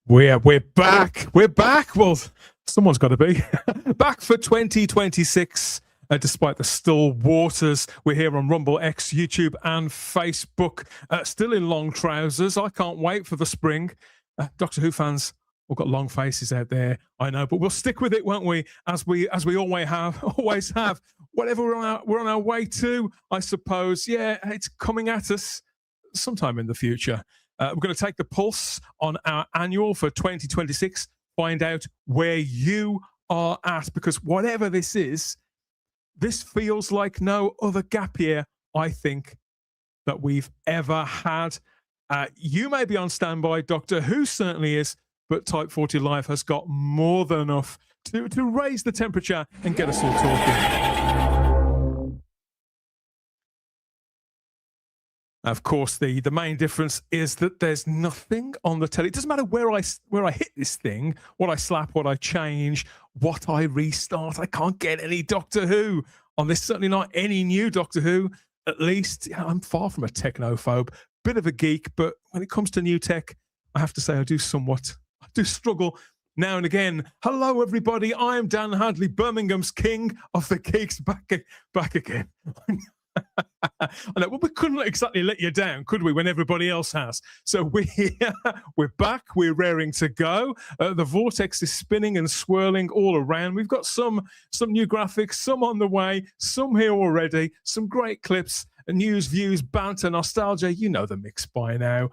We're back. We're back. Well, someone's got to be back for 2026. Despite the still waters, we're here on Rumble, X, YouTube, and Facebook. Still in long trousers. I can't wait for the spring. Doctor Who fans, we've got long faces out there. I know, but we'll stick with it, won't we? As we always have. Always have. Whatever we're on our way to, I suppose. Yeah, it's coming at us sometime in the future. We're going to take the pulse on our annual for 2026, find out where you are at, because whatever this is, this feels like no other gap year, I think, that we've ever had. You may be on standby, Doctor Who certainly is, but Type 40 Live has got more than enough to raise the temperature and get us all talking. Of course, the main difference is that there's nothing on the telly. It doesn't matter where I hit this thing, what I slap, what I change, what I restart. I can't get any Doctor Who on this. Certainly not any new Doctor Who. At least I'm far from a technophobe, bit of a geek, but when it comes to new tech, I have to say I do struggle now and again. Hello, everybody. I am Dan Hadley, Birmingham's king of the geeks, back again. I know, well, we couldn't exactly let you down, could we, when everybody else has? So we're back, we're raring to go. The vortex is spinning and swirling all around. We've got some new graphics, some on the way, some here already, some great clips, news, views, banter, nostalgia. You know the mix by now.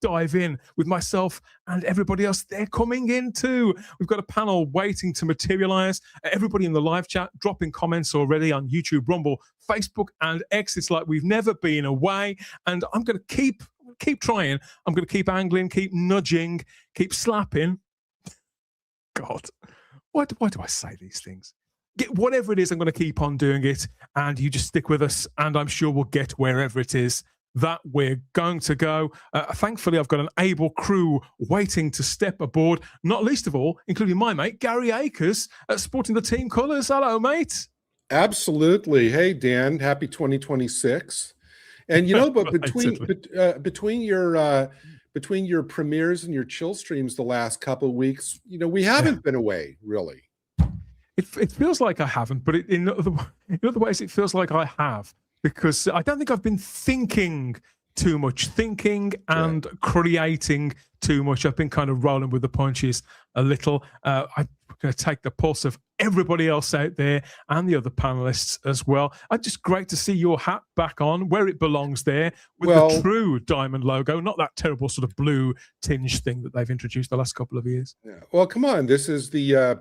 Dive in with myself and everybody else. They're coming in too. We've got a panel waiting to materialize. Everybody in the live chat dropping comments already on YouTube, Rumble, Facebook, and X. It's like we've never been away. And I'm going to keep trying. I'm going to keep angling, keep nudging, keep slapping. God, why do I say these things? Whatever it is, I'm going to keep on doing it. And you just stick with us. And I'm sure we'll get wherever it is that we're going to go. Thankfully, I've got an able crew waiting to step aboard, not least of all, including my mate, Gary Akers, sporting the team colours. Hello, mate. Absolutely. Hey, Dan, happy 2026. And, you know, but between your premieres and your chill streams the last couple of weeks, you know, we haven't been away, really. It feels like I haven't, but in other ways, it feels like I have. Because I don't think I've been thinking too much, and creating too much. I've been kind of rolling with the punches a little. I'm going to take the pulse of everybody else out there and the other panelists as well. It's just great to see your hat back on where it belongs there with the true diamond logo, not that terrible sort of blue tinge thing that they've introduced the last couple of years. Yeah. Well, come on. This is the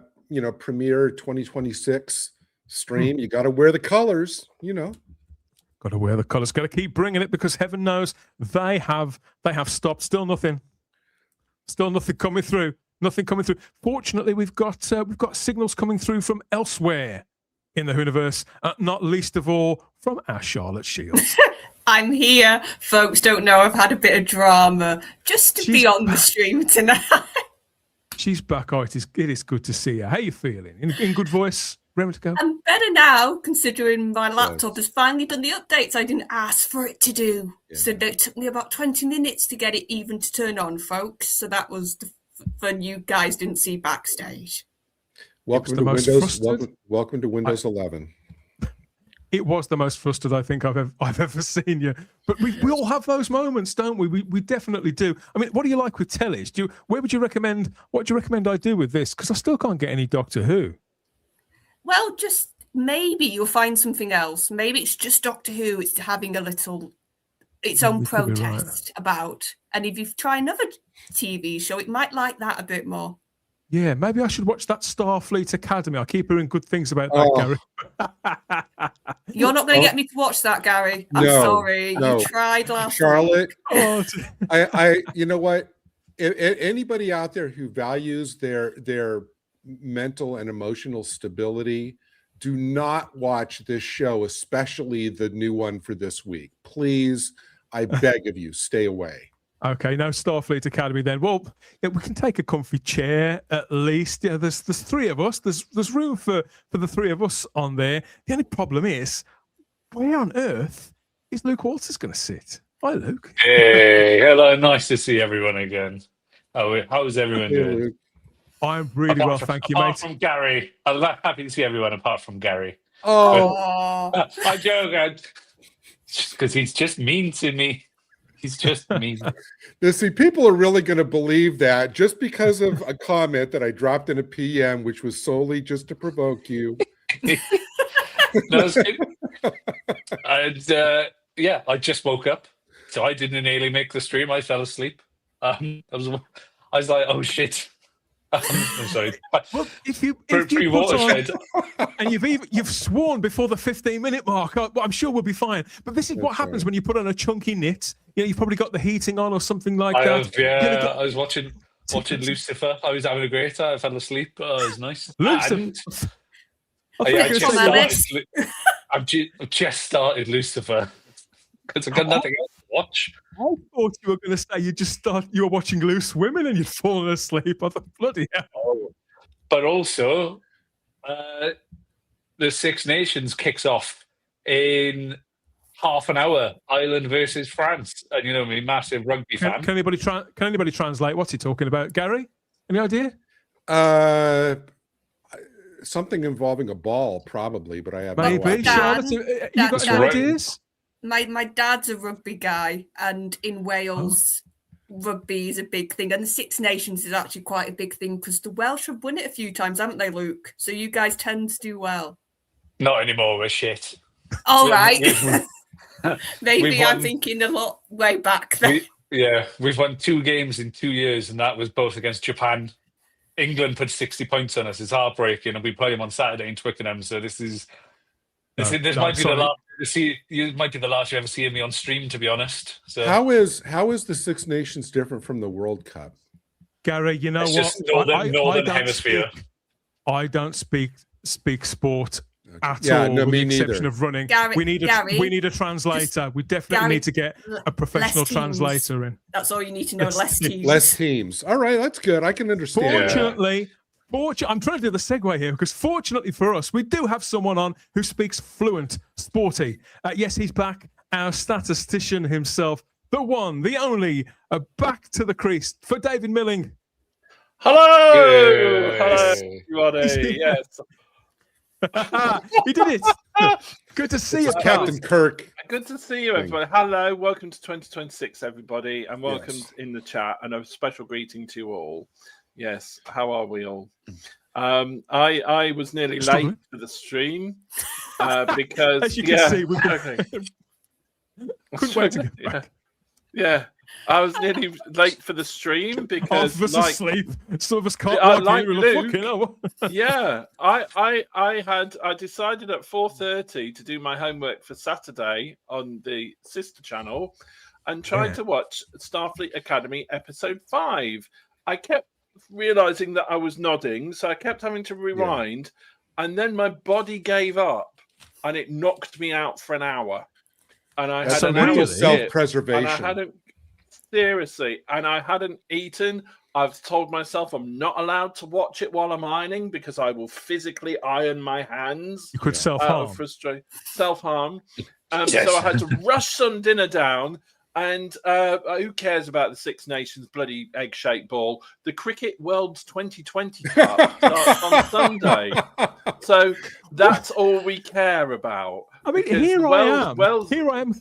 premiere 2026 stream. You got to wear the colors, you know. Got to wear the colours. Got to keep bringing it, because heaven knows they have stopped. Still nothing coming through. Nothing coming through. Fortunately, we've got signals coming through from elsewhere in the Whoniverse. Not least of all from our Charlotte Shields. I'm here. Folks don't know I've had a bit of drama just to be on the stream tonight. She's back. Oh, it is good to see her. How are you feeling? In good voice? Ready to go? I'm better now, considering my laptop has finally done the updates I didn't ask for it to do. Yeah. So it took me about 20 minutes to get it even to turn on, folks. So that was the fun you guys didn't see backstage. Welcome to Windows. Welcome to Windows 11. It was the most flustered I think I've ever seen you. But we all have those moments, don't we? We definitely do. I mean, what do you like with tellies? What do you recommend I do with this? Because I still can't get any Doctor Who. Well, just maybe you'll find something else. Maybe it's just Doctor Who. It's having its own protest about. And if you try another TV show, it might like that a bit more. Yeah, maybe I should watch that Starfleet Academy. I keep hearing good things about that, Gary. You're not going to get me to watch that, Gary. I'm sorry. No. You tried last Charlotte, week. I you know what? Anybody out there who values their mental and emotional stability, do not watch this show, especially the new one for this week. Please, I beg of you, stay away. Okay, no Starfleet Academy then. Well, yeah, we can take a comfy chair at least. Yeah, there's three of us. There's room for the three of us on there. The only problem is, where on earth is Luke Walters going to sit? Hi, Luke. Hey, hello. Nice to see everyone again. Oh, how's everyone Hey, doing? Luke. I'm really well, thank you, Apart mate. from Gary, I'm happy to see everyone apart from Gary. Oh, Oh, I joke, because he's just mean to me. He's just mean. now see, people are really going to believe that just because of a comment that I dropped in a PM, which was solely just to provoke you. No, it's good. And yeah, I just woke up, so I didn't nearly make the stream. I fell asleep. I was like, oh shit. I'm sorry. Well, if you Pre put on, watershed. and you've sworn before the 15-minute mark, well, I'm sure we'll be fine. But this is what That's happens right. when you put on a chunky knit. You know, you've probably got the heating on or something like I that. have, yeah. I was watching Lucifer. I was having a great time. I fell asleep. Oh, it was nice. Lucifer. And I I think just Tom Ellis. started. I've just started Lucifer because I've got nothing else to watch. I thought you were going to say you were watching Loose Women and you'd fallen asleep. I thought, bloody hell. But also, the Six Nations kicks off in half an hour. Ireland versus France, and you know me, massive rugby fan. Can anybody translate? What's he talking about? Gary, any idea? Something involving a ball, probably, but I have no Maybe. idea. Charlotte, you got That's any right. ideas? my dad's a rugby guy, and in Wales, rugby is a big thing, and the Six Nations is actually quite a big thing because the Welsh have won it a few times, haven't they, Luke? So you guys tend to do well. Not anymore. We're shit. All right. We've Maybe I'm won- thinking a lot way back then. We've won 2 games in 2 years, and that was both against Japan. England put 60 points on us. It's heartbreaking, and we play them on Saturday in Twickenham. So this might be the last. You might be the last you ever see me on stream, to be honest. So How is the Six Nations different from the World Cup? Gary, you know it's what? just northern hemisphere. I don't speak sport at Yeah, all, no, with me the exception neither. of running. Gary- we need a Gary, translator. We definitely Gary, need to get a professional less teams. translator in. That's all you need to know. Less teams. Less teams. All right, that's good. I can understand. that. Fortunately, I'm trying to do the segue here because fortunately for us, we do have someone on who speaks fluent sporty. Yes, he's back. Our statistician himself, the one, the only, back to the crease for David Milling. Hello, Yes. hello, everybody. Yes, He did it. Good to see you, It's pal. Captain Kirk. good to see you, everybody. Hello, welcome to 2026, everybody, and welcome Yes. in the chat, and a special greeting to you all. Yes, how are we all? I was nearly Struggling. late for the stream because As you can see, we've got- struggling. Couldn't wait to get Yeah. back. Yeah, I was nearly late for the stream Half because, of us like, asleep. Some of us can't I log like in. We're Luke. fucking hell. yeah, I decided at 4:30 to do my homework for Saturday on the sister channel, and tried Yeah. to watch Starfleet Academy episode 5. I kept realizing that I was nodding, so I kept having to rewind, and then my body gave up, and it knocked me out for an hour. And I That's had a an hour mental skip, self-preservation. and I hadn't seriously, and I hadn't eaten. I've told myself I'm not allowed to watch it while I'm ironing because I will physically iron my hands You could out self-harm. of frustration, self-harm. Yes. So I had to rush some dinner down. And who cares about the Six Nations bloody egg-shaped ball? The Cricket World's 2020 Cup starts on Sunday. So that's all we care about. I mean, Because here I Wales- am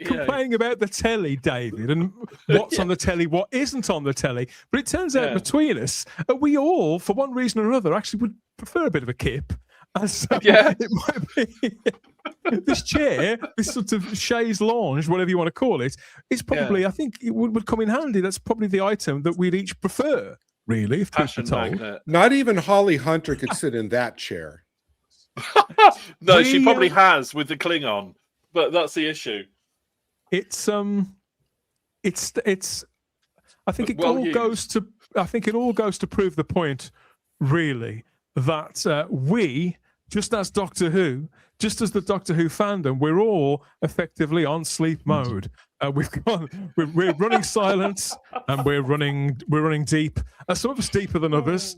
complaining about the telly, David, and what's on the telly, what isn't on the telly. But it turns out Yeah. between us, we all, for one reason or another, actually would prefer a bit of a kip. And so Yeah. it might be this chair, this sort of chaise lounge, whatever you want to call it, is probably, I think it would come in handy. That's probably the item that we'd each prefer, really, if truth be Passion told. magnet. Not even Holly Hunter could sit in that chair. No, she We, probably has with the Klingon, but that's the issue. It's I think it Well all used. goes to prove the point, really, that we, just as Doctor Who, just as the Doctor Who fandom, we're all effectively on sleep mode. We're running silent, and we're running deep. Some of us deeper than others.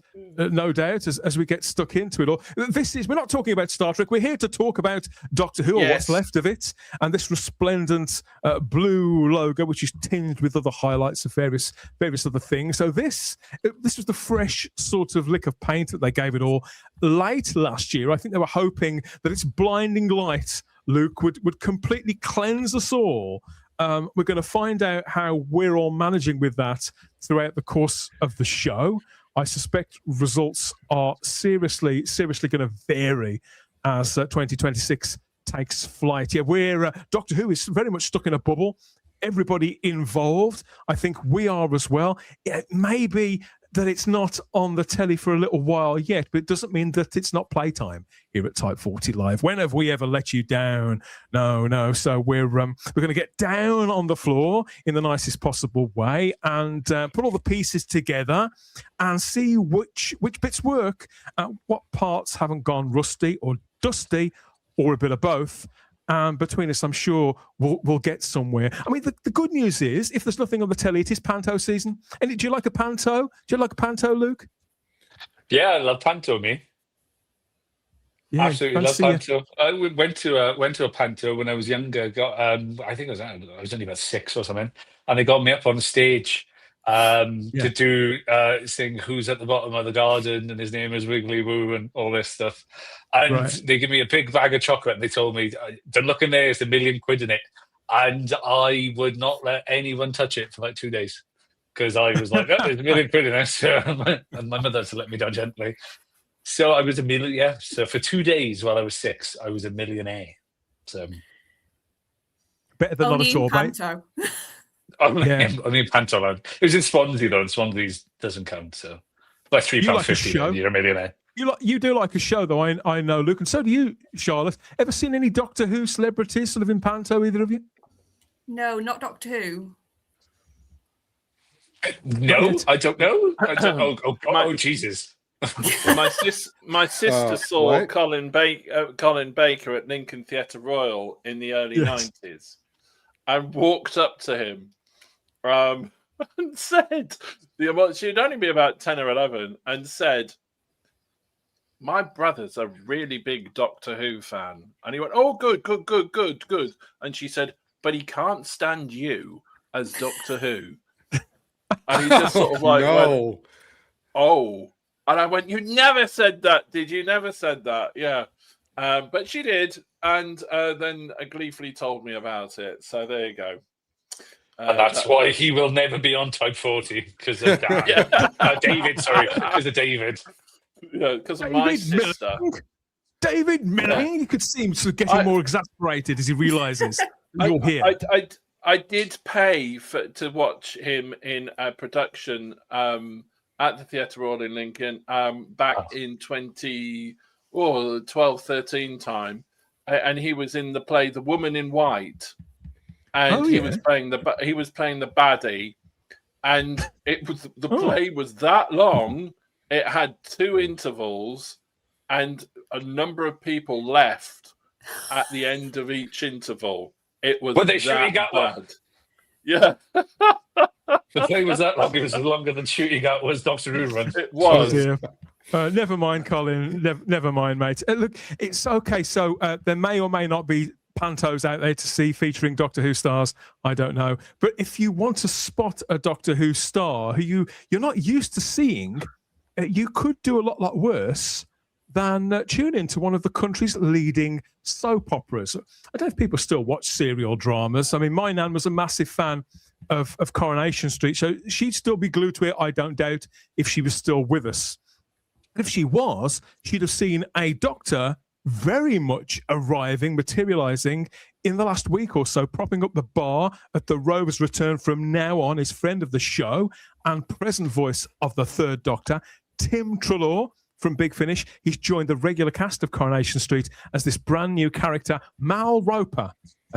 no doubt, as we get stuck into it all. We're not talking about Star Trek. We're here to talk about Doctor Who, or what's left of it, and this resplendent blue logo, which is tinged with other highlights of various other things. So this was the fresh sort of lick of paint that they gave it all late last year. I think they were hoping that its blinding light, Luke, would completely cleanse us all. We're going to find out how we're all managing with that throughout the course of the show. I suspect results are seriously going to vary as 2026 takes flight. Yeah, we're Doctor Who is very much stuck in a bubble. Everybody involved, I think we are as well. It may be that it's not on the telly for a little while yet, but it doesn't mean that it's not playtime here at Type 40 Live. When have we ever let you down? No. So we're going to get down on the floor in the nicest possible way and put all the pieces together and see which bits work, what parts haven't gone rusty or dusty, or a bit of both. Between us, I'm sure we'll get somewhere. I mean, the good news is, if there's nothing on the telly, it is Panto season. And do you like a Panto? Do you like a Panto, Luke? Yeah, I love Panto, me. Yeah, absolutely love Panto. I went to a Panto when I was younger. I think I was only about 6 or something, and they got me up on stage to do sing "Who's at the Bottom of the Garden" and his name is Wiggly Woo and all this stuff. And they give me a big bag of chocolate and they told me, "Don't look in there, there's £1 million in it." And I would not let anyone touch it for like 2 days because I was like, "Oh, there's £1 million in it." And my mother had to let me down gently. So I was a million, yeah. So for 2 days while I was 6, I was a millionaire. So better than not at all, mate. Only in Panto land. It was in Swansea though, and Swansea doesn't count. So by £3.50, you're a millionaire. You do like a show, though, I know, Luke, and so do you, Charlotte. Ever seen any Doctor Who celebrities sort of in Panto, either of you? No, not Doctor Who. No, I don't know. Oh, Jesus. My sister saw Colin Baker at Lincoln Theatre Royal in the early 90s and walked up to him and said, she'd only be about 10 or 11, and said, "My brother's a really big Doctor Who fan." And he went, "Oh, good. And she said, "But he can't stand you as Doctor Who." And he just sort of like went, "Oh." And I went, "You never said that, did you? Never said that." Yeah. But she did. And then gleefully told me about it. So there you go. And that's why he will never be on Type 40, because of David. Sorry, because of David. Yeah, because of my sister. David Milling. You could see him sort of getting more exasperated as he realises you're here. I did pay to watch him in a production at the Theatre Royal in Lincoln back in 2012, 13 time, and he was in the play The Woman in White, and he was playing the baddie, and it was the play was that long. It had 2 intervals, and a number of people left at the end of each interval. It was shooting at one. Yeah. The play was that long. It was longer than Shooting At was Doctor Who run. It was. Never mind, Colin. Never mind, mate. Look, it's okay. So there may or may not be Pantos out there to see featuring Doctor Who stars. I don't know. But if you want to spot a Doctor Who star who you're not used to seeing, you could do a lot worse than tune into one of the country's leading soap operas. I don't know if people still watch serial dramas. I mean, my nan was a massive fan of Coronation Street, so she'd still be glued to it, I don't doubt, if she was still with us. If she was, she'd have seen a doctor very much materialising in the last week or so, propping up the bar at the Rover's return from now on, his friend of the show and present voice of the third Doctor, Tim Treloar from Big Finish. He's joined the regular cast of Coronation Street as this brand new character, Mal Roper.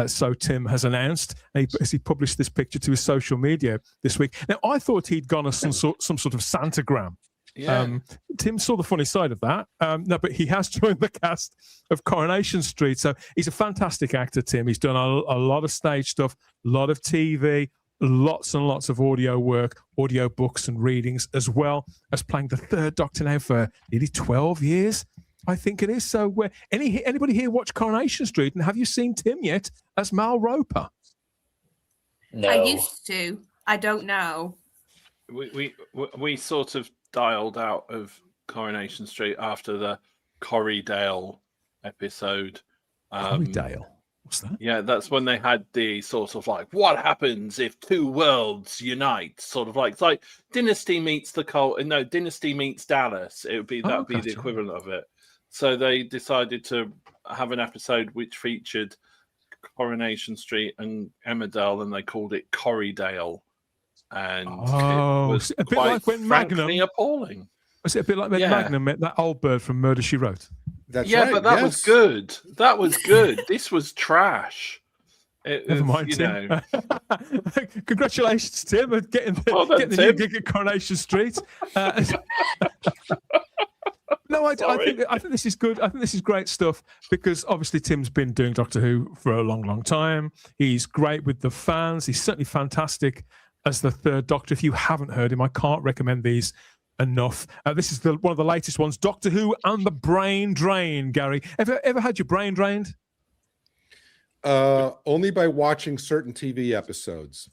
So Tim has announced as he published this picture to his social media this week. Now, I thought he'd gone as some sort of Santagram. Yeah. Tim saw the funny side of that. No, but he has joined the cast of Coronation Street. So he's a fantastic actor, Tim. He's done a lot of stage stuff, a lot of TV, lots and lots of audio work, audio books and readings, as well as playing the Third Doctor now for nearly 12 years, I think it is. So anybody here watch Coronation Street, and have you seen Tim yet as Mal Roper? No. I used to. I don't know. We sort of dialed out of Coronation Street after the Corriedale episode. Corriedale? What's that? Yeah, that's when they had the sort of like, what happens if two worlds unite? Sort of like, it's like Dynasty meets Dynasty meets Dallas. It would be that would be the equivalent of it. So they decided to have an episode which featured Coronation Street and Emmerdale, and they called it Corriedale. And it was a bit quite like when frankly Magnum. appalling. Was it a bit like when Magnum met that old bird from Murder, She Wrote? That's yeah, right. but that was good. That was good. This was trash. Never mind, Tim. Congratulations, Tim, on getting the new gig at Coronation Street. No, I think this is good. I think this is great stuff because obviously Tim's been doing Doctor Who for a long, long time. He's great with the fans. He's certainly fantastic as the Third Doctor. If you haven't heard him, I can't recommend these enough. This is one of the latest ones, Doctor Who and the Brain Drain. Gary, ever had your brain drained? Only by watching certain TV episodes.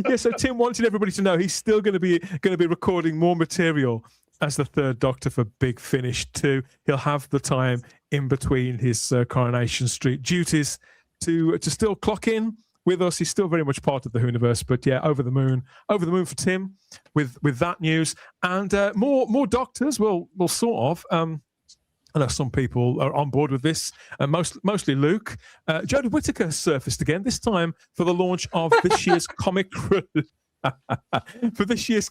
Yeah, so Tim wanted everybody to know he's still going to be recording more material as the Third Doctor for Big Finish 2. He'll have the time in between his Coronation Street duties to still clock in with us. He's still very much part of the Whoniverse, but yeah, over the moon for Tim with that news and more Doctors. We'll sort of. I know some people are on board with this, mostly Luke. Jodie Whittaker has surfaced again, this time for the launch of this year's comic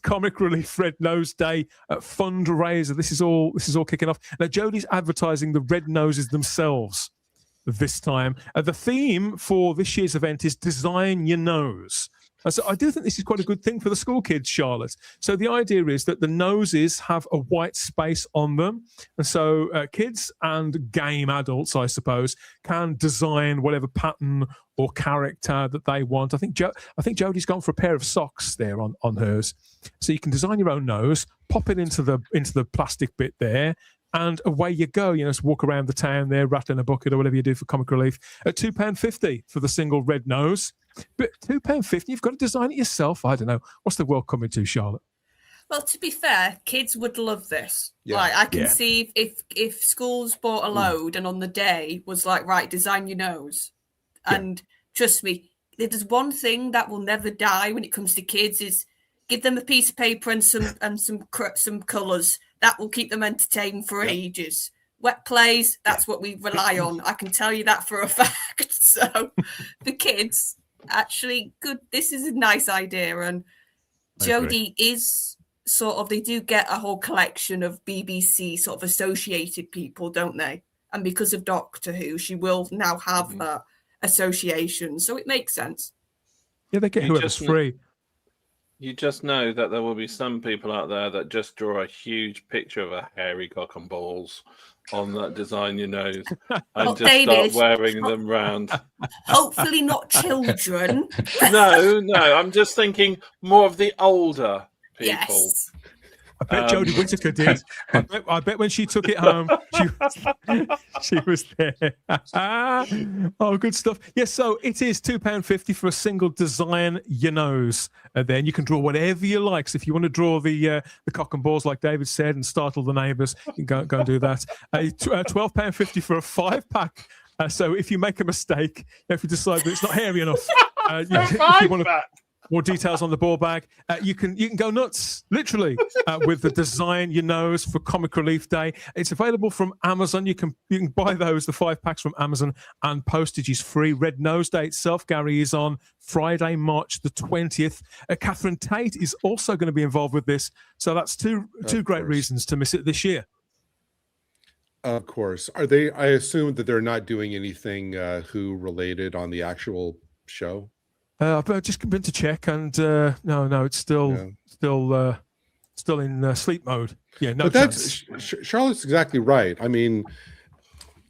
Comic Relief Red Nose Day fundraiser. This is all kicking off. Now, Jodie's advertising the red noses themselves this time. The theme for this year's event is Design Your Nose. So I do think this is quite a good thing for the school kids, Charlotte. So the idea is that the noses have a white space on them. And so kids and game adults, I suppose, can design whatever pattern or character that they want. I think Jodie's gone for a pair of socks there on hers. So you can design your own nose, pop it into the plastic bit there, and away you go. Just walk around the town there, rattling a bucket or whatever you do for Comic Relief. At £2.50 for the single red nose. But £2.50, you've got to design it yourself. I don't know. What's the world coming to, Charlotte? Well, to be fair, kids would love this. Yeah. Like, I can see if schools bought a load and on the day was like, right, design your nose. And trust me, there's one thing that will never die when it comes to kids is give them a piece of paper and some colours. That will keep them entertained for ages. Wet plays, that's what we rely on. I can tell you that for a fact. So the kids, actually, good. This is a nice idea. And Jodie is sort of, they do get a whole collection of BBC sort of associated people, don't they? And because of Doctor Who, she will now have that association. So it makes sense. Yeah, they get whoever's free. You just know that there will be some people out there that just draw a huge picture of a hairy cock and balls on that Design Your Nose and just David, start wearing them round. Hopefully not children. No, I'm just thinking more of the older people. Yes. I bet Jodie Whittaker did. I bet when she took it home, she was there. Oh, good stuff. Yes, so it is £2.50 for a single Design Your Nose. Then you can draw whatever you like. So if you want to draw the cock and balls, like David said, and startle the neighbours, you can go and do that. £12.50 for a 5-pack. So if you make a mistake, if you decide that it's not hairy enough, if you want to... More details on the ball bag. You can go nuts, literally, with the Design Your Nose for Comic Relief Day. It's available from Amazon. You can buy the 5 packs from Amazon, and postage is free. Red Nose Day itself, Gary, is on Friday, March the 20th. Catherine Tate is also going to be involved with this, so that's two great reasons to miss it this year. Of course. Are they? I assume that they're not doing anything Who related on the actual show. I've just been to check, and no, it's still in sleep mode. Yeah, no. But that's Charlotte's exactly right. I mean,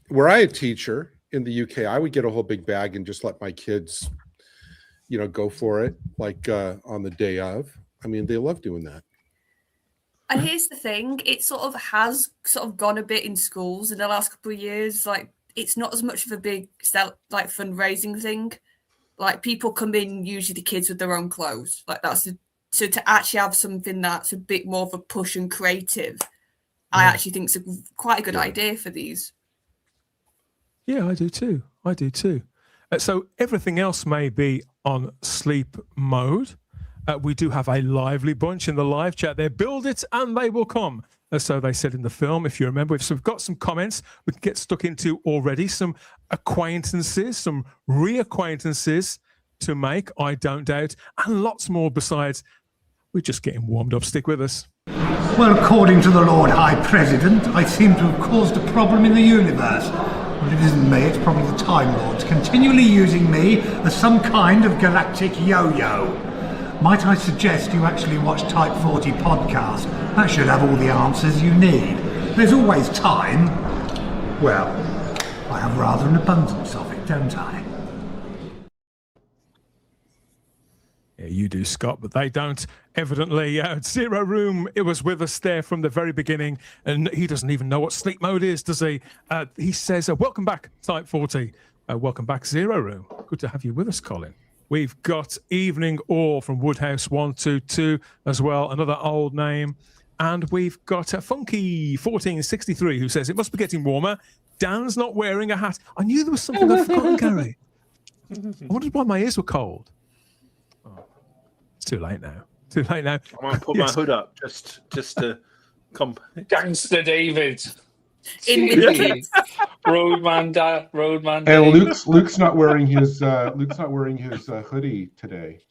were I a teacher in the UK, I would get a whole big bag and just let my kids go for it like on the day of. I mean, they love doing that. And here's the thing, it has gone a bit in schools in the last couple of years. Like, it's not as much of a big fundraising thing. Like, people come in, usually the kids with their own clothes. Like, so to actually have something that's a bit more of a push and creative, I actually think it's quite a good idea for these. Yeah, I do too. So everything else may be on sleep mode. We do have a lively bunch in the live chat there. Build it and they will come. So they said in the film, if you remember. We've got some comments we can get stuck into already. Some acquaintances, some reacquaintances to make, I don't doubt. And lots more besides. We're just getting warmed up. Stick with us. Well, according to the Lord High President, I seem to have caused a problem in the universe. Well, it isn't me, it's probably the Time Lords continually using me as some kind of galactic yo-yo. Might I suggest you actually watch Type 40 podcast? That should have all the answers you need. There's always time. Well, I have rather an abundance of it, don't I? Yeah, you do, Scott, but they don't. Evidently, Zero Room, it was with us there from the very beginning, and he doesn't even know what sleep mode is, does he? He says, welcome back, Type 40. Welcome back, Zero Room. Good to have you with us, Colin. We've got Evening All from Woodhouse 122 as well, another old name. And we've got Funky 1463 who says, it must be getting warmer. Dan's not wearing a hat. I knew there was something I'd forgotten, Gary. I wondered why my ears were cold. Oh, it's too late now. I'm going to put my hood up just to Gangster David. Roadman. And Luke's not wearing his hoodie today.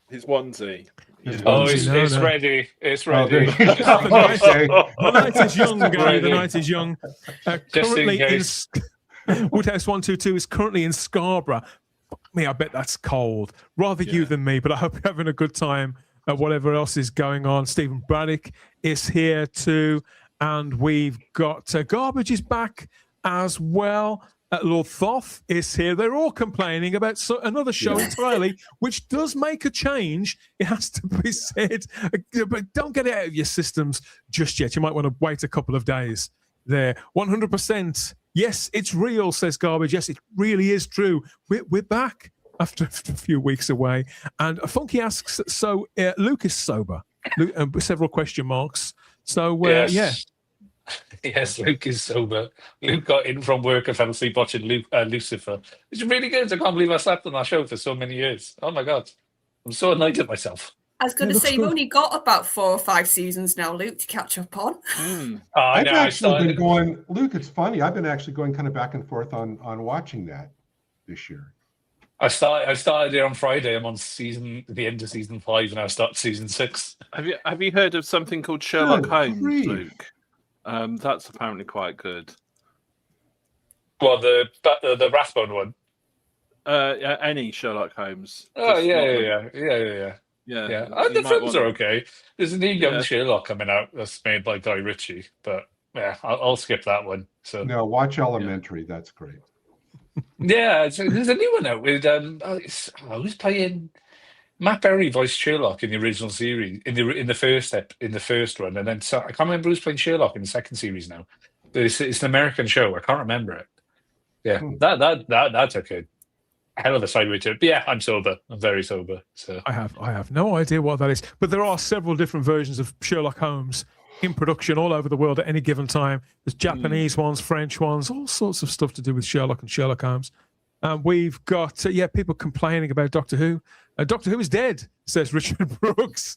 His onesie. It's ready. It's ready. The night is young, Gary. The night is young. Currently in Woodhouse 122 is currently in Scarborough. Fuck me, I bet that's cold. Rather you than me, but I hope you're having a good time at whatever else is going on. Stephen Braddock is here too. And we've got Garbage is back as well. Lord Thoth is here. They're all complaining about another show entirely, which does make a change. It has to be said. But don't get it out of your systems just yet. You might want to wait a couple of days there. 100%. Yes, it's real, says Garbage. Yes, it really is true. We're back after a few weeks away. And Funky asks, so Luke is sober? Several question marks. So, yes. Yes, Luke is sober. Luke got in from work and fell asleep watching Lucifer. It's really good. I can't believe I slept on that show for so many years. Oh, my God. I'm so annoyed at myself. I was going to say, you've only got about 4 or 5 seasons now, Luke, to catch up on. I've actually been going, Luke, it's funny. I've been actually going kind of back and forth on watching that this year. I started it on Friday. I'm on the end of season 5, and I start season 6. Have you heard of something called Sherlock Holmes, Luke? That's apparently quite good. Well, the Rathbone one. Any Sherlock Holmes. Oh yeah. The films are okay. There's a new young Sherlock coming out that's made by Guy Ritchie, but yeah, I'll skip that one. So no, watch Elementary. That's great. Yeah, there's a new one out with who's playing Matt Berry voiced Sherlock in the original series in the first one, and then I can't remember who's playing Sherlock in the second series now. It's an American show. I can't remember it. Yeah, that's okay. Hell of a segue to it. But yeah, I'm sober. I'm very sober. So I have no idea what that is, but there are several different versions of Sherlock Holmes in production all over the world at any given time. There's Japanese ones, French ones, all sorts of stuff to do with Sherlock and Sherlock Holmes. We've got people complaining about Doctor Who. Doctor Who is dead, says Richard Brooks.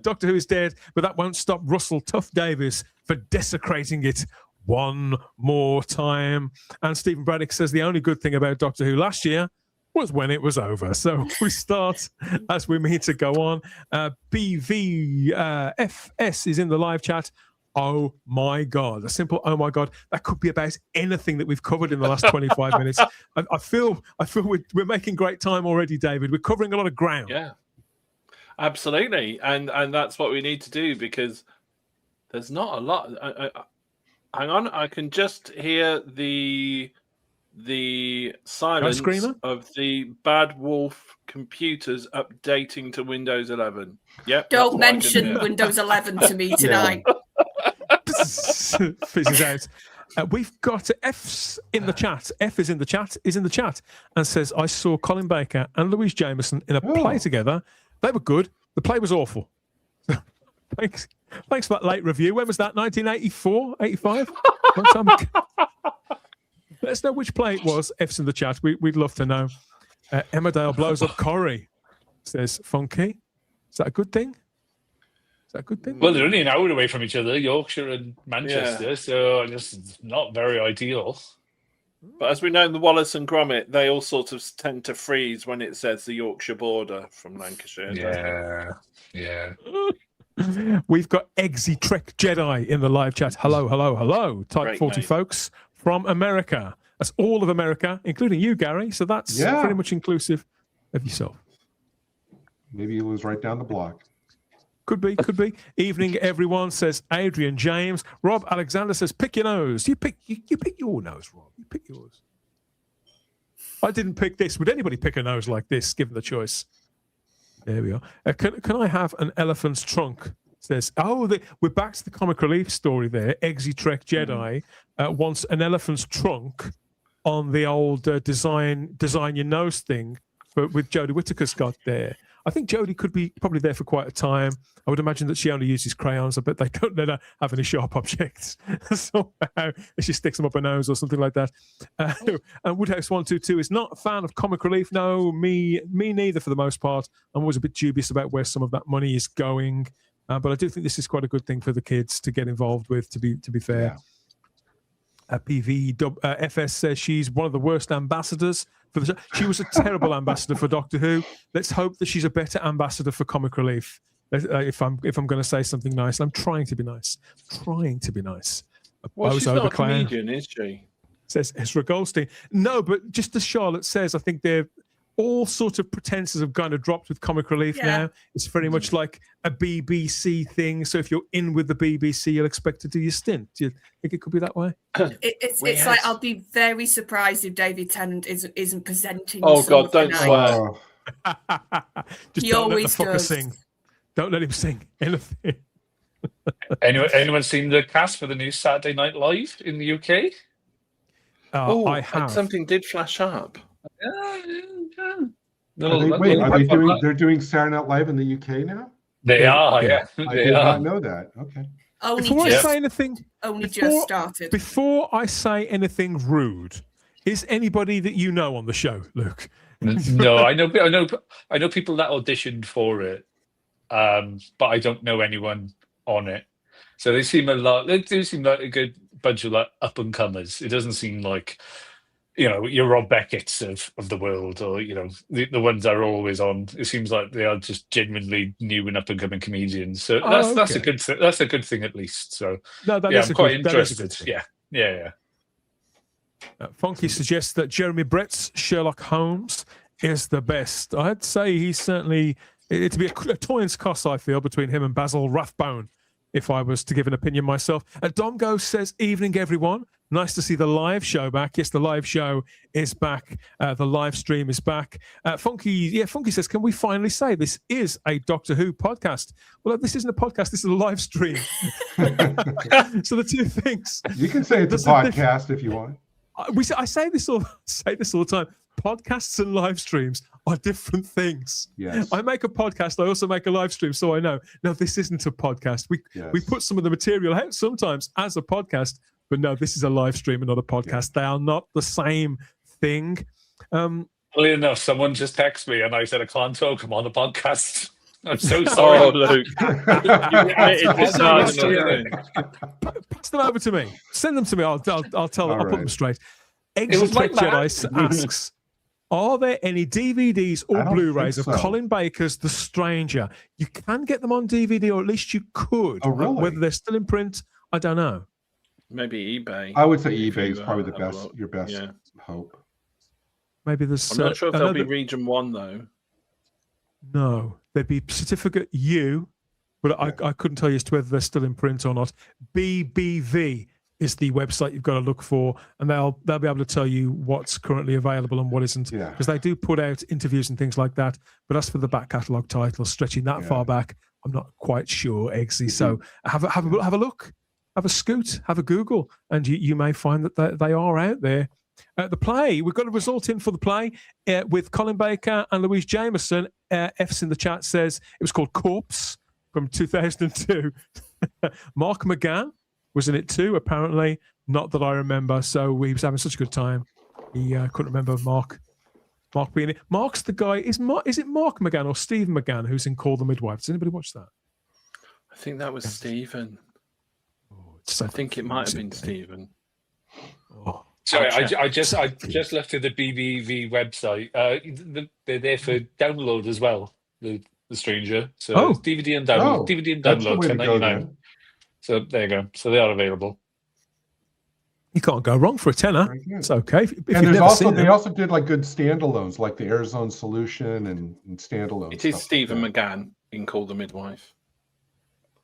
Doctor Who is dead, but that won't stop Russell Tough Davis for desecrating it one more time. And Stephen Braddock says the only good thing about Doctor Who last year was when it was over. So we start as we mean to go on. BVFS is in the live chat. Oh my God, a simple oh my God. That could be about anything that we've covered in the last 25 minutes. I feel we're making great time already, David. We're covering a lot of ground. Yeah, absolutely. And that's what we need to do, because there's not a lot. Hang on, I can just hear the the silence Screamer? of the Bad Wolf computers updating to Windows 11. Yep. Don't mention Windows 11 to me tonight. Fizzes out. We've got F's in the chat. F is in the chat, and says, I saw Colin Baker and Louise Jameson in a play together. They were good. The play was awful. Thanks for that late review. When was that? 1984? 85? Let us know which play it was. F's in the chat. We'd love to know. Emmerdale blows up Corrie, says Funky. Is that a good thing? Well, they're only an hour away from each other, Yorkshire and Manchester, so just not very ideal. But as we know in the Wallace and Gromit, they all sort of tend to freeze when it says the Yorkshire border from Lancashire. Yeah. We've got Eggsy Trek Jedi in the live chat. Hello. Type Great 40 name. folks from America. That's all of America, including you, Gary. So that's pretty much inclusive of yourself. Maybe he was right down the block. Could be. Evening, everyone, says Adrian James. Rob Alexander says, pick your nose. You pick your nose, Rob. You pick yours. I didn't pick this. Would anybody pick a nose like this, given the choice? There we are. Can I have an elephant's trunk? Says, we're back to the comic relief story there. Eggsy Trek Jedi wants an elephant's trunk on the old design your nose thing with Jodie Whittaker's got there. I think Jodie could be probably there for quite a time. I would imagine that she only uses crayons. I bet they don't let her have any sharp objects. So if she sticks them up her nose or something like that. And Woodhouse122 is not a fan of comic relief. No, me neither for the most part. I'm always a bit dubious about where some of that money is going. But I do think this is quite a good thing for the kids to get involved with, to be fair. FS says she's one of the worst ambassadors for the show. She was a terrible ambassador for Doctor Who. Let's hope that she's a better ambassador for comic relief. If I'm going to say something nice, I'm trying to be nice. Well, she's not a comedian, is she? Says Ezra Goldstein. No, but just as Charlotte says, I think they're all sorts of pretenses have kind of dropped with comic relief now. It's very much like a BBC thing. So if you're in with the BBC, you'll expect to do your stint. Do you think it could be that way? It's like, I'll be very surprised if David Tennant isn't presenting. Oh God, don't swear. Just He don't let the always fucker does. sing. Don't let him sing anything. Anyone seen the cast for the new Saturday Night Live in the UK? I have. Something did flash up. They're doing Saturday Night Live in the UK now? They are, yeah. I did not know that. Okay. Before I say anything, just started. Before I say anything rude, is anybody that you know on the show, Luke? No, I know people that auditioned for it, but I don't know anyone on it. So they do seem like a good bunch of like up and comers. It doesn't seem like, your Rob Beckett's of the world, or the ones that are always on. It seems like they are just genuinely new and up and coming comedians. So that's a good thing. That's a good thing at least. So I'm quite interested. Yeah. Funky suggests that Jeremy Brett's Sherlock Holmes is the best. I'd say he's certainly it'd be a toy's toss, I feel, between him and Basil Rathbone, if I was to give an opinion myself. Domgo says, evening, everyone. Nice to see the live show back. Yes, the live show is back. The live stream is back. Funky says, can we finally say this is a Doctor Who podcast? Well, this isn't a podcast. This is a live stream. So the two things. You can say it's a podcast if you want. I say this all the time. Podcasts and live streams are different things. Yes. I make a podcast. I also make a live stream, so I know. No, this isn't a podcast. We put some of the material out sometimes as a podcast, but no, this is a live stream and not a podcast. They are not the same thing. Funnily enough, someone just texted me and I said I can't talk. I'm on a podcast. I'm so sorry. Oh, Luke. Pass them over to me. Send them to me. I'll put them straight. It was like Jedi asks, are there any DVDs or Blu-rays of Colin Baker's The Stranger? You can get them on DVD, or at least you could. Oh, really? Whether they're still in print, I don't know. Maybe eBay. I would say eBay is probably your best hope. Maybe there's. I'm not sure if there'll be Region 1 though. No, there'd be Certificate U, but I couldn't tell you as to whether they're still in print or not. BBV, is the website you've got to look for, and they'll be able to tell you what's currently available and what isn't. Because they do put out interviews and things like that. But as for the back catalogue titles stretching that far back, I'm not quite sure, Eggsy. So have a look, have a scoot, have a Google, and you may find that they are out there. The play, we've got a result in for the play with Colin Baker and Louise Jameson. F's in the chat says it was called Corpse from 2002. Mark McGann was in it too, apparently. Not that I remember. So he was having such a good time. He couldn't remember Mark being it. Mark's the guy. Is it Mark McGann or Steve McGann who's in Call the Midwife? Does anybody watch that? I think that was Stephen. So I think it might have been Stephen. Oh. Sorry, I just looked at the BBV website. They're there for download as well. The Stranger. So it's DVD and download. DVD and download for $10.99. So there you go. So they are available. You can't go wrong for a tenner. It's okay. And there's also they also did like good standalones, like the Airzone Solution and standalones. It is Stephen McGann in Call the Midwife.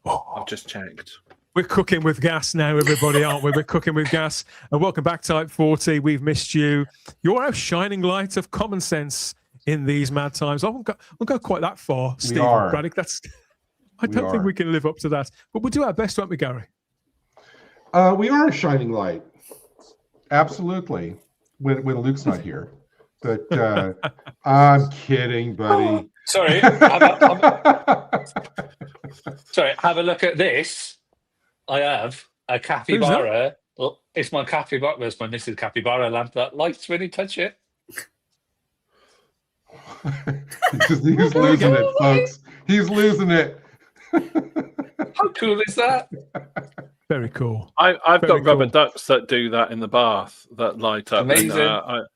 I've just checked. We're cooking with gas now, everybody, aren't we? We're cooking with gas. And welcome back, Type 40. We've missed you. You're our shining light of common sense in these mad times. I won't go quite that far, Steve Braddock. I don't think we can live up to that. But we'll do our best, won't we, Gary? We are a shining light. Absolutely. When Luke's not here. But I'm kidding, buddy. Sorry. Sorry, have a look at this. I have a capybara. Well, it's my capybara. It's my Mrs. Capybara lamp that lights when you touch it. He's losing it, folks. He's losing it. How cool is that? Very cool. I've got rubber ducks that do that in the bath that light up. Amazing. And,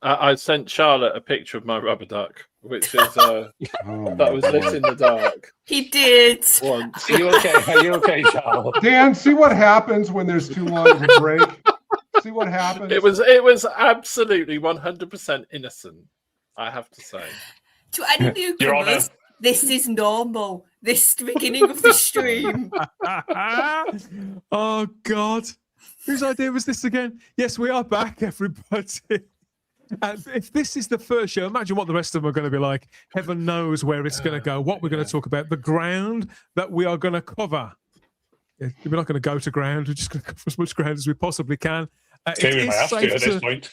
I sent Charlotte a picture of my rubber duck, which is that was lit in the dark. He did. Once. Are you okay? Are you okay, Charlotte? Dan, see what happens when there's too long of a break. See what happens. It was absolutely 100% innocent, I have to say. To any newcomers, this is normal. This beginning of the stream. Oh God, whose idea was this again? Yes, we are back, everybody. If this is the first show, imagine what the rest of them are going to be like. Heaven knows where it's going to go, what we're going to talk about, the ground that we are going to cover. We're not going to go to ground. We're just going to cover as much ground as we possibly can. We might have to at this point.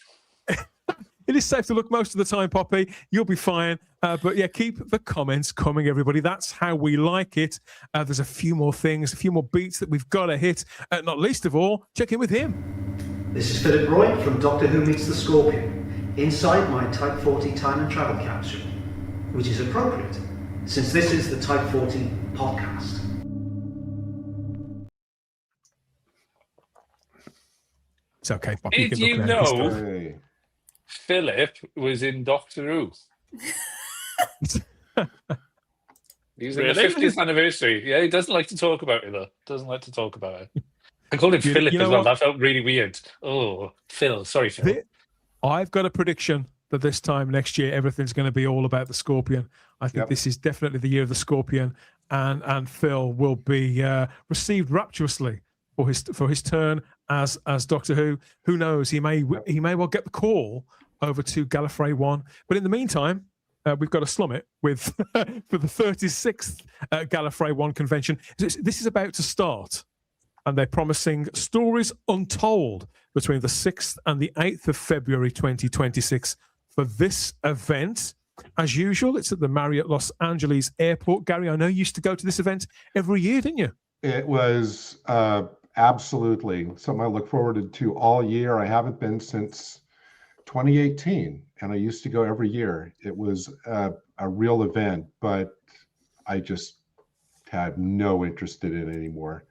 It is safe to look most of the time, Poppy. You'll be fine. But yeah, keep the comments coming, everybody. That's how we like it. There's a few more things, a few more beats that we've got to hit. Not least of all, check in with him. This is Philip Roy from Doctor Who Meets the Scorpion, inside my Type 40 time and travel capsule, which is appropriate, since this is the Type 40 podcast. It's okay, Poppy. Did you know Philip was in Doctor Who? He was in the 50th anniversary. Yeah, he doesn't like to talk about it, though. Doesn't like to talk about it. I called him Philip as well. That felt really weird. Oh, Phil. Sorry, Phil. I've got a prediction that this time next year, everything's going to be all about the Scorpion. I think this is definitely the year of the Scorpion, and Phil will be received rapturously for his turn as Doctor Who. Who knows? He may well get the call over to Gallifrey 1. But in the meantime, we've got to slum it with for the 36th Gallifrey 1 convention. This is about to start, and they're promising stories untold between the 6th and the 8th of February 2026 for this event. As usual, it's at the Marriott Los Angeles Airport. Gary, I know you used to go to this event every year, didn't you? It was absolutely something I look forward to all year. I haven't been since 2018, and I used to go every year. It was a real event, but I just had no interest in it anymore.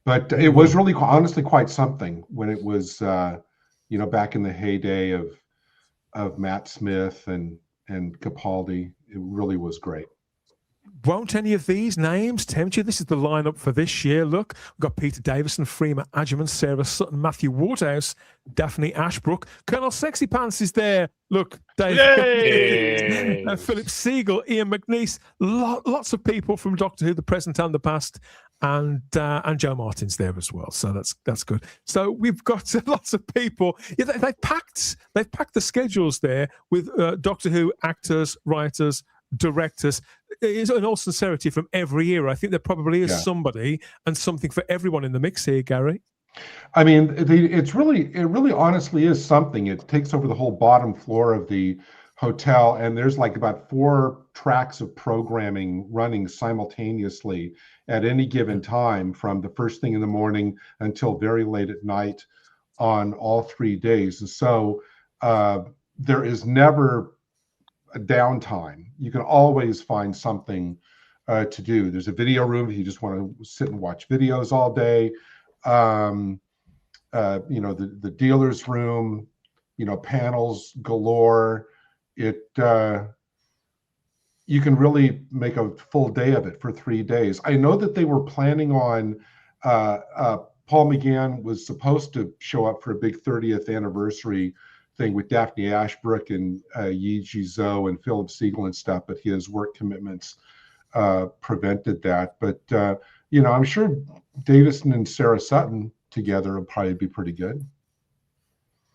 But it was really, honestly, quite something when it was, back in the heyday of Matt Smith and Capaldi. It really was great. Won't any of these names tempt you? This is the lineup for this year. Look, we've got Peter Davison, Freema Agyeman, Sarah Sutton, Matthew Waterhouse, Daphne Ashbrook. Colonel Sexy Pants is there. Look, Dave. Philip Siegel, Ian McNeice, lots of people from Doctor Who, the present and the past. and Joe Martin's there as well, so that's good. So we've got lots of people. Yeah, they've packed the schedules there with Doctor Who actors, writers, directors. In all sincerity, from every era, I think there probably is somebody and something for everyone in the mix here, Gary. I mean, it really honestly is something. It takes over the whole bottom floor of the hotel, and there's like about 4 tracks of programming running simultaneously at any given time, from the first thing in the morning until very late at night on all 3 days. And so there is never a downtime. You can always find something to do. There's a video room if you just want to sit and watch videos all day. The dealer's room, panels galore. You can really make a full day of it for 3 days. I know that they were planning on, Paul McGann was supposed to show up for a big 30th anniversary thing with Daphne Ashbrook and Yi Ji-zo and Philip Siegel and stuff, but his work commitments prevented that. But, I'm sure Davison and Sarah Sutton together will probably be pretty good.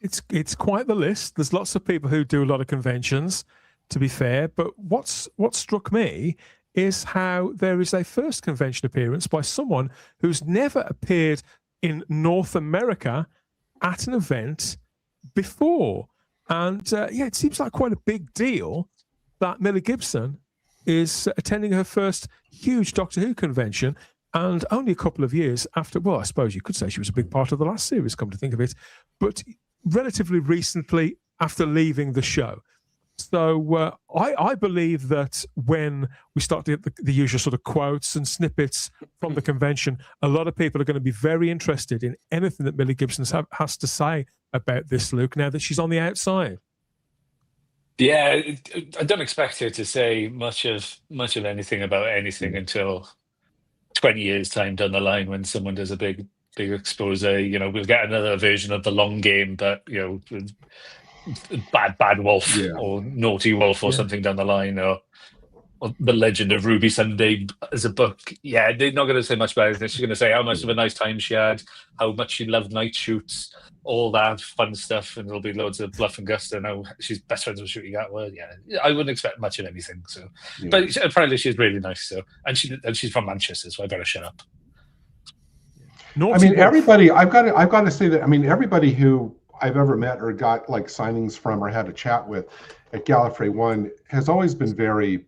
It's quite the list. There's lots of people who do a lot of conventions, to be fair. But what struck me is how there is a first convention appearance by someone who's never appeared in North America at an event before. And it seems like quite a big deal that Millie Gibson is attending her first huge Doctor Who convention, and only a couple of years after, well, I suppose you could say she was a big part of the last series, come to think of it, but relatively recently after leaving the show. So I believe that when we start to get the usual sort of quotes and snippets from the convention, a lot of people are going to be very interested in anything that Millie Gibson has to say about this, Luke, now that she's on the outside. Yeah, I don't expect her to say much of anything about anything until 20 years time down the line, when someone does a big expose. We'll get another version of the long game, but bad wolf or naughty wolf or something down the line, or the Legend of Ruby Sunday as a book. Yeah, they're not going to say much about it. She's going to say how much of a nice time she had, how much she loved night shoots, all that fun stuff, and there'll be loads of bluff and gusto. Now she's best friends with Shooty Gatwa. Yeah, I wouldn't expect much of anything. So, but apparently she's really nice. So, and she's from Manchester, so I better shut up. Everybody. I've got to say that. Everybody who I've ever met or got like signings from or had a chat with at Gallifrey One has always been very,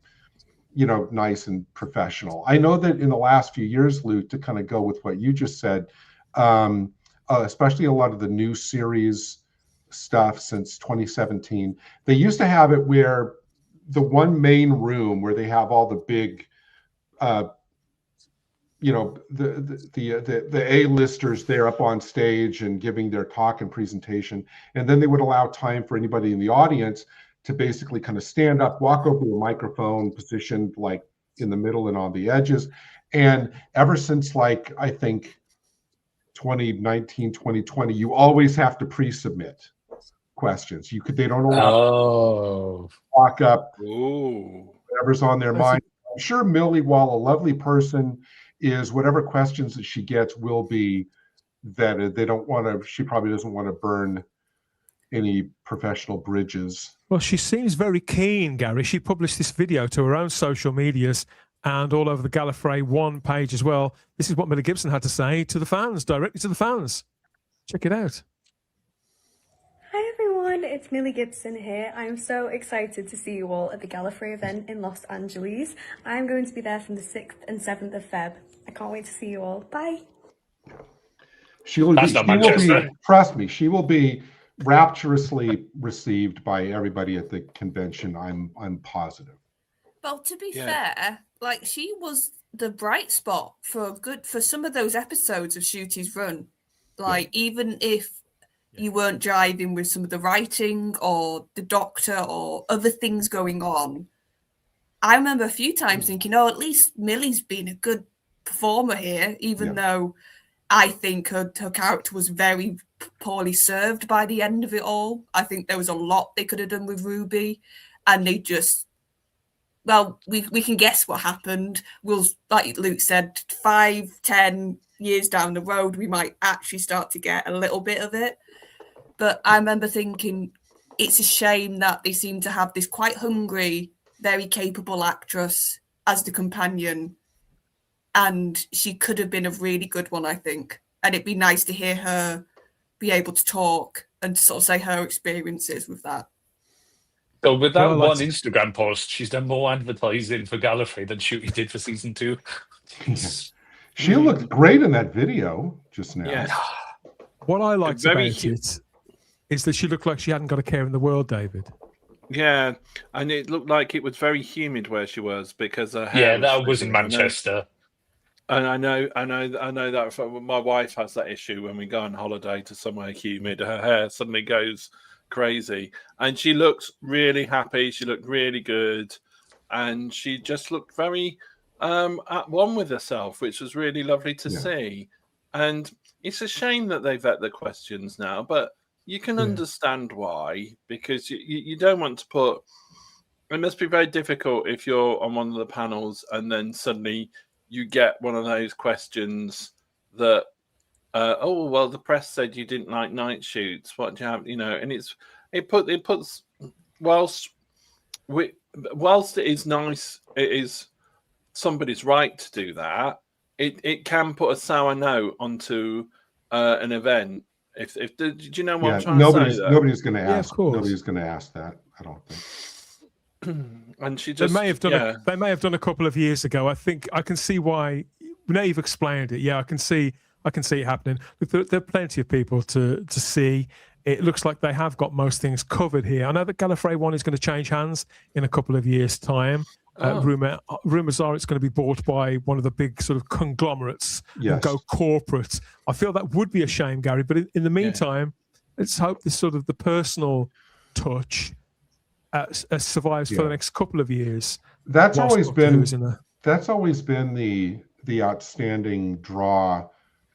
nice and professional. I know that in the last few years, Luke, to kind of go with what you just said, especially a lot of the new series stuff since 2017, they used to have it where the one main room where they have all the big, the A-listers there up on stage and giving their talk and presentation, and then they would allow time for anybody in the audience to basically kind of stand up, walk over to a microphone positioned like in the middle and on the edges. And ever since like, I think 2019, 2020, you always have to pre-submit questions. They don't allow walk up whatever's on their mind. I'm sure Millie, while a lovely person, is whatever questions that she gets will be vetted. She probably doesn't want to burn any professional bridges. Well, she seems very keen, Gary. She published this video to her own social medias and all over the Gallifrey One page as well. This is what Millie Gibson had to say to the fans, directly to the fans. Check it out. Hi everyone, it's Millie Gibson here. I'm so excited to see you all at the Gallifrey event in Los Angeles. I'm going to be there from the 6th and 7th of Feb. I can't wait to see you all. Bye. She will be, trust me, she will be rapturously received by everybody at the convention. I'm positive. Well, to be fair, like she was the bright spot for some of those episodes of Shooty's run. Like even if you weren't jiving with some of the writing or the Doctor or other things going on, I remember a few times thinking, at least Millie's been a good performer here, even though I think her character was very poorly served by the end of it all. I think there was a lot they could have done with Ruby, and they just well, we can guess what happened. We'll, like Luke said, 5-10 years down the road, we might actually start to get a little bit of it. But I remember thinking, it's a shame that they seem to have this quite hungry, very capable actress as the companion. And she could have been a really good one, I think. And it'd be nice to hear her be able to talk and sort of say her experiences with that. So with that one Instagram post, she's done more advertising for Gallifrey than Shooty did for season 2. She looked great in that video just now. Yeah. What I liked about it is that she looked like she hadn't got a care in the world, David. Yeah, and it looked like it was very humid where she was because her hair that was in Manchester. And I know that my wife has that issue when we go on holiday to somewhere humid. Her hair suddenly goes crazy, and she looks really happy. She looked really good, and she just looked very at one with herself, which was really lovely to see. And it's a shame that they vet the questions now, but you can understand why, because you don't want to put. It must be very difficult if you're on one of the panels and then suddenly you get one of those questions that, oh well, the press said you didn't like night shoots. What do you have? And it puts whilst it is nice, it is somebody's right to do that. It can put a sour note onto an event. If do you know what I'm trying to say? Nobody's going to ask. Nobody's going to ask that. I don't think. And she just they may have done a couple of years ago. I think I can see why. Now you've explained it. Yeah, I can see it happening. There are plenty of people to see. It looks like they have got most things covered here. I know that Gallifrey 1 is going to change hands in a couple of years' time. Rumors are it's going to be bought by one of the big sort of conglomerates and go corporate. I feel that would be a shame, Gary. But in the meantime, let's hope this sort of the personal touch survives for the next couple of years. That's always been the outstanding draw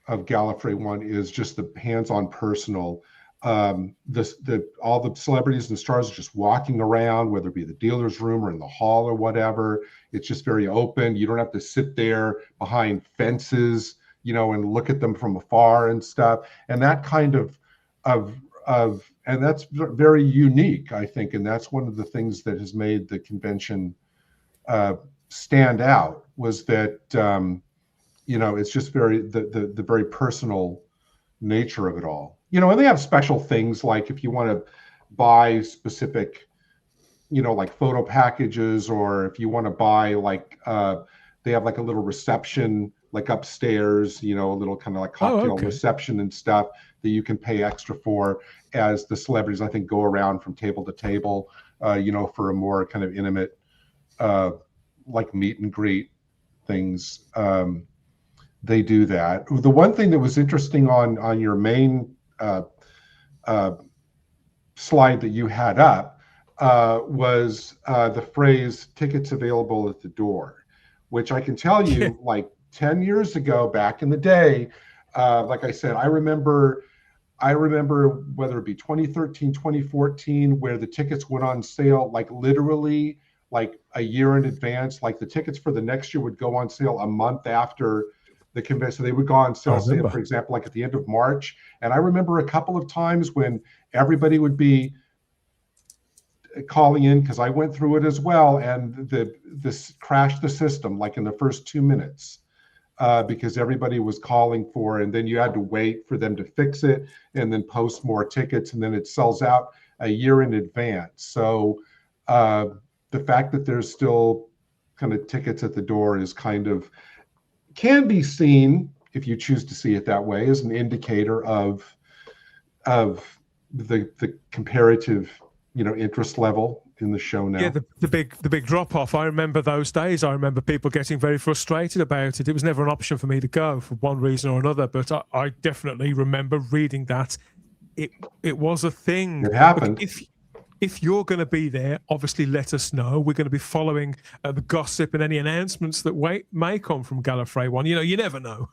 of Gallifrey 1 is just the hands-on personal. All the celebrities and stars are just walking around, whether it be the dealer's room or in the hall or whatever. It's just very open. You don't have to sit there behind fences, and look at them from afar and stuff. And that kind of and that's very unique, I think. And that's one of the things that has made the convention stand out was that, it's just the very personal nature of it all. And they have special things like if you want to buy specific, like photo packages, or if you want to buy they have like a little reception, like upstairs, a little kind of like cocktail reception and stuff that you can pay extra for as the celebrities, I think, go around from table to table, for a more kind of intimate, like meet and greet things. They do that. The one thing that was interesting on your main slide that you had up was the phrase "tickets available at the door," which I can tell you, like 10 years ago, back in the day, like I said, I remember whether it be 2013, 2014, where the tickets went on sale, like literally like a year in advance. Like the tickets for the next year would go on sale a month after the convention. So they would go on sale, say, for example, like at the end of March. And I remember a couple of times when everybody would be calling in, because I went through it as well, and this crashed the system like in the first 2 minutes. Because everybody was calling for, and then you had to wait for them to fix it and then post more tickets, and then it sells out a year in advance. So the fact that there's still kind of tickets at the door is can be seen, if you choose to see it that way, as an indicator of the comparative, interest level in the show now. Yeah, the big drop off. I remember those days. I remember people getting very frustrated about it. It was never an option for me to go for one reason or another. But I definitely remember reading that it was a thing. It happened. If you're going to be there, obviously let us know. We're going to be following the gossip and any announcements that may come from Gallifrey 1. You never know.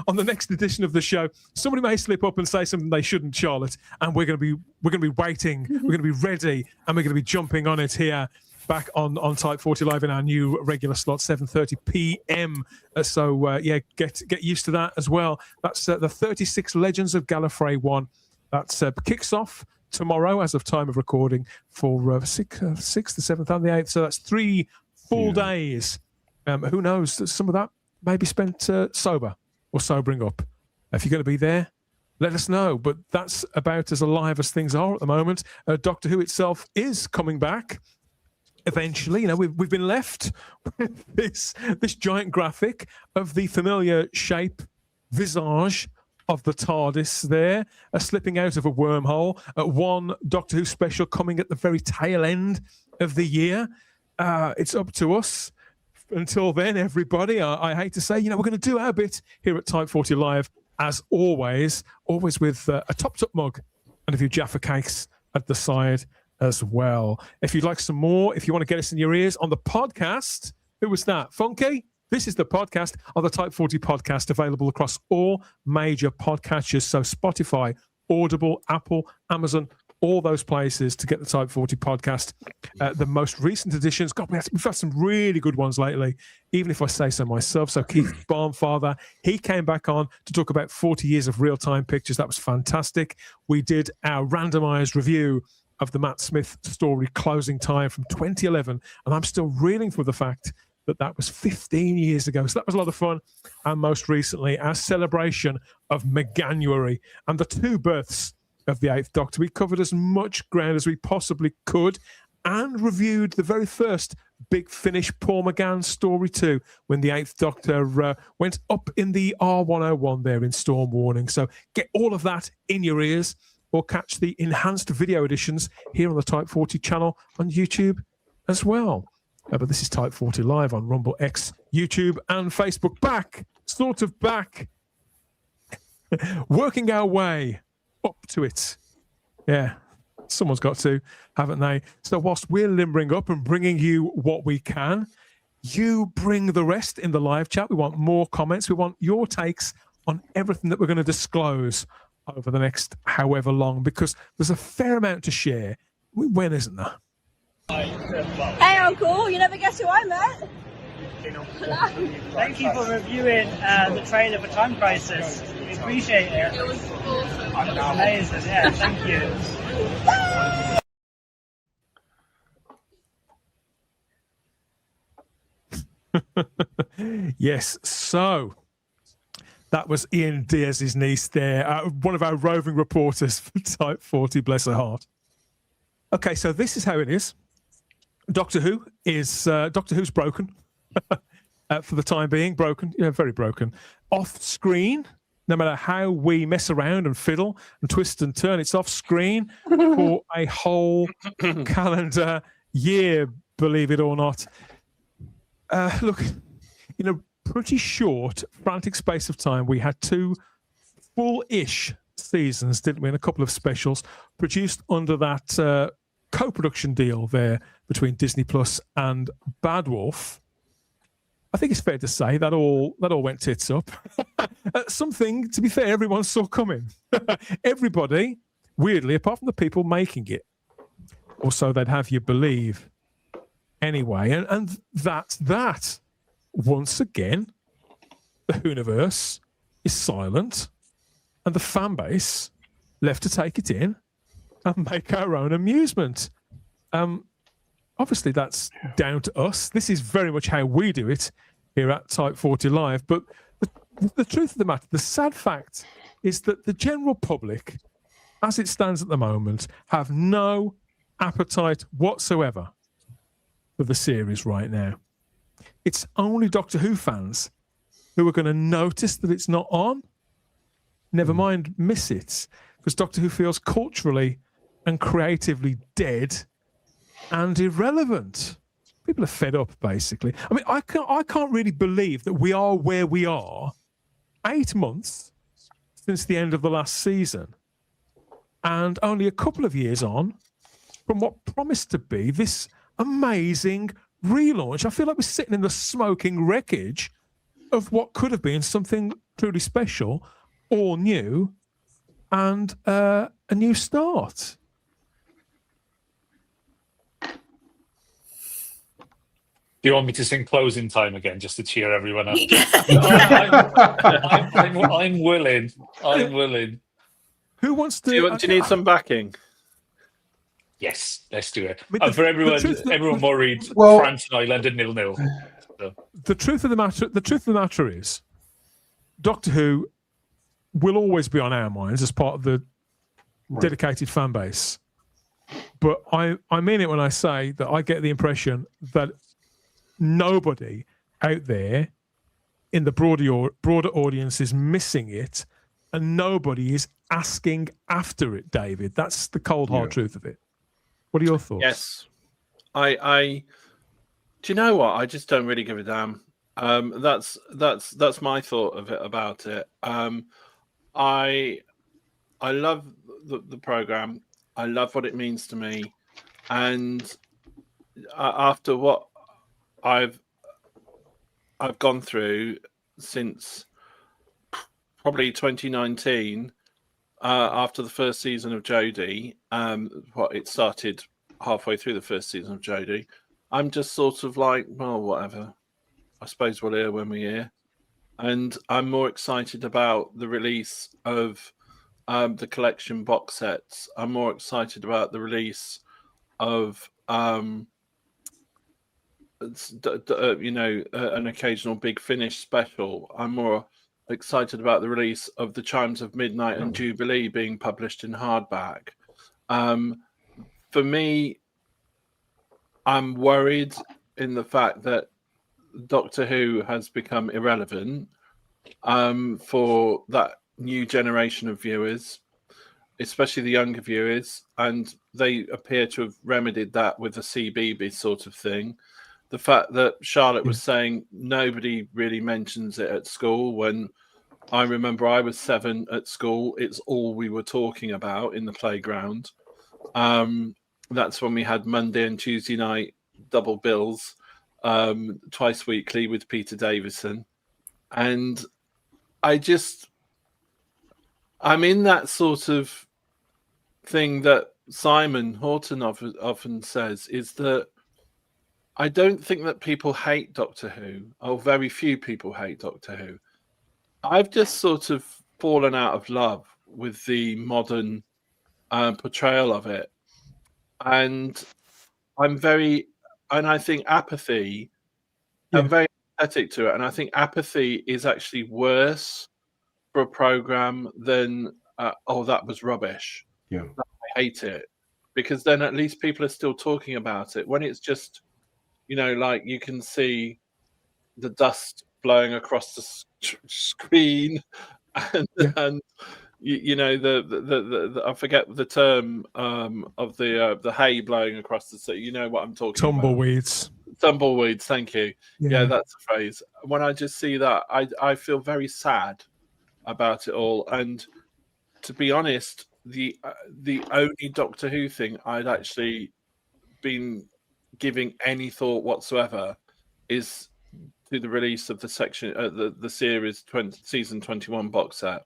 On the next edition of the show, somebody may slip up and say something they shouldn't, Charlotte, and we're going to be waiting. We're going to be ready, and we're going to be jumping on it here back on Type 40 Live in our new regular slot, 7:30 p.m. So get used to that as well. That's the 36 Legends of Gallifrey 1. That kicks off tomorrow as of time of recording for 6th, the 7th, and the 8th. So that's 3 full days. Who knows? Some of that may be spent sober or sobering up. If you're going to be there, let us know. But that's about as alive as things are at the moment. Doctor Who itself is coming back eventually. You know, we've been left with this giant graphic of the familiar shape, visage of the TARDIS there, slipping out of a wormhole. One Doctor Who special coming at the very tail end of the year. It's up to us. Until then, everybody, I hate to say, we're going to do our bit here at Type 40 Live, as always with a Topped Up mug and a few Jaffa cakes at the side as well. If you'd like some more, if you want to get us in your ears on the podcast, who was that? Funky? This is the podcast on the Type 40 podcast, available across all major podcatchers. So Spotify, Audible, Apple, Amazon, all those places to get the Type 40 podcast. The most recent editions, God, we've had some really good ones lately, even if I say so myself. So Keith Barnfather, he came back on to talk about 40 years of real-time pictures. That was fantastic. We did our randomized review of the Matt Smith story Closing Time from 2011, and I'm still reeling from the fact that was 15 years ago. So that was a lot of fun. And most recently, our celebration of Meganuary and the 2 births of the 8th Doctor. We covered as much ground as we possibly could and reviewed the very first Big Finish Paul McGann story too, when the 8th Doctor went up in the R101 there in Storm Warning. So get all of that in your ears, or catch the enhanced video editions here on the Type 40 channel on YouTube as well. But this is Type 40 Live on Rumble, X, YouTube, and Facebook. Back, working our way up to it. Yeah, someone's got to, haven't they? So whilst we're limbering up and bringing you what we can, you bring the rest in the live chat. We want more comments. We want your takes on everything that we're going to disclose over the next however long, because there's a fair amount to share. When isn't there? Hey Uncle, you never guess who I met? Thank you for reviewing the trailer for Time Crisis. We appreciate it. It was awesome. Amazing, yeah, thank you. Yes, so that was Ian Diaz's niece there, one of our roving reporters for Type 40, bless her heart. Okay, so this is how it is. Doctor Who's broken for the time being, very broken. Off screen, no matter how we mess around and fiddle and twist and turn, it's off screen for a whole calendar year, believe it or not. Look, in a pretty short, frantic space of time, we had 2 full-ish seasons, didn't we? And a couple of specials produced under that co-production deal there between Disney Plus and Bad Wolf. I think it's fair to say that all went tits up. Something, to be fair, everyone saw coming. Everybody, weirdly, apart from the people making it, or so they'd have you believe. Anyway, and that once again, the Whoniverse is silent, and the fan base left to take it in and make our own amusement. Obviously, that's down to us. This is very much how we do it here at Type 40 Live. But the truth of the matter, the sad fact is that the general public, as it stands at the moment, have no appetite whatsoever for the series right now. It's only Doctor Who fans who are going to notice that it's not on. Never mind miss it, because Doctor Who feels culturally and creatively dead and irrelevant. People are fed up, basically. I mean, I can't really believe that we are where we are 8 months since the end of the last season, and only a couple of years on from what promised to be this amazing relaunch. I feel like we're sitting in the smoking wreckage of what could have been something truly special, all new, and a new start. Do you want me to sing Closing Time again just to cheer everyone up? I'm willing. I'm willing. Who wants to? Do you need some backing? Yes, let's do it. I mean, And for everyone worried, Well- France and Ireland at 0-0. So. The truth of the matter is, Doctor Who will always be on our minds as part of the dedicated fan base. But I mean it when I say that I get the impression that nobody out there in the broader audience is missing it, and nobody is asking after it, David. That's the cold hard truth of it. What are your thoughts? Yes. I do you know what? I just don't really give a damn. That's my thought of it about it. I love the program. I love what it means to me, and after what I've gone through since probably 2019, after the first season of Jodie, it started halfway through the first season of Jodie. I'm just sort of like, well, whatever. I suppose we'll hear when we hear. And I'm more excited about the release of the collection box sets. I'm more excited about the release of an occasional Big Finish special. I'm more excited about the release of the Chimes of Midnight and Jubilee being published in hardback. For me, I'm worried in the fact that Doctor Who has become irrelevant for that new generation of viewers, especially the younger viewers, and they appear to have remedied that with the CBeebies sort of thing. The fact that Charlotte was saying nobody really mentions it at school, when I remember I was 7 at school, it's all we were talking about in the playground. That's when we had Monday and Tuesday night double bills, twice weekly with Peter Davison. And I'm in that sort of thing that Simon Horton often says, is that I don't think that people hate Doctor Who, or very few people hate Doctor Who. I've just sort of fallen out of love with the modern portrayal of it. And I think apathy, I'm very empathetic to it, and I think apathy is actually worse for a program than that was rubbish. Yeah, I hate it, because then at least people are still talking about it. When it's just, like you can see the dust blowing across the screen, and I forget the term of the hay blowing across the sea. You know what I'm talking Tumbleweeds. about? Tumbleweeds. Thank you. Yeah. Yeah, that's the phrase. When I just see that, I feel very sad about it all. And to be honest, the only Doctor Who thing I'd actually been giving any thought whatsoever is to the release of the series season 21 box set.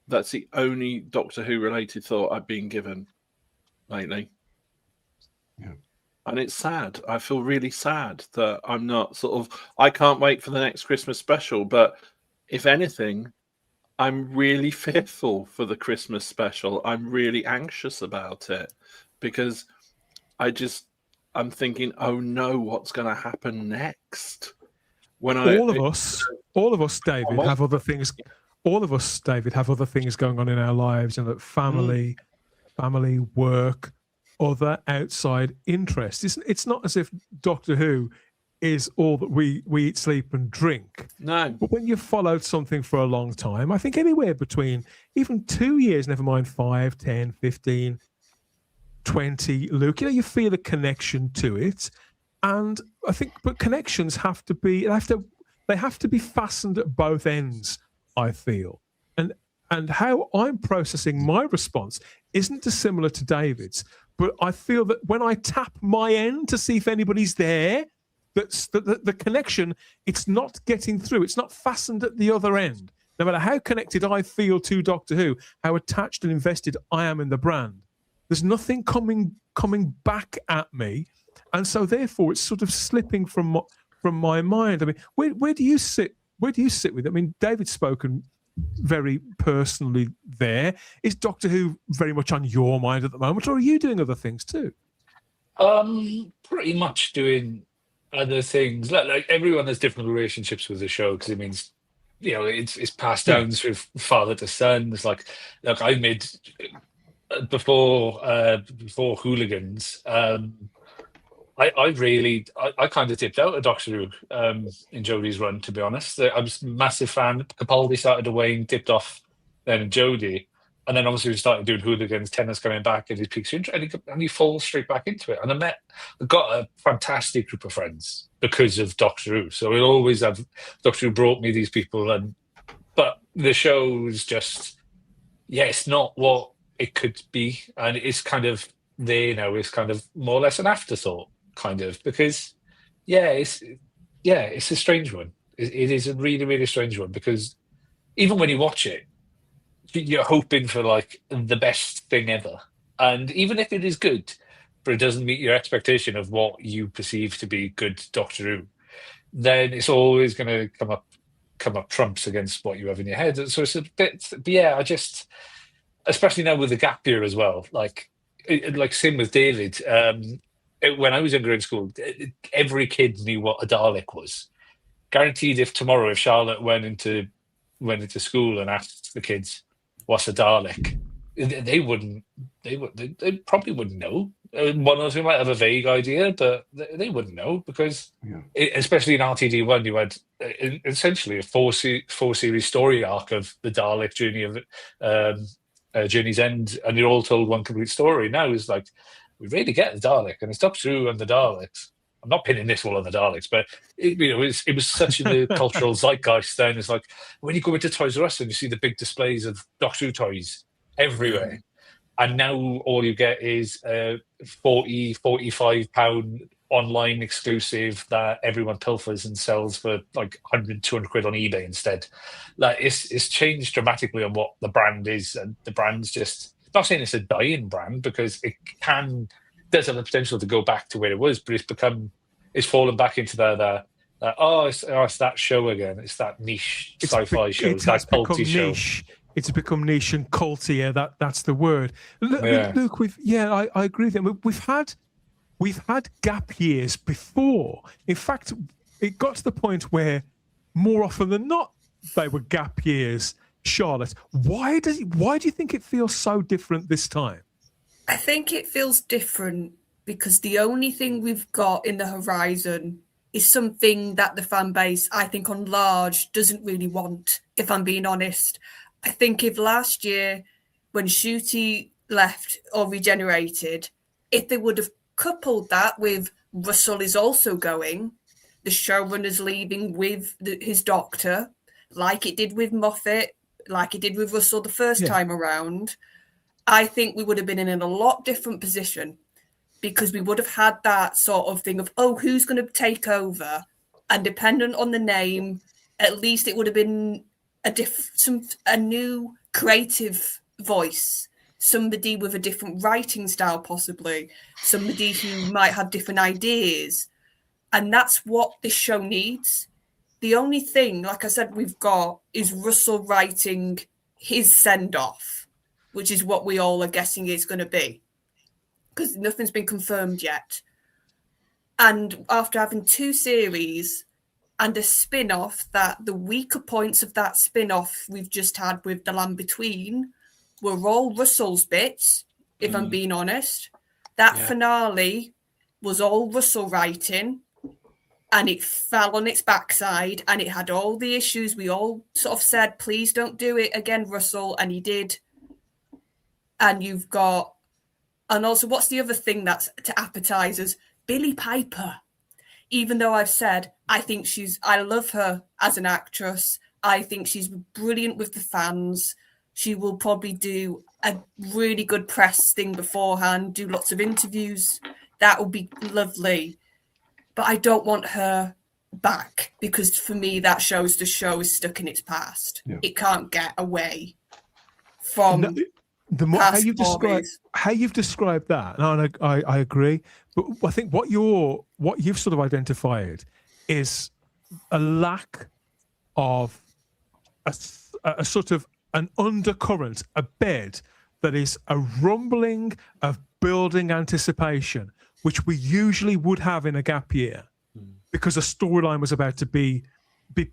That's the only Doctor Who related thought I've been given lately. Yeah. And it's sad. I feel really sad that I'm not I can't wait for the next Christmas special, but if anything, I'm really fearful for the Christmas special. I'm really anxious about it, because I'm thinking, oh no, what's going to happen next? All of us, David, have other things. All of us, David, have other things going on in our lives, and that family, work, other outside interests. It's not as if Doctor Who is all that we eat, sleep, and drink. No. But when you've followed something for a long time, I think anywhere between even 2 years, never mind 5, 10, 15, 20, Luke, you feel a connection to it. And I think, but connections have to be fastened at both ends, I feel. And how I'm processing my response isn't dissimilar to David's, but I feel that when I tap my end to see if anybody's there, that's the connection, it's not getting through. It's not fastened at the other end. No matter how connected I feel to Doctor Who, how attached and invested I am in the brand, there's nothing coming back at me. And so therefore it's sort of slipping from from my mind. I mean, where do you sit? Where do you sit with it? I mean, David's spoken very personally there. Is Doctor Who very much on your mind at the moment, or are you doing other things too? Pretty much doing other things. Like everyone has different relationships with the show because it means, it's passed down through father to son. It's like I made before Hooligans. I kind of dipped out of Doctor Who in Jodie's run, to be honest. I was a massive fan. Capaldi started to wane, dipped off then in Jodie. And then obviously we started doing Hooligans, Tennant's coming back and his peaks and he falls straight back into it. And I got a fantastic group of friends because of Doctor Who. So we'll always have Doctor Who brought me these people, but the show is just it's not what it could be, and it's kind of there now. It's kind of more or less an afterthought, kind of, because it's a strange one. It is a really, really strange one because even when you watch it, you're hoping for like the best thing ever, and even if it is good, but it doesn't meet your expectation of what you perceive to be good Doctor Who, then it's always going to come up trumps against what you have in your head. So it's a bit, but I just, especially now with the gap year as well, like same with David. When I was younger in school, every kid knew what a Dalek was. Guaranteed, if Charlotte went into school and asked the kids what's a Dalek, they probably wouldn't know. One or two might have a vague idea, but they wouldn't know because, especially in RTD1, you had essentially a four series story arc of the Dalek journey of Journey's End, and you're all told one complete story. Now it's like we really get the Dalek, and it's Doctor Who and the Daleks. I'm not pinning this all on the Daleks, but it was such a cultural zeitgeist then. It's like when you go into Toys R Us and you see the big displays of Doctor Who toys everywhere, and now all you get is a £45 online exclusive that everyone pilfers and sells for like 100, 200 quid on eBay instead. Like it's changed dramatically on what the brand is, and the brand's just, not saying it's a dying brand because it does have the potential to go back to where it was, but it's fallen back into it's that show again. It's that niche sci-fi show. It's that culty show. It's become niche and culty. Yeah, that's the word. Luke, I agree with you. We've had gap years before. In fact, it got to the point where more often than not they were gap years. Charlotte, why do you think it feels so different this time? I think it feels different because the only thing we've got in the horizon is something that the fan base, I think, on large, doesn't really want, if I'm being honest. I think if last year, when Ncuti left or regenerated, if they would have coupled that with Russell is also going, the showrunner's leaving with his doctor, like it did with Moffat, like it did with Russell the first time around, I think we would have been in a lot different position because we would have had that sort of thing of, who's going to take over? And dependent on the name, at least it would have been a new creative voice, somebody with a different writing style, possibly, somebody who might have different ideas. And that's what this show needs. The only thing, like I said, we've got is Russell writing his send-off, which is what we all are guessing it's going to be, because nothing's been confirmed yet. And after having 2 series and a spin-off, that the weaker points of that spin-off we've just had with The Land Between were all Russell's bits, if I'm being honest. That finale was all Russell writing, and it fell on its backside, and it had all the issues we all sort of said, please don't do it again, Russell, and he did. And you've got, and also, what's the other thing that's to appetizers? Billie Piper. Even though I've said, I love her as an actress. I think she's brilliant with the fans. She will probably do a really good press thing beforehand, do lots of interviews. That will be lovely. But I don't want her back because for me, that shows the show is stuck in its past. Yeah. It can't get away from how you've described that. And I agree. But I think what you've sort of identified is a lack of a sort of an undercurrent, a bed that is a rumbling of building anticipation, which we usually would have in a gap year because a storyline was about to be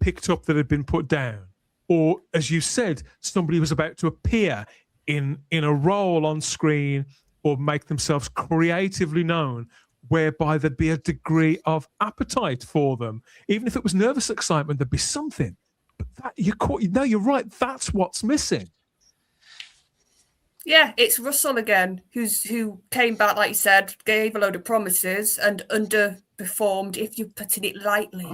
picked up that had been put down. Or, as you said, somebody was about to appear in a role on screen or make themselves creatively known, whereby there'd be a degree of appetite for them. Even if it was nervous excitement, there'd be something. But that you're right. That's what's missing. Yeah, it's Russell again, who came back, like you said, gave a load of promises and underperformed, if you're putting it lightly.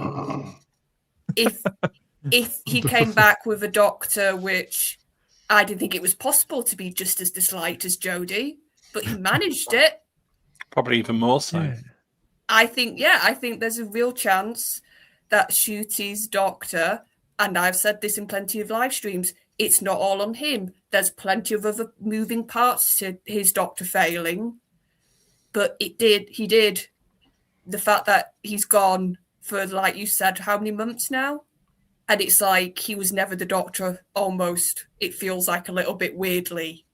If he came back with a Doctor, which I didn't think it was possible to be just as disliked as Jodie, but he managed it. Probably even more so. Yeah. I think there's a real chance that Ncuti's Doctor, and I've said this in plenty of live streams, it's not all on him. There's plenty of other moving parts to his Doctor failing. But he did. The fact that he's gone for, like you said, how many months now? And it's like he was never the Doctor, almost. It feels like a little bit weirdly.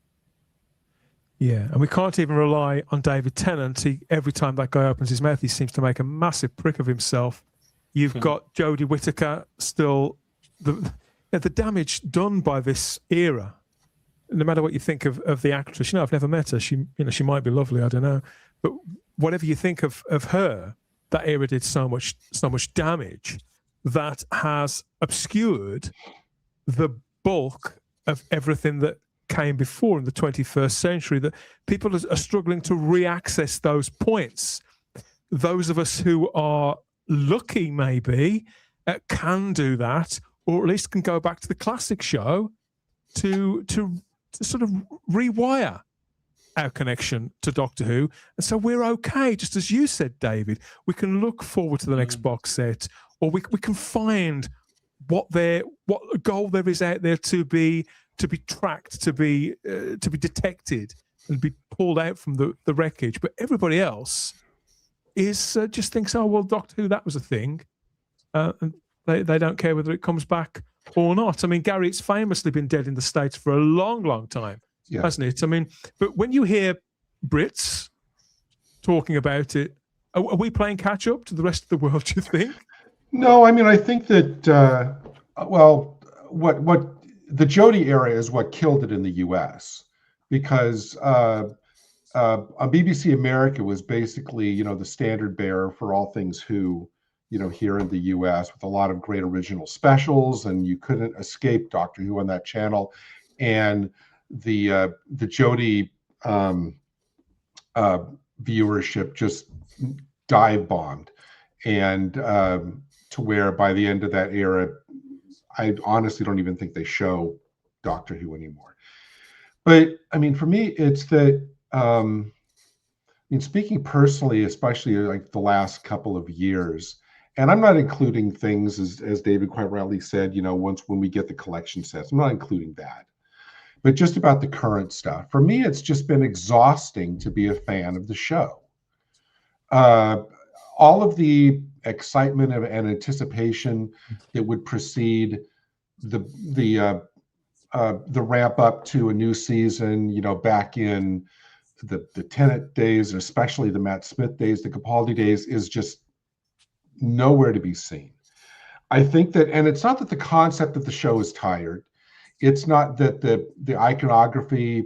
Yeah, and we can't even rely on David Tennant. Every time that guy opens his mouth, he seems to make a massive prick of himself. You've got Jodie Whittaker still... The damage done by this era, no matter what you think of the actress, I've never met her. She might be lovely, I don't know. But whatever you think of her, that era did so much damage that has obscured the bulk of everything that came before in the 21st century, that people are struggling to re-access those points. Those of us who are lucky, maybe, can do that, or at least can go back to the classic show to sort of rewire our connection to Doctor Who. And so we're okay, just as you said, David. We can look forward to the next box set, or we can find what goal there is out there to be tracked, to be detected, and be pulled out from the wreckage. But everybody else is just thinks, oh well, Doctor Who, that was a thing, and they don't care whether it comes back or not. I mean, Gary, it's famously been dead in the States for a long, long time, hasn't it? I mean, but when you hear Brits talking about it, are we playing catch up to the rest of the world, do you think? No, I mean, I think that, what the Jodie era is what killed it in the US, because on BBC America was basically, the standard bearer for all things Who, here in the US, with a lot of great original specials, and you couldn't escape Doctor Who on that channel. And the Jodie viewership just dive bombed, and to where by the end of that era, I honestly don't even think they show Doctor Who anymore. But I mean, for me, it's that, speaking personally, especially like the last couple of years, and I'm not including things, as David quite rightly said, when we get the collection sets, I'm not including that. But just about the current stuff. For me, it's just been exhausting to be a fan of the show. All of the excitement and anticipation that would precede the ramp up to a new season, back in the Tennant days, especially the Matt Smith days, the Capaldi days, is just nowhere to be seen. I think that, and it's not that the concept of the show is tired. It's not that the iconography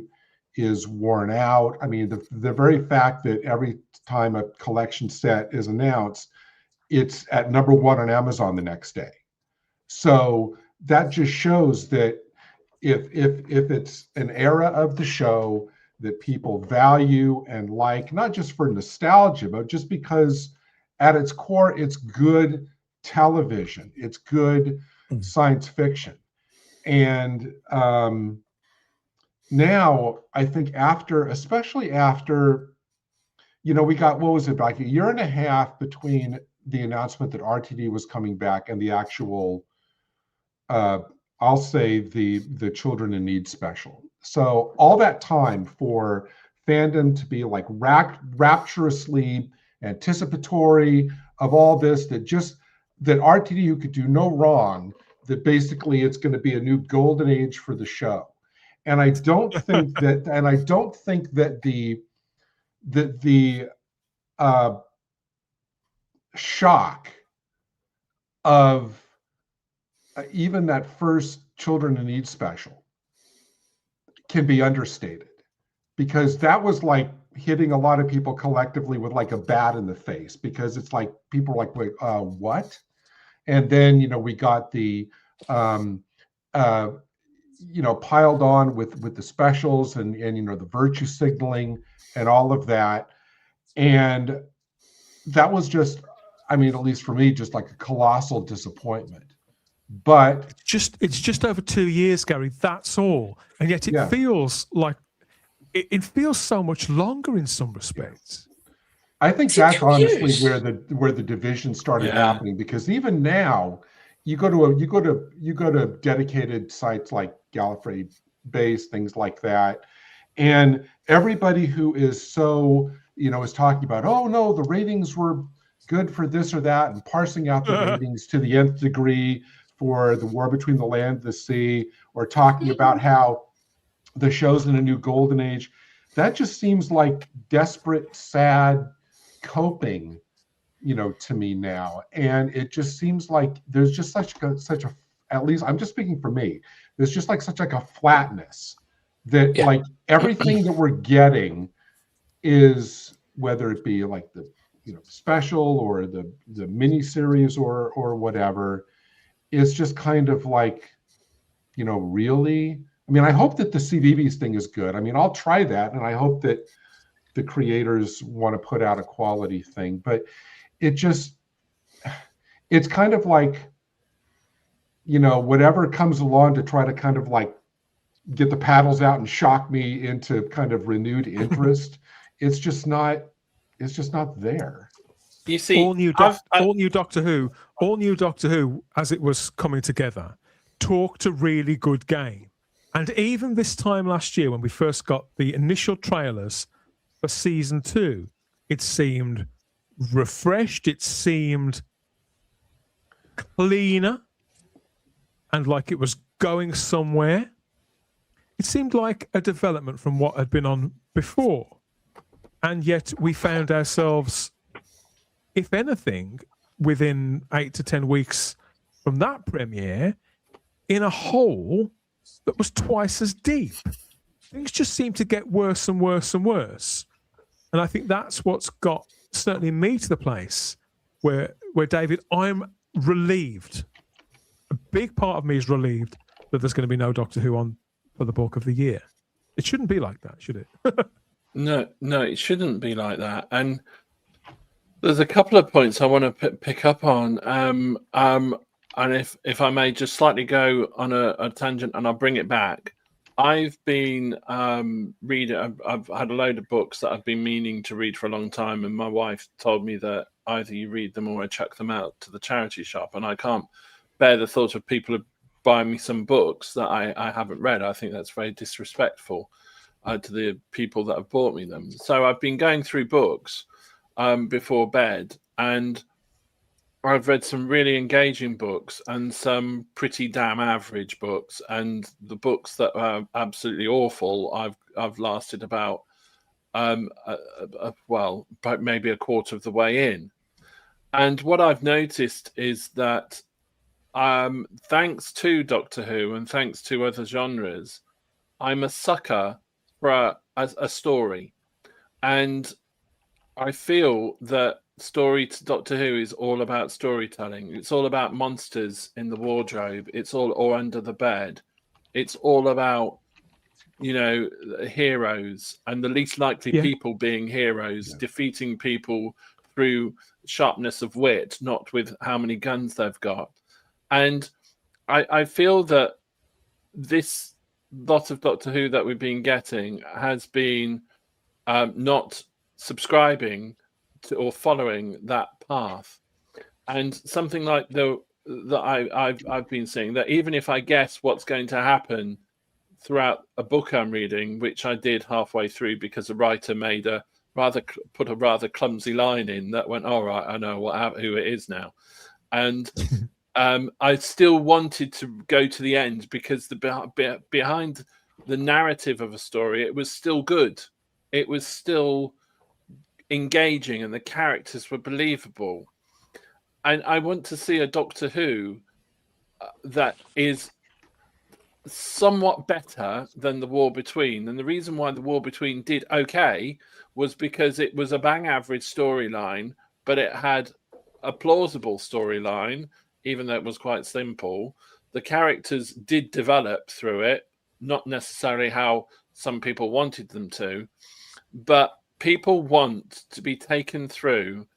is worn out. I mean, the very fact that every time a collection set is announced, it's at #1 on Amazon the next day. So that just shows that if it's an era of the show that people value and like, not just for nostalgia, but just because at its core, it's good television, it's good science fiction. And now I think especially after, we got, what was it, like a year and a half between the announcement that RTD was coming back and the actual, I'll say the Children in Need special. So all that time for fandom to be like rapturously anticipatory of all this, that just that RTDU could do no wrong, that basically it's going to be a new golden age for the show. And I don't think that, the shock of even that first Children in Need special can be understated, because that was like hitting a lot of people collectively with like a bat in the face, because it's like people were like, wait, what? And then, we got the piled on with the specials and the virtue signaling and all of that. And that was just, at least for me, just like a colossal disappointment. But it's just over 2 years, Gary. That's all, and yet it feels like it feels so much longer in some respects. I think that's honestly where the division started happening, because even now, you go to dedicated sites like Gallifrey Base, things like that, and everybody who is so is talking about, oh no, the ratings were good for this or that, and parsing out the ratings to the nth degree for the War Between the Land and the Sea, or talking about how the show's in a new golden age. That just seems like desperate, sad coping, to me now. And it just seems like there's just such a, at least I'm just speaking for me, there's just like such like a flatness that like everything that we're getting is, whether it be like the special or the mini series or whatever, it's just kind of like, really. I hope that the CVVs thing is good. I'll try that, and I hope that the creators want to put out a quality thing. But it's kind of like, whatever comes along to try to kind of like get the paddles out and shock me into kind of renewed interest. It's just not there. You see, all new Doctor Who, as it was coming together, talked a really good game. And even this time last year, when we first got the initial trailers for season 2, it seemed refreshed, it seemed cleaner, and like it was going somewhere. It seemed like a development from what had been on before. And yet we found ourselves, if anything, within 8 to 10 weeks from that premiere, in a hole that was twice as deep. Things just seem to get worse and worse and worse. And I think that's what's got certainly me to the place where David, I'm relieved. A big part of me is relieved that there's going to be no Doctor Who on for the bulk of the year. It shouldn't be like that, should it? No, it shouldn't be like that. And there's a couple of points I want to pick up on. And if I may just slightly go on a tangent, and I'll bring it back. I've been reading. I've had a load of books that I've been meaning to read for a long time, and my wife told me that either you read them or I chuck them out to the charity shop, and I can't bear the thought of people buying me some books that I haven't read. I think that's very disrespectful to the people that have bought me them. So I've been going through books before bed, and I've read some really engaging books and some pretty damn average books, and the books that are absolutely awful, I've lasted about maybe a quarter of the way in. And what I've noticed is that thanks to Doctor Who and thanks to other genres, I'm a sucker for a story, and I feel that Doctor Who is all about storytelling. It's all about monsters in the wardrobe. It's all or under the bed. It's all about heroes and the least likely people being heroes, defeating people through sharpness of wit, not with how many guns they've got. And I feel that this lot of Doctor Who that we've been getting has been not subscribing to or following that path. And something like that I've been seeing, that even if I guess what's going to happen throughout a book I'm reading, which I did halfway through because the writer put a rather clumsy line in that went, all right, I know who it is now. And I still wanted to go to the end because behind the narrative of a story, it was still good. It was still engaging, and the characters were believable. And I want to see a Doctor Who that is somewhat better than The War Between. And the reason why The War Between did okay was because it was a bang average storyline, but it had a plausible storyline, even though it was quite simple. The characters did develop through it, not necessarily how some people wanted them to, but people want to be taken through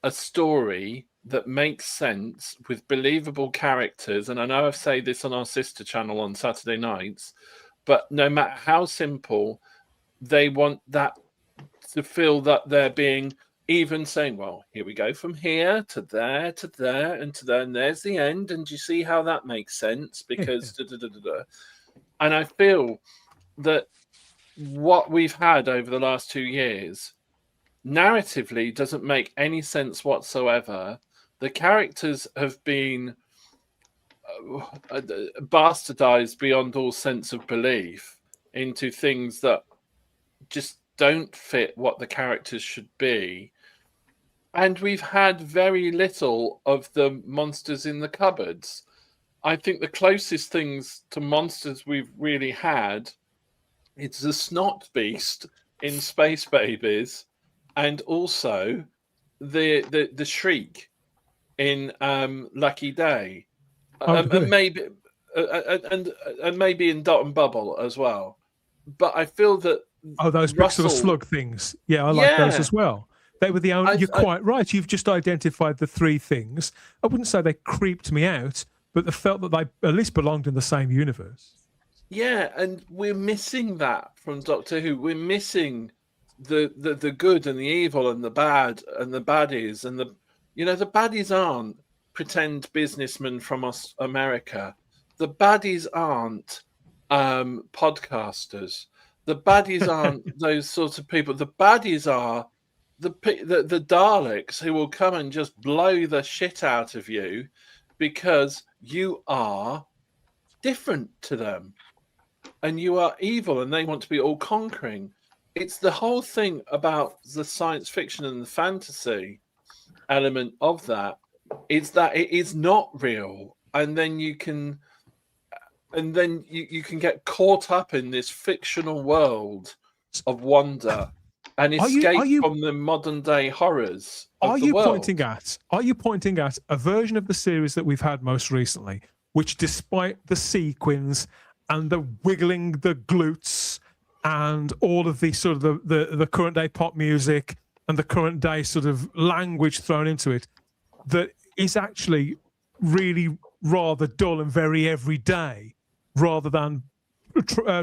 a story that makes sense with believable characters. And I know I say this on our sister channel on Saturday nights, but no matter how simple, they want that to feel that they're being even saying, well, here we go from here to there to there and to there, and there's the end. And you see how that makes sense? Because And I feel that what we've had over the last 2 years narratively doesn't make any sense whatsoever. The characters have been bastardized beyond all sense of belief into things that just don't fit what the characters should be. And we've had very little of the monsters in the cupboards. I think the closest things to monsters we've really had is the snot beast in Space Babies, and also the shriek in Lucky Day, and maybe in Dot and Bubble as well. But I feel that those big sort of slug things. Yeah, I like those as well. They were the only. You're quite right. You've just identified the three things. I wouldn't say they creeped me out, but I felt that they at least belonged in the same universe. Yeah, and we're missing that from Doctor Who. We're missing the good and the evil and the bad and the baddies, and the baddies aren't pretend businessmen from America. The baddies aren't podcasters. The baddies aren't those sorts of people. The baddies are the Daleks who will come and just blow the shit out of you because you are different to them and you are evil and they want to be all conquering. It's the whole thing about the science fiction and the fantasy element of that is that it is not real, and then you can get caught up in this fictional world of wonder and escape from the modern day horrors of the world. Are you pointing at a version of the series that we've had most recently, which, despite the sequins and the wiggling the glutes and all of the sort of the current day pop music and the current day sort of language thrown into it, that is actually really rather dull and very everyday, rather than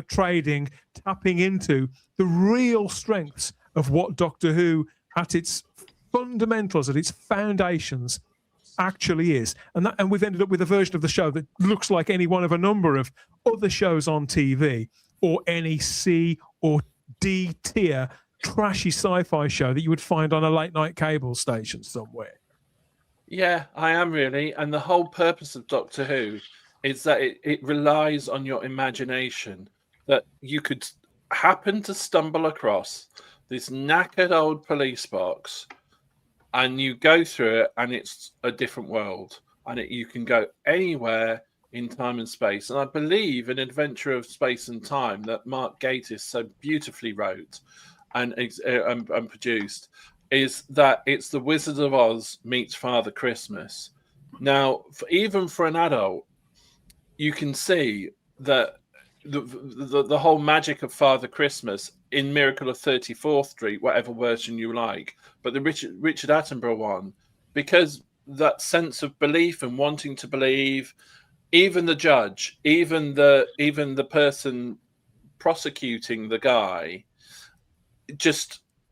tapping into the real strengths of what Doctor Who at its fundamentals, at its foundations, actually is. And we've ended up with a version of the show that looks like any one of a number of other shows on TV, or any C or D tier trashy sci-fi show that you would find on a late night cable station somewhere. Yeah, I am really. And the whole purpose of Doctor Who is that it relies on your imagination, that you could happen to stumble across this knackered old police box and you go through it and it's a different world, and you can go anywhere in time and space. And I believe in Adventure of Space and Time that Mark Gatiss so beautifully wrote and produced is that it's the Wizard of Oz meets Father Christmas. Now, even for an adult, you can see that the whole magic of Father Christmas in Miracle of 34th Street, whatever version you like, but the Richard Attenborough one, because that sense of belief and wanting to believe, even the judge, even the person prosecuting the guy,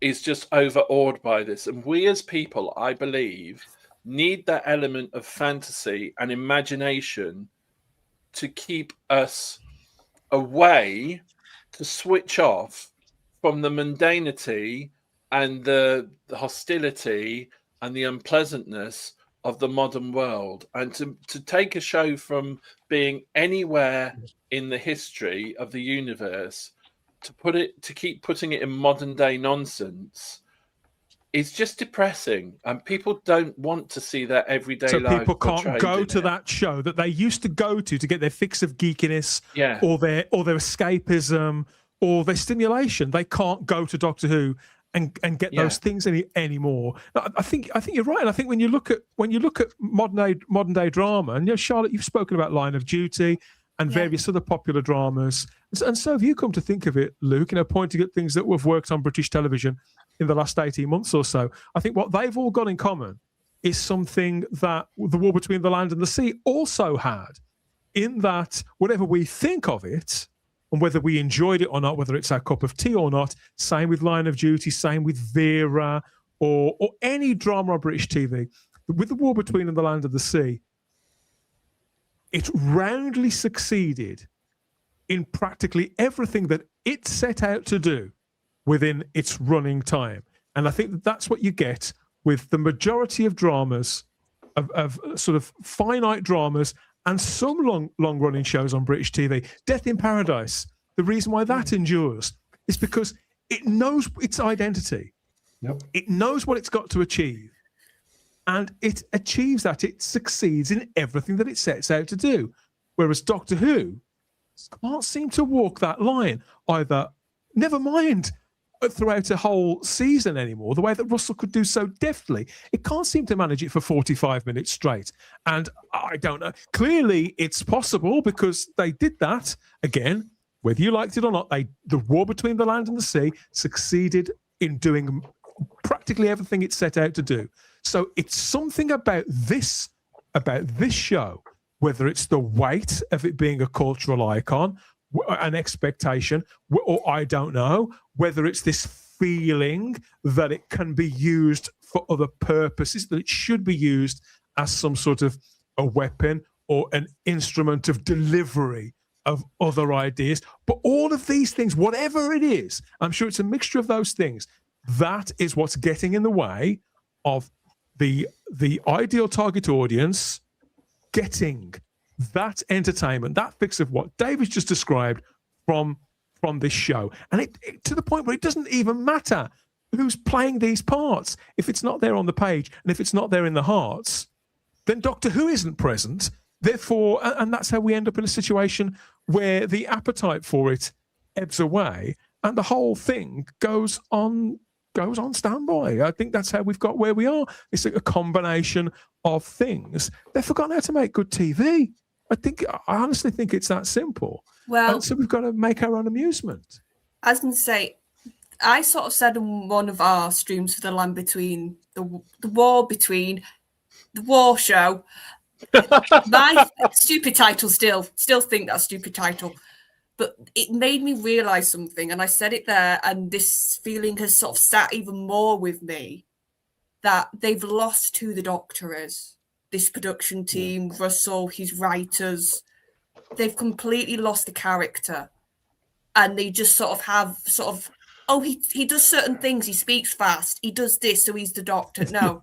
is just overawed by this. And we as people, I believe, need that element of fantasy and imagination to keep us away, to switch off from the mundanity and the hostility and the unpleasantness of the modern world, and to take a show from being anywhere in the history of the universe to keep putting it in modern day nonsense is just depressing, and people don't want to see their everyday lives. So people can't portrayed go in to it. that show that they used to go to get their fix of geekiness, Yeah. or their escapism, or their stimulation. They can't go to Doctor Who and get those things anymore. I think you're right. And I think when you look at modern day drama, and Charlotte, you've spoken about Line of Duty and various other popular dramas, and so have you come to think of it, Luke, pointing at things that have worked on British television in the last 18 months or so. I think what they've all got in common is something that the War Between the Land and the Sea also had, in that whatever we think of it, and whether we enjoyed it or not, whether it's our cup of tea or not, same with Line of Duty, same with Vera, or any drama on British TV, with the War Between the Land and the Sea, it roundly succeeded in practically everything that it set out to do within its running time. And I think that's what you get with the majority of dramas, of sort of finite dramas, and some long running shows on British TV. Death in Paradise, the reason why that endures is because it knows its identity. Yep. It knows what it's got to achieve, and it achieves that. It succeeds in everything that it sets out to do. Whereas Doctor Who can't seem to walk that line either. Never mind throughout a whole season anymore, the way that Russell could do so deftly. It can't seem to manage it for 45 minutes straight. And I don't know. Clearly, it's possible because they did that. Again, whether you liked it or not, the War Between the Land and the Sea succeeded in doing practically everything it set out to do. So it's something about this show, whether it's the weight of it being a cultural icon, an expectation, or I don't know, whether it's this feeling that it can be used for other purposes, that it should be used as some sort of a weapon or an instrument of delivery of other ideas. But all of these things, whatever it is, I'm sure it's a mixture of those things, that is what's getting in the way of the ideal target audience getting that entertainment, that fix of what David's just described from this show. And it to the point where it doesn't even matter who's playing these parts. If it's not there on the page, and if it's not there in the hearts, then Doctor Who isn't present. Therefore, and that's how we end up in a situation where the appetite for it ebbs away and the whole thing goes on standby. I think that's how we've got where we are. It's a combination of things. They've forgotten how to make good TV. I honestly think it's that simple. Well, and so we've got to make our own amusement. I was going to say, I sort of said in one of our streams for the Land Between, the War Between, the War Show. My stupid title still think that's stupid title. But it made me realise something, and I said it there, and this feeling has sort of sat even more with me, that they've lost who the Doctor is. This production team, Russell, his writers, they've completely lost the character. And they just he does certain things, he speaks fast, he does this, so he's the Doctor. No.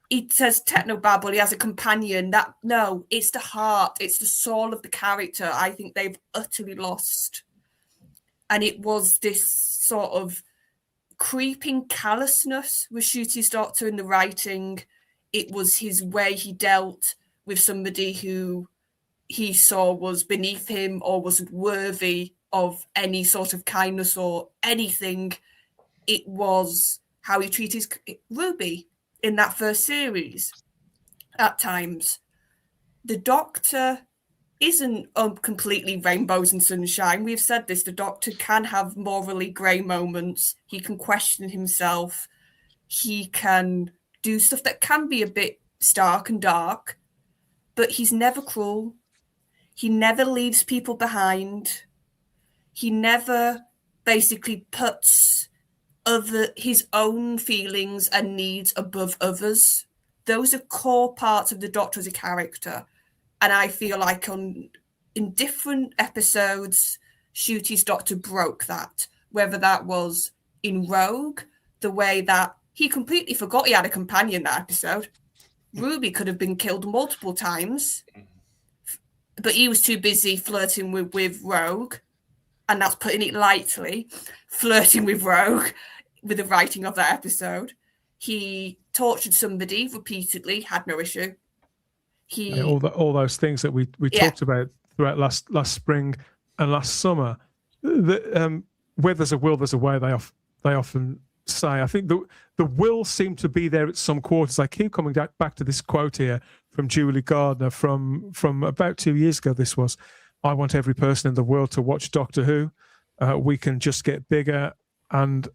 He says technobabble, he has a companion. No, it's the heart, it's the soul of the character. I think they've utterly lost. And it was this sort of creeping callousness with Ncuti's Doctor in the writing. It was his way he dealt with somebody who he saw was beneath him or wasn't worthy of any sort of kindness or anything. It was how he treated Ruby in that first series. At times, the Doctor isn't completely rainbows and sunshine. We've said this, the Doctor can have morally grey moments. He can question himself. He can do stuff that can be a bit stark and dark, but he's never cruel. He never leaves people behind. He never basically puts his own feelings and needs above others. Those are core parts of the Doctor as a character. And I feel like in different episodes, Ncuti's Doctor broke that. Whether that was in Rogue, the way that he completely forgot he had a companion that episode. Ruby could have been killed multiple times, but he was too busy flirting with Rogue, and that's putting it lightly, flirting with Rogue with the writing of that episode. He tortured somebody repeatedly, had no issue. All those things that we talked about throughout last spring and last summer. Where there's a will, there's a way. They often say. I think the will seemed to be there at some quarters. I keep coming back to this quote here from Julie Gardner from about 2 years ago. This was, "I want every person in the world to watch Doctor Who. We can just get bigger and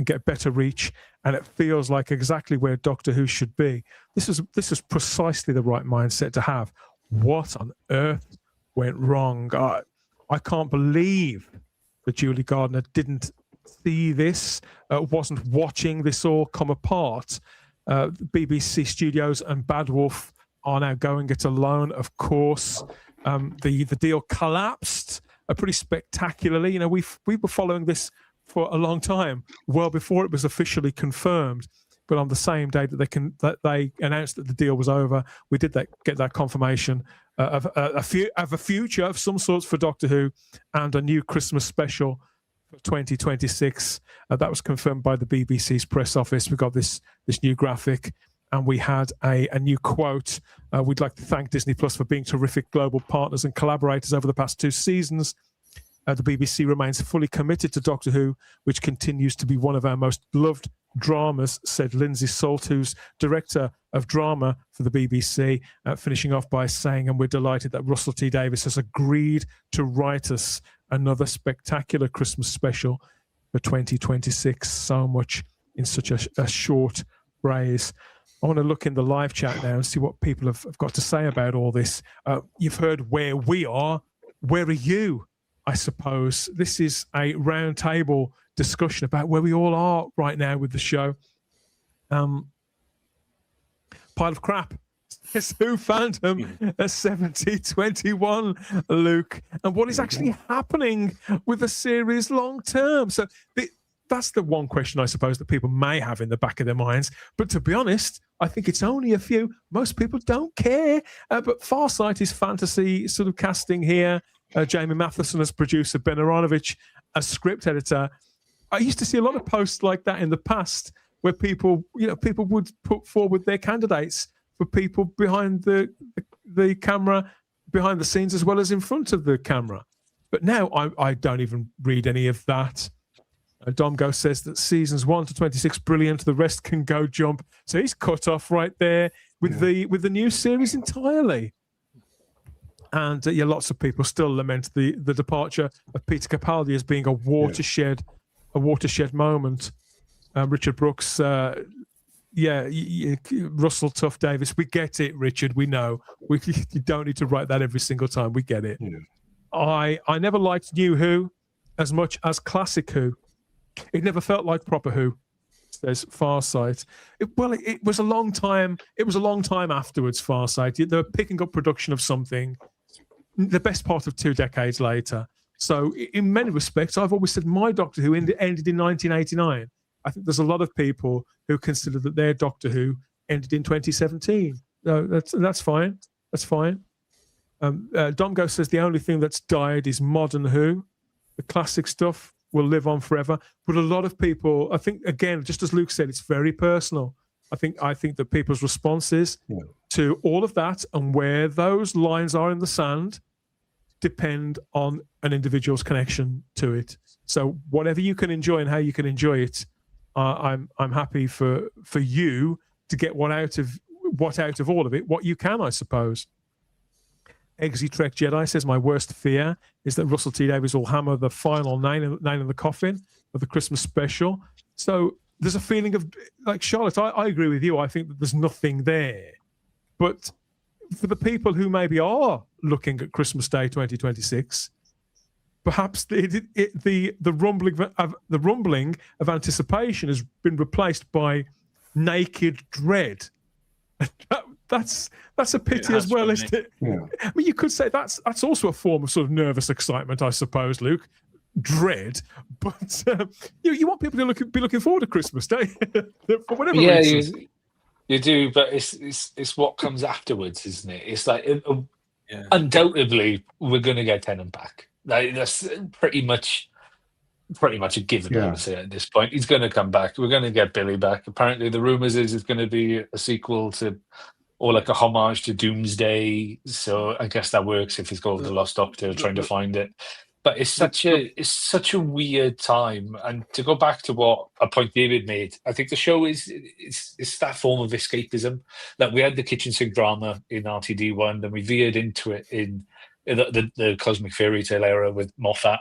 get better reach, and it feels like exactly where Doctor Who should be." This is precisely the right mindset to have. What on earth went wrong? I can't believe that Julie Gardner didn't see this, wasn't watching this all come apart. BBC Studios and Bad Wolf are now going it alone, of course. The deal collapsed pretty spectacularly. You know, we were following this for a long time, well before it was officially confirmed. But on the same day that they announced that the deal was over, we did get that confirmation of a future of some sorts for Doctor Who and a new Christmas special for 2026. That was confirmed by the BBC's press office. We got this new graphic, and we had a new quote. We'd like to thank Disney Plus for being terrific global partners and collaborators over the past 2 seasons. The BBC remains fully committed to Doctor Who, which continues to be one of our most loved dramas, said Lindsay Salt, who's director of drama for the BBC, finishing off by saying, "And we're delighted that Russell T Davies has agreed to write us another spectacular Christmas special for 2026. So much in such a short phrase." I want to look in the live chat now and see what people have got to say about all this. You've heard where we are. Where are you? I suppose this is a roundtable discussion about where we all are right now with the show. Pile of crap. Says Who Phantom at 7021, Luke. And what is actually happening with the series long term? So that's the one question, I suppose, that people may have in the back of their minds. But to be honest, I think it's only a few. Most people don't care. But Farsight is fantasy sort of casting here. Jamie Matheson as producer, Ben Aronovich as script editor. I used to see a lot of posts like that in the past where people would put forward their candidates for people behind the camera, behind the scenes, as well as in front of the camera. But now I don't even read any of that. Domgo says that seasons 1 to 26 brilliant. The rest can go jump. So he's cut off right there with the new series entirely. And lots of people still lament the departure of Peter Capaldi as being a watershed moment. Richard Brooks, Russell Tough Davis, we get it, Richard. We know. You don't need to write that every single time. We get it. Yeah. I never liked New Who as much as Classic Who. It never felt like proper Who, says Farsight. It was a long time. It was a long time afterwards, Farsight. They were picking up production of something the best part of 2 decades later. So in many respects, I've always said my Doctor Who ended in 1989. I think there's a lot of people who consider that their Doctor Who ended in 2017. That's fine. That's fine. Domgo says the only thing that's died is modern Who. The classic stuff will live on forever. But a lot of people, I think, again, just as Luke said, it's very personal. I think that people's responses to all of that and where those lines are in the sand depend on an individual's connection to it. So whatever you can enjoy and how you can enjoy it, I'm happy for you to get what out of all of it, what you can, I suppose. Eggsy Trek Jedi says, my worst fear is that Russell T Davies will hammer the final nail in the coffin of the Christmas special. So there's a feeling of, like Charlotte, I agree with you. I think that there's nothing there. But for the people who maybe are looking at Christmas Day 2026, perhaps the rumbling of anticipation has been replaced by naked dread. That's a pity as well, isn't it? Yeah. I mean, you could say that's also a form of sort of nervous excitement, I suppose, Luke. Dread, but you want people to be looking forward to Christmas Day for whatever reasons. You do, but it's what comes afterwards, isn't it? It's like Yeah. undoubtedly we're going to get Tennant back. Like, that's pretty much a given, I Yeah. would say, at this point. He's going to come back. We're going to get Billy back. Apparently, the rumors is it's going to be a sequel to, or like a homage to Doomsday. So I guess that works if he's called the Lost Doctor, trying to find it. But it's such a weird time. And to go back to what a point David made, I think the show is that form of escapism. That we had the kitchen sink drama in RTD1, then we veered into it in the Cosmic Fairy Tale era with Moffat.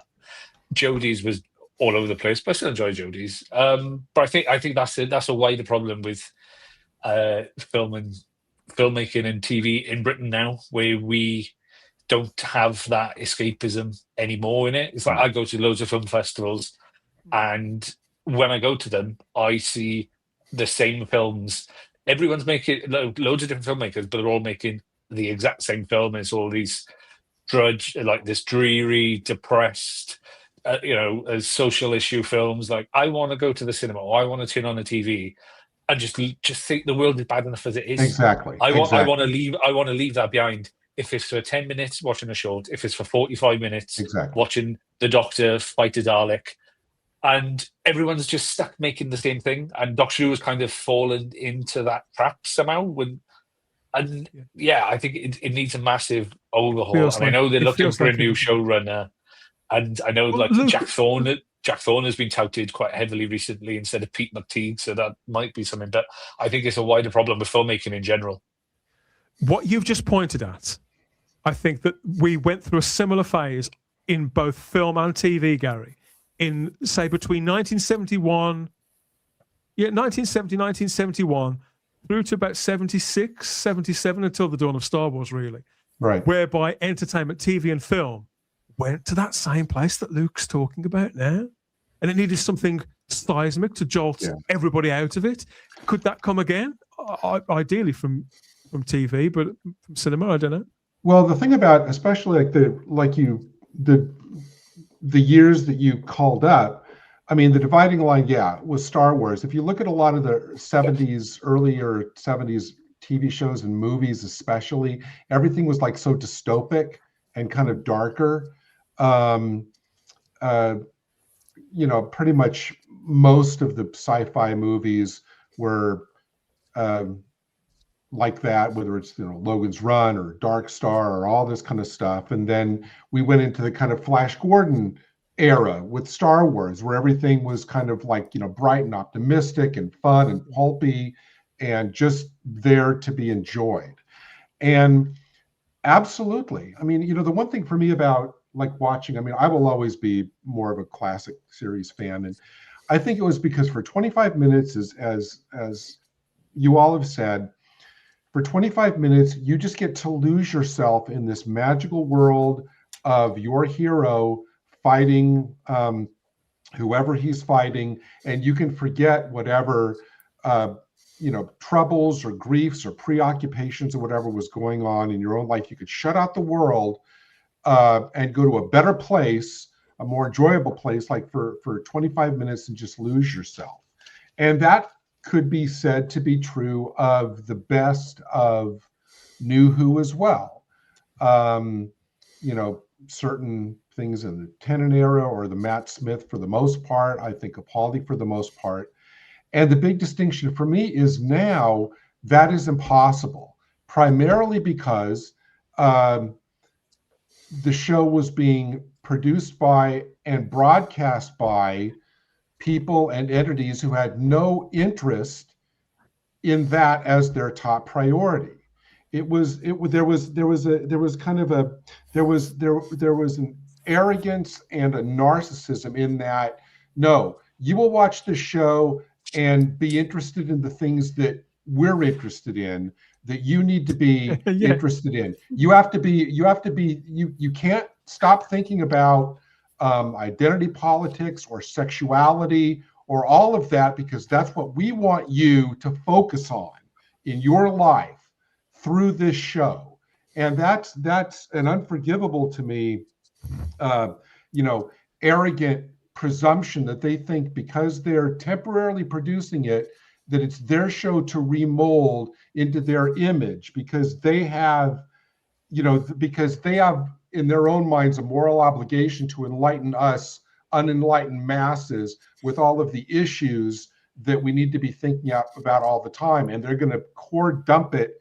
Jodie's was all over the place, but I still enjoy Jodie's. But I think that's a wider problem with filmmaking and TV in Britain now, where we don't have that escapism anymore in it. It's like I go to loads of film festivals, and when I go to them, I see the same films. Everyone's making loads of different filmmakers, but they're all making the exact same film. It's all these like this dreary, depressed, social issue films. Like, I want to go to the cinema, or I want to turn on the TV and just think the world is bad enough as it is. Exactly. I want to leave that behind. If it's for 10 minutes watching a short, if it's for 45 minutes watching the Doctor fight a Dalek, and everyone's just stuck making the same thing, and Doctor Who has kind of fallen into that trap somehow. I think it needs a massive overhaul. I know they're looking for a new showrunner, and I know Jack Thorne has been touted quite heavily recently instead of Pete McTeague, so that might be something. But I think it's a wider problem with filmmaking in general. What you've just pointed at, I think that we went through a similar phase in both film and TV, Gary, in, say, between 1970, 1971, through to about 76, 77, until the dawn of Star Wars, really. Right. Whereby entertainment, TV and film went to that same place that Luke's talking about now. And it needed something seismic to jolt everybody out of it. Could that come again? Ideally from TV, but from cinema, I don't know. Well, the thing about, especially the years that you called up, I mean, the dividing line, was Star Wars. If you look at a lot of the 70s, earlier 70s TV shows and movies especially, everything was like so dystopic and kind of darker. Pretty much most of the sci-fi movies were like that, whether it's Logan's Run or Dark Star or all this kind of stuff. And then we went into the kind of Flash Gordon era with Star Wars, where everything was kind of like bright and optimistic and fun and pulpy and just there to be enjoyed. And absolutely, I mean, the one thing for me about like watching, I mean, I will always be more of a classic series fan, and I think it was because for 25 minutes, as you all have said, for 25 minutes, you just get to lose yourself in this magical world of your hero fighting whoever he's fighting, and you can forget whatever troubles or griefs or preoccupations or whatever was going on in your own life. You could shut out the world and go to a better place, a more enjoyable place, like for 25 minutes, and just lose yourself. And that could be said to be true of the best of New Who as well. Certain things in the Tennant era or the Matt Smith for the most part, I think Capaldi for the most part. And the big distinction for me is now that is impossible, primarily because the show was being produced by and broadcast by people and entities who had no interest in that as their top priority. There was an arrogance and a narcissism in that, no, you will watch the show and be interested in the things that we're interested in, that you need to be interested in. You can't stop thinking about identity politics or sexuality or all of that, because that's what we want you to focus on in your life through this show. And that's an unforgivable to me, arrogant presumption that they think because they're temporarily producing it, that it's their show to remold into their image, because they have, because they have in their own minds a moral obligation to enlighten us unenlightened masses with all of the issues that we need to be thinking about all the time. And they're going to core dump it,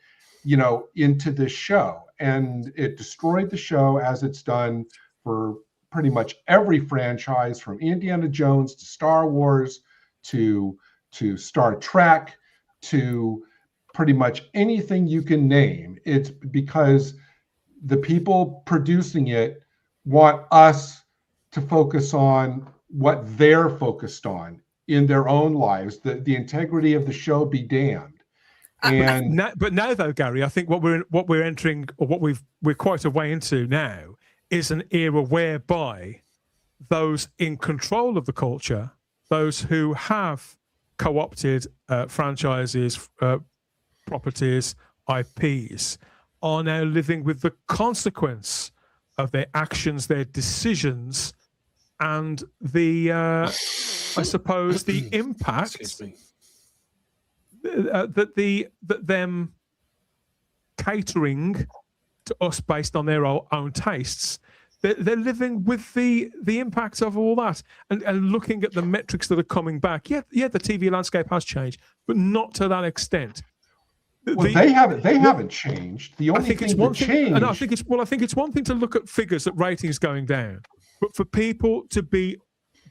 into this show. And it destroyed the show, as it's done for pretty much every franchise, from Indiana Jones to Star Wars to Star Trek to pretty much anything you can name. It's because the people producing it want us to focus on what they're focused on in their own lives. The integrity of the show be damned. And but now though, Gary, I think what we're entering, or what we're quite a way into now, is an era whereby those in control of the culture, those who have co-opted franchises, properties, IPs, are now living with the consequence of their actions, their decisions, and the I suppose the impact that them catering to us based on their own tastes. They're living with the impact of all that, and looking at the metrics that are coming back. Yeah, the TV landscape has changed, but not to that extent. Well, they haven't changed. The only thing that changed. And I think it's one thing to look at figures at ratings going down, but for people to be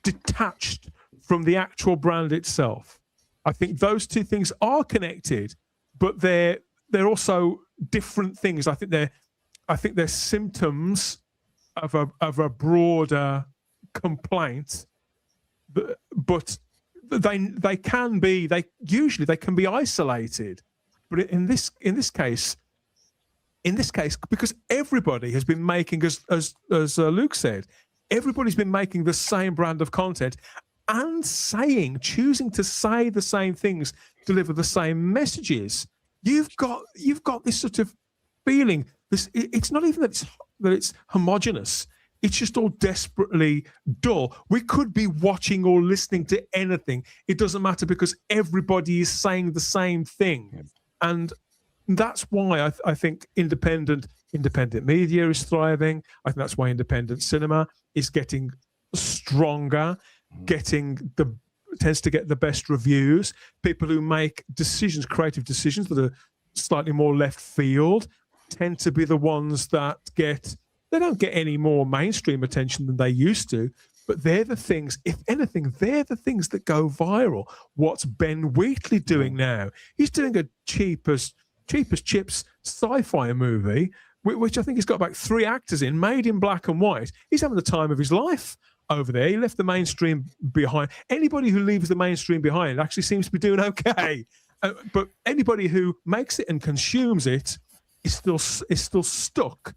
detached from the actual brand itself, I think those two things are connected, but they're also different things. I think they're symptoms of a broader complaint, but they can be isolated. But in this case, because everybody has been making, as Luke said, everybody's been making the same brand of content and choosing to say the same things, deliver the same messages. You've got this sort of feeling. It's not even that it's homogenous. It's just all desperately dull. We could be watching or listening to anything. It doesn't matter, because everybody is saying the same thing. And that's why I think independent media is thriving. I think that's why independent cinema is getting stronger, tends to get the best reviews. People who make creative decisions that are slightly more left field, tend to be the ones that they don't get any more mainstream attention than they used to, but they're the things, if anything, they're the things that go viral. What's Ben Wheatley doing now? He's doing a cheap as chips sci-fi movie, which I think he's got about 3 actors in, made in black and white. He's having the time of his life over there. He left the mainstream behind. Anybody who leaves the mainstream behind actually seems to be doing okay. But anybody who makes it and consumes it is still stuck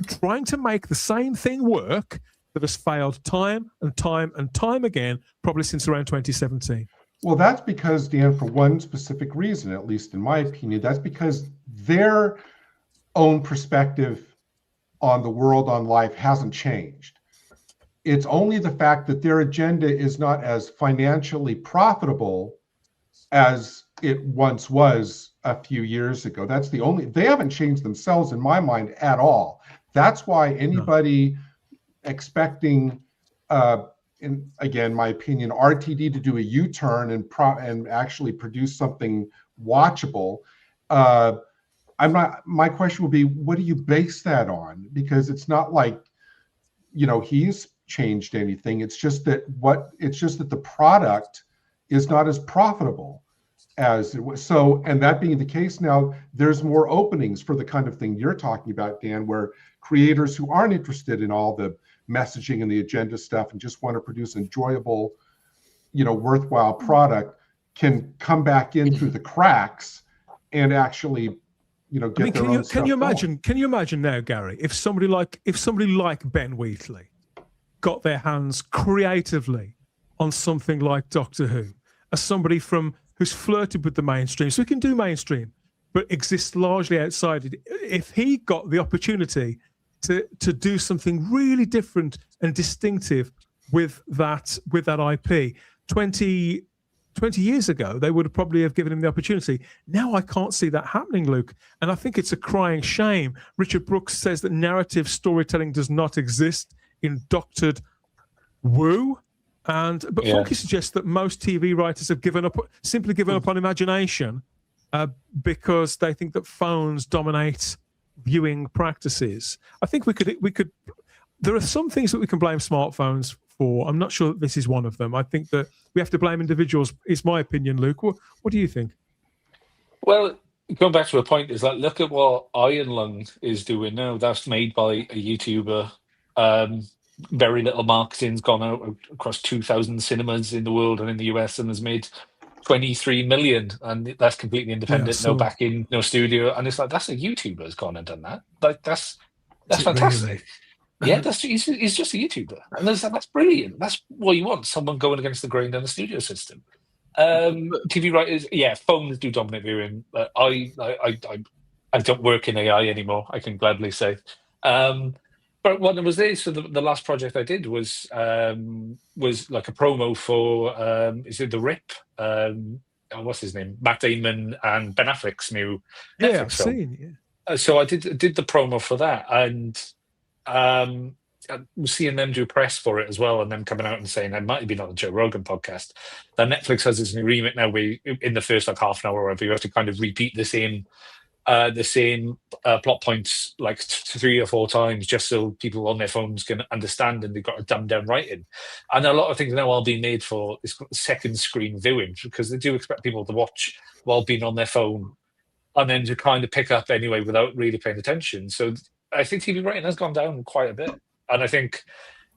trying to make the same thing work that has failed time and time and time again, probably since around 2017. Well, that's because, Dan, for one specific reason, at least in my opinion, that's because their own perspective on the world, on life, hasn't changed. It's only the fact that their agenda is not as financially profitable as it once was a few years ago. They haven't changed themselves, in my mind, at all. That's why anybody expecting, in again, my opinion, RTD to do a U-turn and actually produce something watchable, my question would be, what do you base that on? Because it's not like, he's changed anything. It's just that the product is not as profitable as it was. So, and that being the case now, there's more openings for the kind of thing you're talking about, Dan, where creators who aren't interested in all the messaging and the agenda stuff and just want to produce enjoyable, worthwhile product can come back in through the cracks and actually, get their own stuff going. Can you imagine now, Gary, if somebody like Ben Wheatley got their hands creatively on something like Doctor Who, as somebody who's flirted with the mainstream, so he can do mainstream, but exists largely outside it. If he got the opportunity to do something really different and distinctive with that IP, 20 20 years ago, they would have probably have given him the opportunity. Now I can't see that happening, Luke. And I think it's a crying shame. Richard Brooks says that narrative storytelling does not exist in Doctored Who. But Funky suggests that most TV writers have simply given up on imagination because they think that phones dominate viewing practices. I think we could. There are some things that we can blame smartphones for. I'm not sure that this is one of them. I think that we have to blame individuals. Is my opinion, Luke. What do you think? Well, going back to a point, is like look at what Iron Lung is doing now. That's made by a YouTuber. Very little marketing's gone out across 2,000 cinemas in the world and in the US, and has made 23 million, and that's completely independent, no backing, no studio, and it's like that's a YouTuber has gone and done that. Like that's fantastic. Really? Yeah, he's just a YouTuber, and that's brilliant. That's what you want: someone going against the grain down the studio system. TV writers, phones do dominate viewing. I don't work in AI anymore. I can gladly say. But when I was there, so the last project I did was like a promo for is it The Rip? What's his name? Matt Damon and Ben Affleck's new Netflix film. Seen. So I did the promo for that, and seeing them do press for it as well, and them coming out and saying, it might have been on the Joe Rogan podcast, that Netflix has this new remit now where in the first like half an hour or whatever, you have to kind of repeat the same plot points like 3 or 4 times just so people on their phones can understand, and they've got to dumb down writing. And a lot of things now are being made for this second screen viewing because they do expect people to watch while being on their phone and then to kind of pick up anyway without really paying attention. So I think TV writing has gone down quite a bit, and I think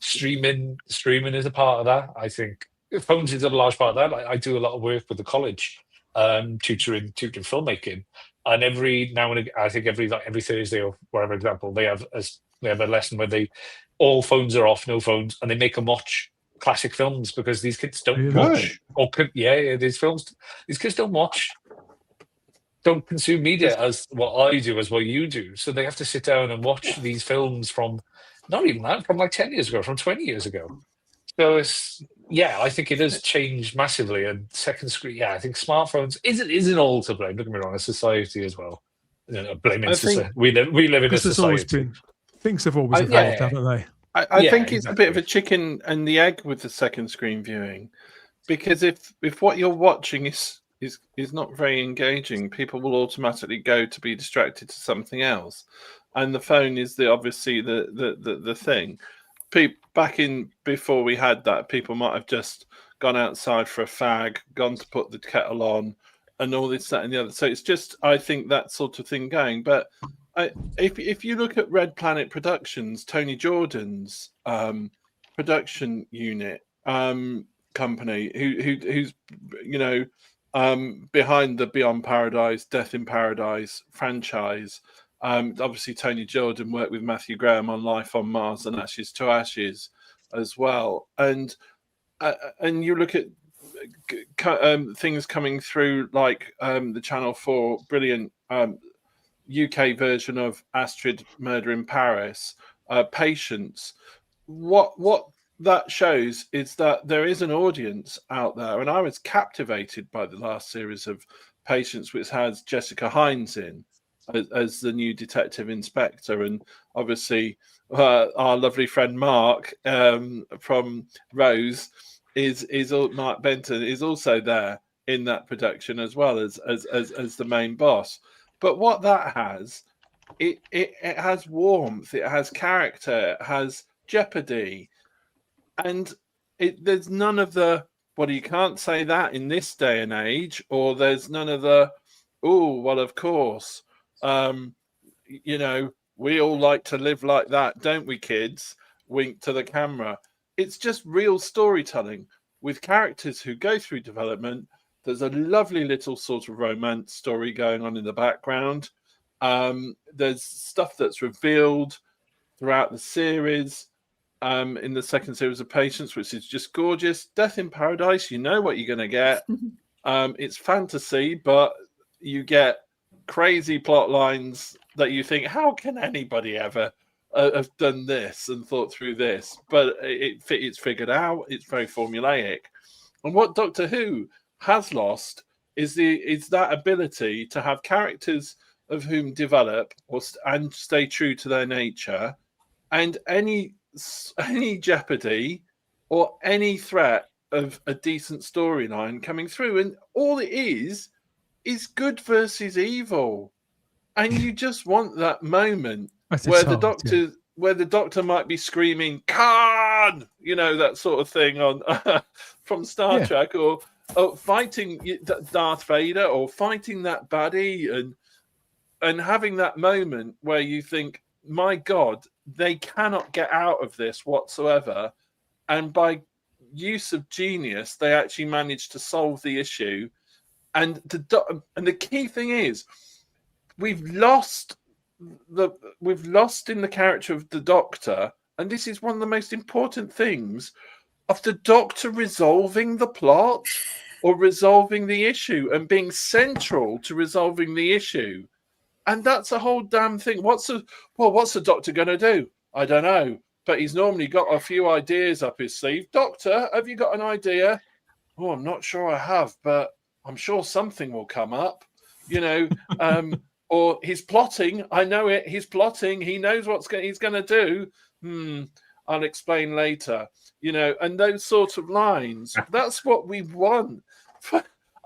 streaming is a part of that. I think phones is a large part of that. I do a lot of work with the college, tutoring filmmaking, and every now and again, I think every Thursday or whatever example, they have a lesson where all phones are off, no phones, and they make them watch classic films because these kids don't watch. These kids don't consume media as what I do, as what you do. So they have to sit down and watch these films from not even that, from like 10 years ago, from 20 years ago. So I think it has changed massively. And second screen, I think smartphones isn't all to blame. Don't get me wrong, it's society as well. Blaming society. We live in a society. Things have always evolved, haven't they? I think it's a bit of a chicken and the egg with the second screen viewing, because if what you're watching is not very engaging, people will automatically go to be distracted to something else, and the phone is obviously the thing. Back in before we had that, people might have just gone outside for a fag, gone to put the kettle on, and all this, that, and the other. So it's just, I think, that sort of thing going. But if you look at Red Planet Productions, Tony Jordan's production unit company, who's behind the Beyond Paradise, Death in Paradise franchise. Obviously, Tony Jordan worked with Matthew Graham on Life on Mars and Ashes to Ashes as well. And you look at things coming through like the Channel 4 brilliant UK version of Astrid Murder in Paris, Patience. What that shows is that there is an audience out there, and I was captivated by the last series of Patience, which has Jessica Hines in as the new detective inspector, and obviously our lovely friend Mark from Rose Mark Benton is also there in that production as well as the main boss. But what that has, it has warmth, it has character, it has jeopardy. And there's none of the, well, you can't say that in this day and age, or there's none of the, oh, well, of course, we all like to live like that, don't we, kids? Wink to the camera. It's just real storytelling with characters who go through development. There's a lovely little sort of romance story going on in the background. There's stuff that's revealed throughout the series. In the second series of Patience, which is just gorgeous. Death in Paradise, you know what you're going to get. It's fantasy, but you get crazy plot lines that you think, how can anybody ever have done this and thought through this? But it's figured out. It's very formulaic. And what Doctor Who has lost is that ability to have characters of whom develop and stay true to their nature, and any jeopardy or any threat of a decent storyline coming through. And all it is good versus evil. And you just want that moment where the doctor might be screaming Khan, that sort of thing on from Star Trek, or fighting Darth Vader, or fighting that baddie, and having that moment where you think, my God, they cannot get out of this whatsoever. And by use of genius, they actually managed to solve the issue. And the key thing is, we've lost in the character of the Doctor, and this is one of the most important things, of the Doctor resolving the plot or resolving the issue and being central to resolving the issue. And that's a whole damn thing. What's the Doctor going to do? I don't know. But he's normally got a few ideas up his sleeve. Doctor, have you got an idea? Oh, I'm not sure I have, but I'm sure something will come up. Or he's plotting. I know it. He's plotting. He knows what he's going to do. I'll explain later. And those sorts of lines. That's what we want.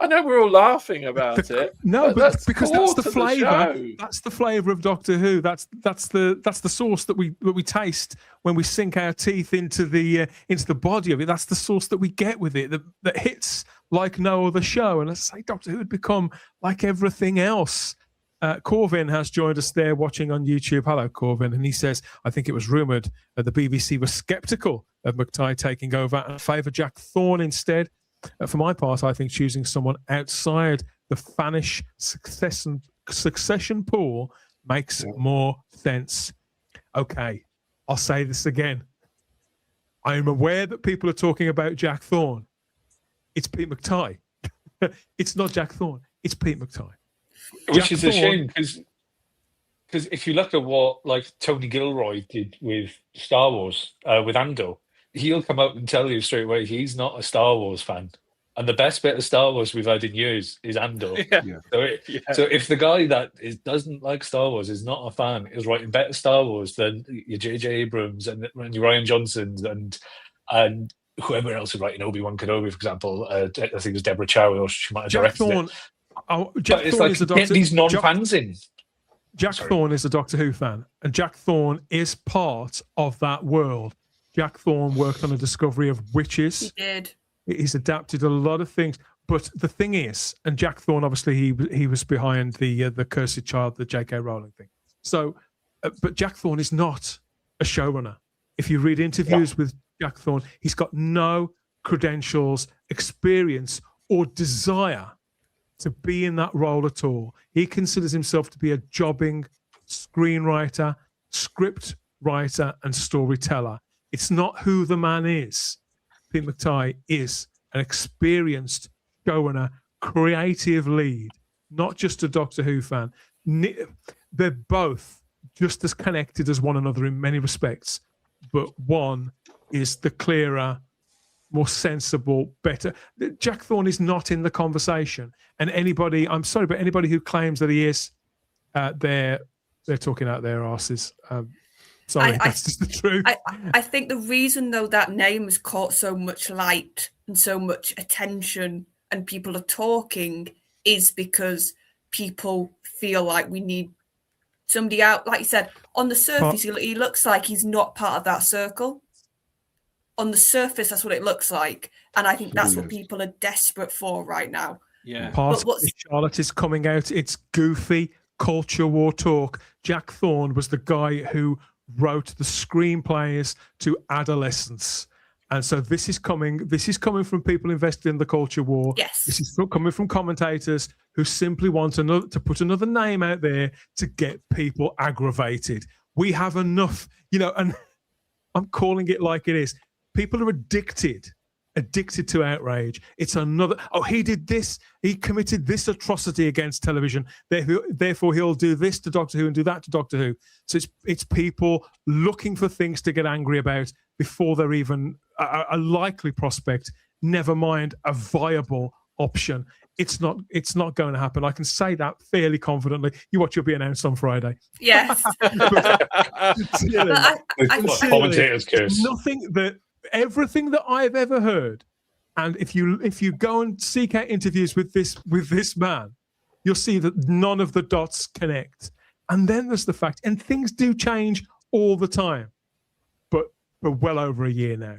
I know we're all laughing about it. No, but because that's the flavour. That's the flavour of Doctor Who. That's the sauce that we taste when we sink our teeth into the body of it. That's the sauce that we get with it that hits like no other show. And let's say Doctor Who had become like everything else. Corvin has joined us there watching on YouTube. Hello, Corvin. And he says, I think it was rumoured that the BBC was sceptical of McTighe taking over and favoured Jack Thorne instead. For my part, I think choosing someone outside the fanish succession pool makes more sense. Okay, I'll say this again. I am aware that people are talking about Jack Thorne. It's Pete McTighe. It's not Jack Thorne. It's Pete McTighe. Which is a shame, because if you look at what Tony Gilroy did with Star Wars, with Andor, he'll come out and tell you straight away he's not a Star Wars fan. And the best bit of Star Wars we've had in years is Andor. So if the guy that doesn't like Star Wars, is not a fan, is writing better Star Wars than your J.J. Abrams and your Rian Johnsons and whoever else is writing Obi-Wan Kenobi, for example, I think it was Deborah Chow, or she might have directed it. Jack Thorne is a Doctor. Get these non-fans in. Jack Thorne is a Doctor Who fan, and Jack Thorne is part of that world. Jack Thorne worked on a discovery of witches. He did. He's adapted a lot of things, but the thing is, and Jack Thorne obviously he was behind the Cursed Child, the J.K. Rowling thing. So, but Jack Thorne is not a showrunner. If you read interviews with Jack Thorne, he's got no credentials, experience, or desire to be in that role at all. He considers himself to be a jobbing screenwriter, script writer, and storyteller. It's not who the man is. Pete McTighe is an experienced showrunner, creative lead, not just a Doctor Who fan. They're both just as connected as one another in many respects, but one is the clearer, more sensible, better. Jack Thorne is not in the conversation, and I'm sorry, but anybody who claims that he is, they're talking out their asses. Sorry, that's just the truth. I think the reason, though, that name has caught so much light and so much attention and people are talking is because people feel like we need somebody out. Like you said, on the surface, he looks like he's not part of that circle. On the surface, that's what it looks like. And I think that's what people are desperate for right now. Yeah. Charlotte is coming out. It's goofy culture war talk. Jack Thorne was the guy who wrote the screenplays to Adolescence, and so this is coming from people invested in the culture war. Yes, this is coming from commentators who simply want to put another name out there to get people aggravated. We have enough, and I'm calling it like it is. People are addicted to outrage. It's another, he did this, he committed this atrocity against television, therefore he'll do this to Doctor Who and do that to Doctor Who. So it's people looking for things to get angry about before they're even a likely prospect, never mind a viable option. It's not going to happen. I can say that fairly confidently. You watch, you'll be announced on Friday. Yes. Commentators curse. Everything that I've ever heard, and if you go and seek out interviews with this man, you'll see that none of the dots connect. And then there's the fact, and things do change all the time, but for well over a year now.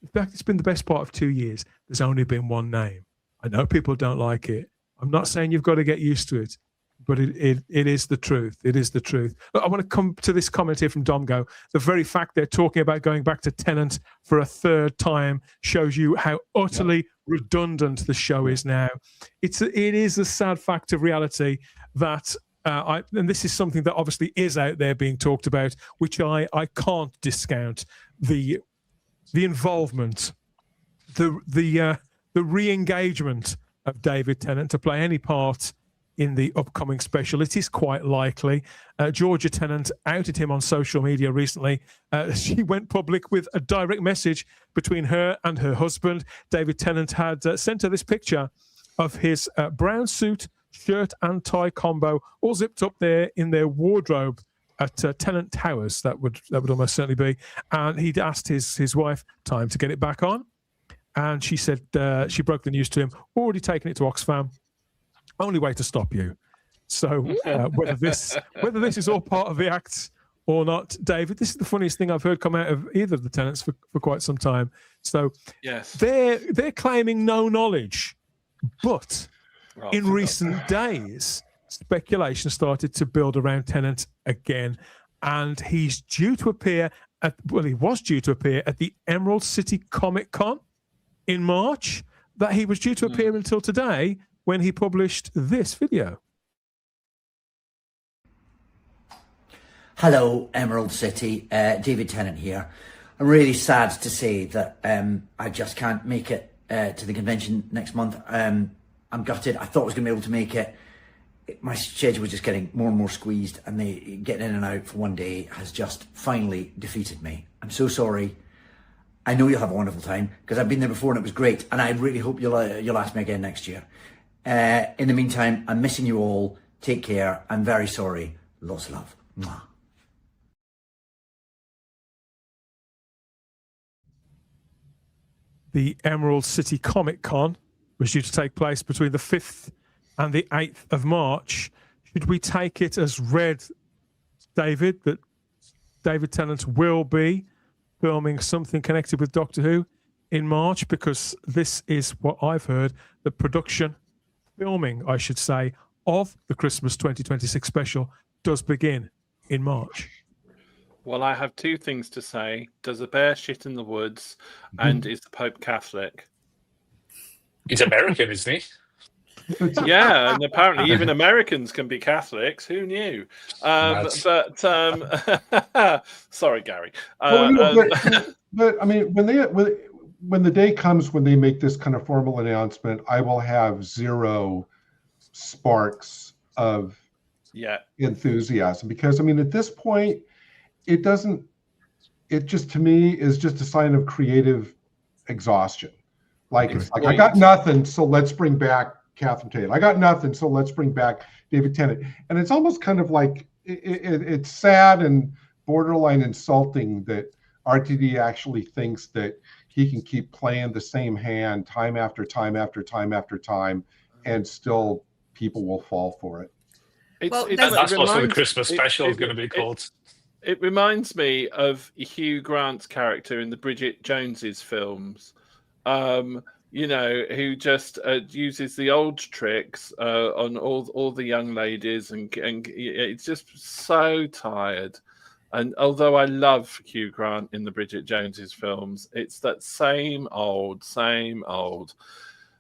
In fact, it's been the best part of 2 years. There's only been one name. I know people don't like it. I'm not saying you've got to get used to it, but it is the truth. It is the truth. Look, I want to come to this comment here from Domgo. The very fact they're talking about going back to Tennant for a third time shows you how utterly redundant the show is now. It is a sad fact of reality that, and this is something that obviously is out there being talked about, which I can't discount, the involvement, the re-engagement of David Tennant to play any part in the upcoming special. It is quite likely. Georgia Tennant outed him on social media recently. She went public with a direct message between her and her husband. David Tennant had sent her this picture of his brown suit, shirt and tie combo, all zipped up there in their wardrobe at Tennant Towers. That would almost certainly be. And he'd asked his wife time to get it back on. And she said she broke the news to him, already taken it to Oxfam. Only way to stop you. So whether this is all part of the act or not, David, this is the funniest thing I've heard come out of either of the Tennants for quite some time. So yes, they're claiming no knowledge, but in recent days, speculation started to build around Tennant again, and he's due to appear he was due to appear at the Emerald City Comic Con in March. That he was due to appear until today, when he published this video. Hello, Emerald City. David Tennant here. I'm really sad to say that I just can't make it to the convention next month. I'm gutted. I thought I was going to be able to make it. My schedule was just getting more and more squeezed, and getting in and out for one day has just finally defeated me. I'm so sorry. I know you'll have a wonderful time, because I've been there before and it was great, and I really hope you'll ask me again next year. In the meantime, I'm missing you all. Take care. I'm very sorry. Lots of love. Mwah. The Emerald City Comic Con was due to take place between the 5th and the 8th of March. Should we take it as read, David, that David Tennant will be filming something connected with Doctor Who in March? Because this is what I've heard, the filming, I should say, of the Christmas 2026 special does begin in March. Well, I have two things to say. Does a bear shit in the woods? And is the Pope Catholic? He's American, isn't he? Yeah, and apparently even Americans can be Catholics. Who knew? Sorry, Gary. But I mean, when the day comes when they make this kind of formal announcement, I will have zero sparks of enthusiasm, because I mean, at this point, it just to me is just a sign of creative exhaustion. Like, it's like, I got nothing, so let's bring back Catherine Tate. I got nothing, so let's bring back David Tennant. And it's almost kind of like it's sad and borderline insulting that RTD actually thinks that he can keep playing the same hand time after time after time after time, and still people will fall for it. That's what the Christmas special is going to be called. It reminds me of Hugh Grant's character in the Bridget Jones's films. Who just uses the old tricks on all the young ladies, and it's just so tired. And although I love Hugh Grant in the Bridget Jones's films, it's that same old.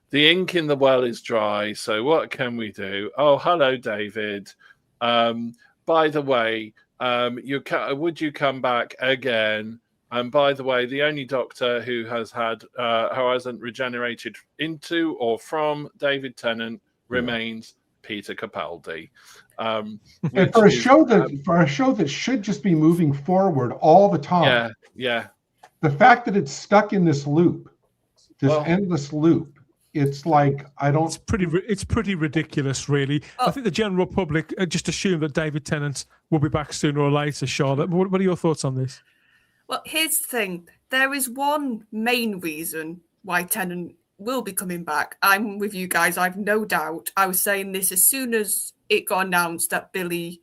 The ink in the well is dry, so what can we do? Oh, hello, David. By the way, would you come back again? And by the way, the only Doctor who hasn't regenerated into or from David Tennant remains Peter Capaldi. And for a show that should just be moving forward all the time, yeah. The fact that it's stuck in this loop, endless loop, it's like I don't. It's pretty ridiculous, really. I think the general public just assume that David Tennant will be back sooner or later. Charlotte, what are your thoughts on this? Well, here's the thing. There is one main reason why Tennant will be coming back. I'm with you guys. I've no doubt. I was saying this as soon as it got announced that Billy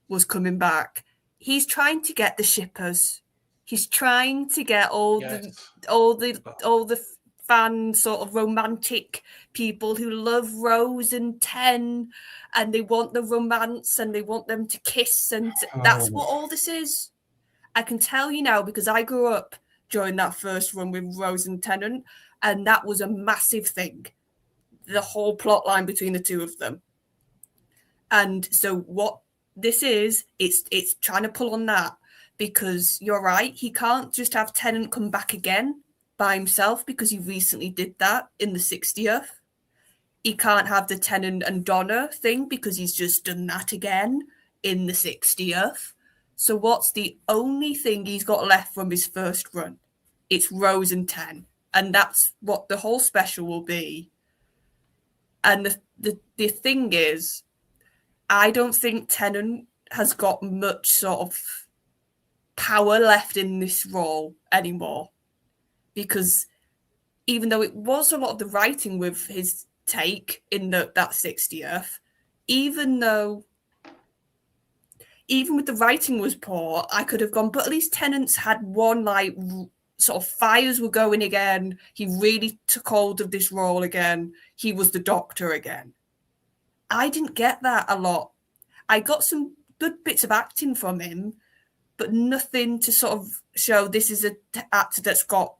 was coming back. He's trying to get the shippers. He's trying to get all the fan sort of romantic people who love Rose and Ten, and they want the romance and they want them to kiss, and that's what all this is. I can tell you now because I grew up during that first run with Rose and Tennant, and that was a massive thing. The whole plot line between the two of them. And so what this is, it's trying to pull on that, because you're right, he can't just have Tennant come back again by himself because he recently did that in the 60th. He can't have the Tennant and Donna thing because he's just done that again in the 60th. So what's the only thing he's got left from his first run? It's Rose and Ten. And that's what the whole special will be. And the thing is, I don't think Tennant has got much sort of power left in this role anymore. Because even though it was a lot of the writing with his take in that 60th, even with the writing was poor, I could have gone, but at least Tennant's had one, like, sort of fires were going again. He really took hold of this role again. He was the Doctor again. I didn't get that a lot. I got some good bits of acting from him, but nothing to sort of show this is an actor that's got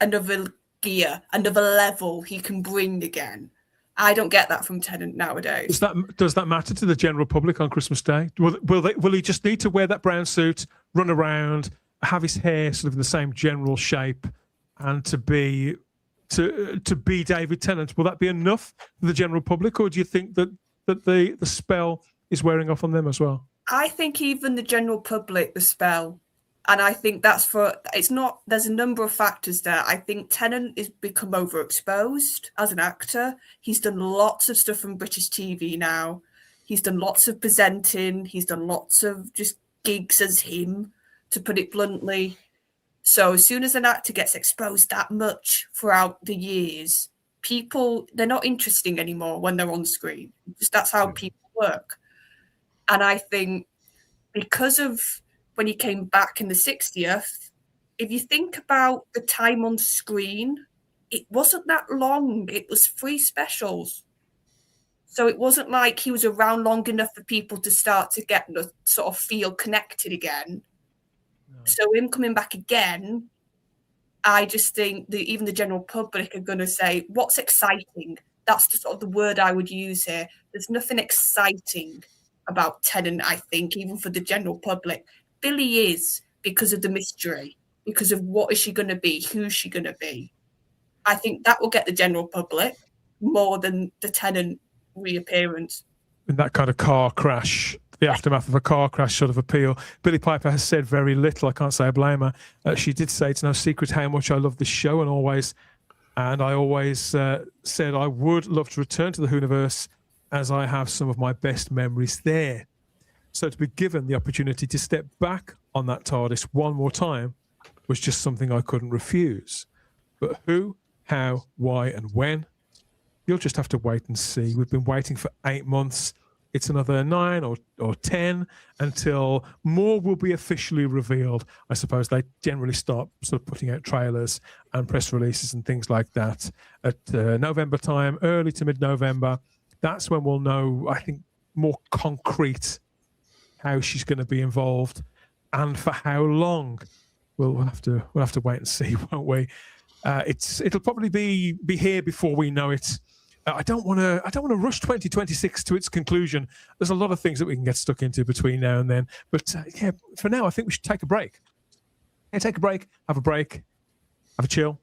another gear, another level he can bring again. I don't get that from Tennant nowadays. Does that matter to the general public on Christmas Day? Will he just need to wear that brown suit, run around, have his hair sort of in the same general shape, and to be David Tennant? Will that be enough for the general public, or do you think that the spell is wearing off on them as well? I think even the general public, the spell, and I think it's not, there's a number of factors there. I think Tennant has become overexposed as an actor. He's done lots of stuff on British TV now. He's done lots of presenting. He's done lots of just gigs as him, to put it bluntly. So as soon as an actor gets exposed that much throughout the years, they're not interesting anymore when they're on screen. Just that's how people work. And I think because of when he came back in the 60th, if you think about the time on screen, it wasn't that long. It was 3 specials. So it wasn't like he was around long enough for people to start to get sort of feel connected again. No. So him coming back again, I just think that even the general public are going to say, what's exciting? That's the sort of the word I would use here. There's nothing exciting about Tennant, I think, even for the general public. Billy is, because of the mystery, because of what is she going to be, who's she going to be. I think that will get the general public more than the Tennant reappearance. In that kind of car crash, the aftermath of a car crash sort of appeal. Billie Piper has said very little. I can't say I blame her. She did say it's no secret how much I love this show, and I always said I would love to return to the Whoniverse, as I have some of my best memories there. So to be given the opportunity to step back on that TARDIS one more time was just something I couldn't refuse. But who, how, why, and when? You'll just have to wait and see. We've been waiting for 8 months. It's another 9 or 10 until more will be officially revealed. I suppose they generally start sort of putting out trailers and press releases and things like that at November time, early to mid-November. That's when we'll know, I think, more concrete how she's going to be involved and for how long. We'll have to wait and see, won't we? It'll probably be here before we know it. I don't want to rush 2026 to its conclusion. There's a lot of things that we can get stuck into between now and then. But yeah, for now, I think we should take a break. Yeah, take a break, have a chill,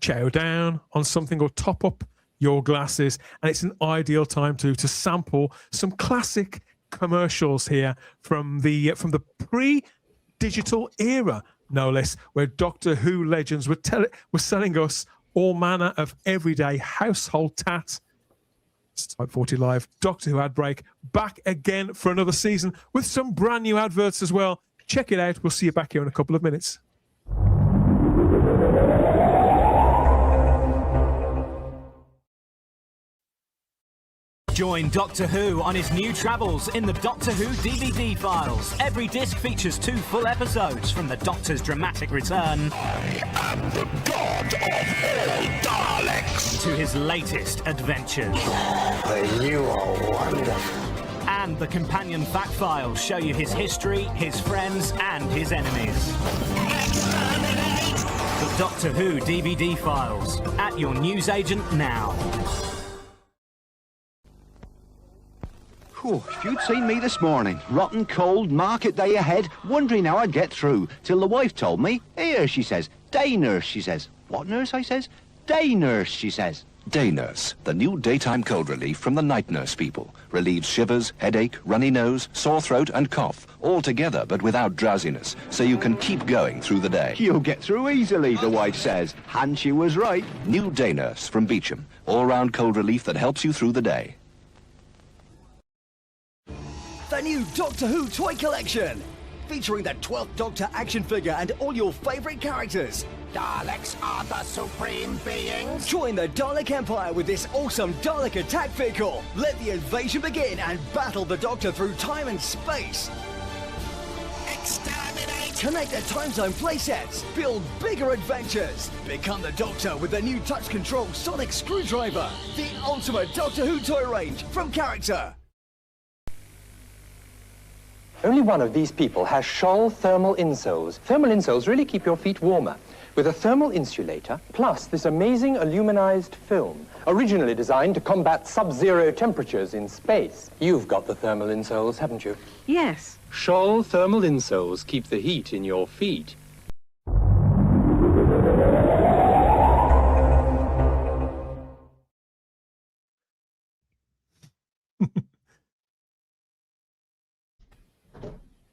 chow down on something, or top up your glasses. And it's an ideal time to sample some classic commercials here from the pre-digital era, no less, where Doctor Who legends were selling us all manner of everyday household tat. It's Type 40 Live, Doctor Who Ad Break, back again for another season with some brand new adverts as well. Check it out. We'll see you back here in a couple of minutes. Join Doctor Who on his new travels in the Doctor Who DVD files. Every disc features 2 full episodes from the Doctor's dramatic return. I am the god of all Daleks. To his latest adventures. You are wonderful. And the companion fact files show you his history, his friends, and his enemies. The Doctor Who DVD files at your newsagent now. Whew, if you'd seen me this morning, rotten cold, market day ahead, wondering how I'd get through, till the wife told me, here, she says, day nurse, she says. What nurse, I says? Day nurse, she says. Day Nurse, the new daytime cold relief from the night nurse people. Relieves shivers, headache, runny nose, sore throat and cough, all together but without drowsiness, so you can keep going through the day. You'll get through easily, the wife says. And she was right. New Day Nurse from Beecham. All-round cold relief that helps you through the day. The new Doctor Who toy collection, featuring the 12th Doctor action figure and all your favourite characters. Daleks are the supreme beings. Join the Dalek Empire with this awesome Dalek attack vehicle. Let the invasion begin and battle the Doctor through time and space. Exterminate! Connect the time zone playsets. Build bigger adventures. Become the Doctor with the new touch control sonic screwdriver. The ultimate Doctor Who toy range from Character. Only one of these people has Scholl thermal insoles. Thermal insoles really keep your feet warmer. With a thermal insulator, plus this amazing aluminized film, originally designed to combat sub-zero temperatures in space. You've got the thermal insoles, haven't you? Yes. Scholl thermal insoles keep the heat in your feet.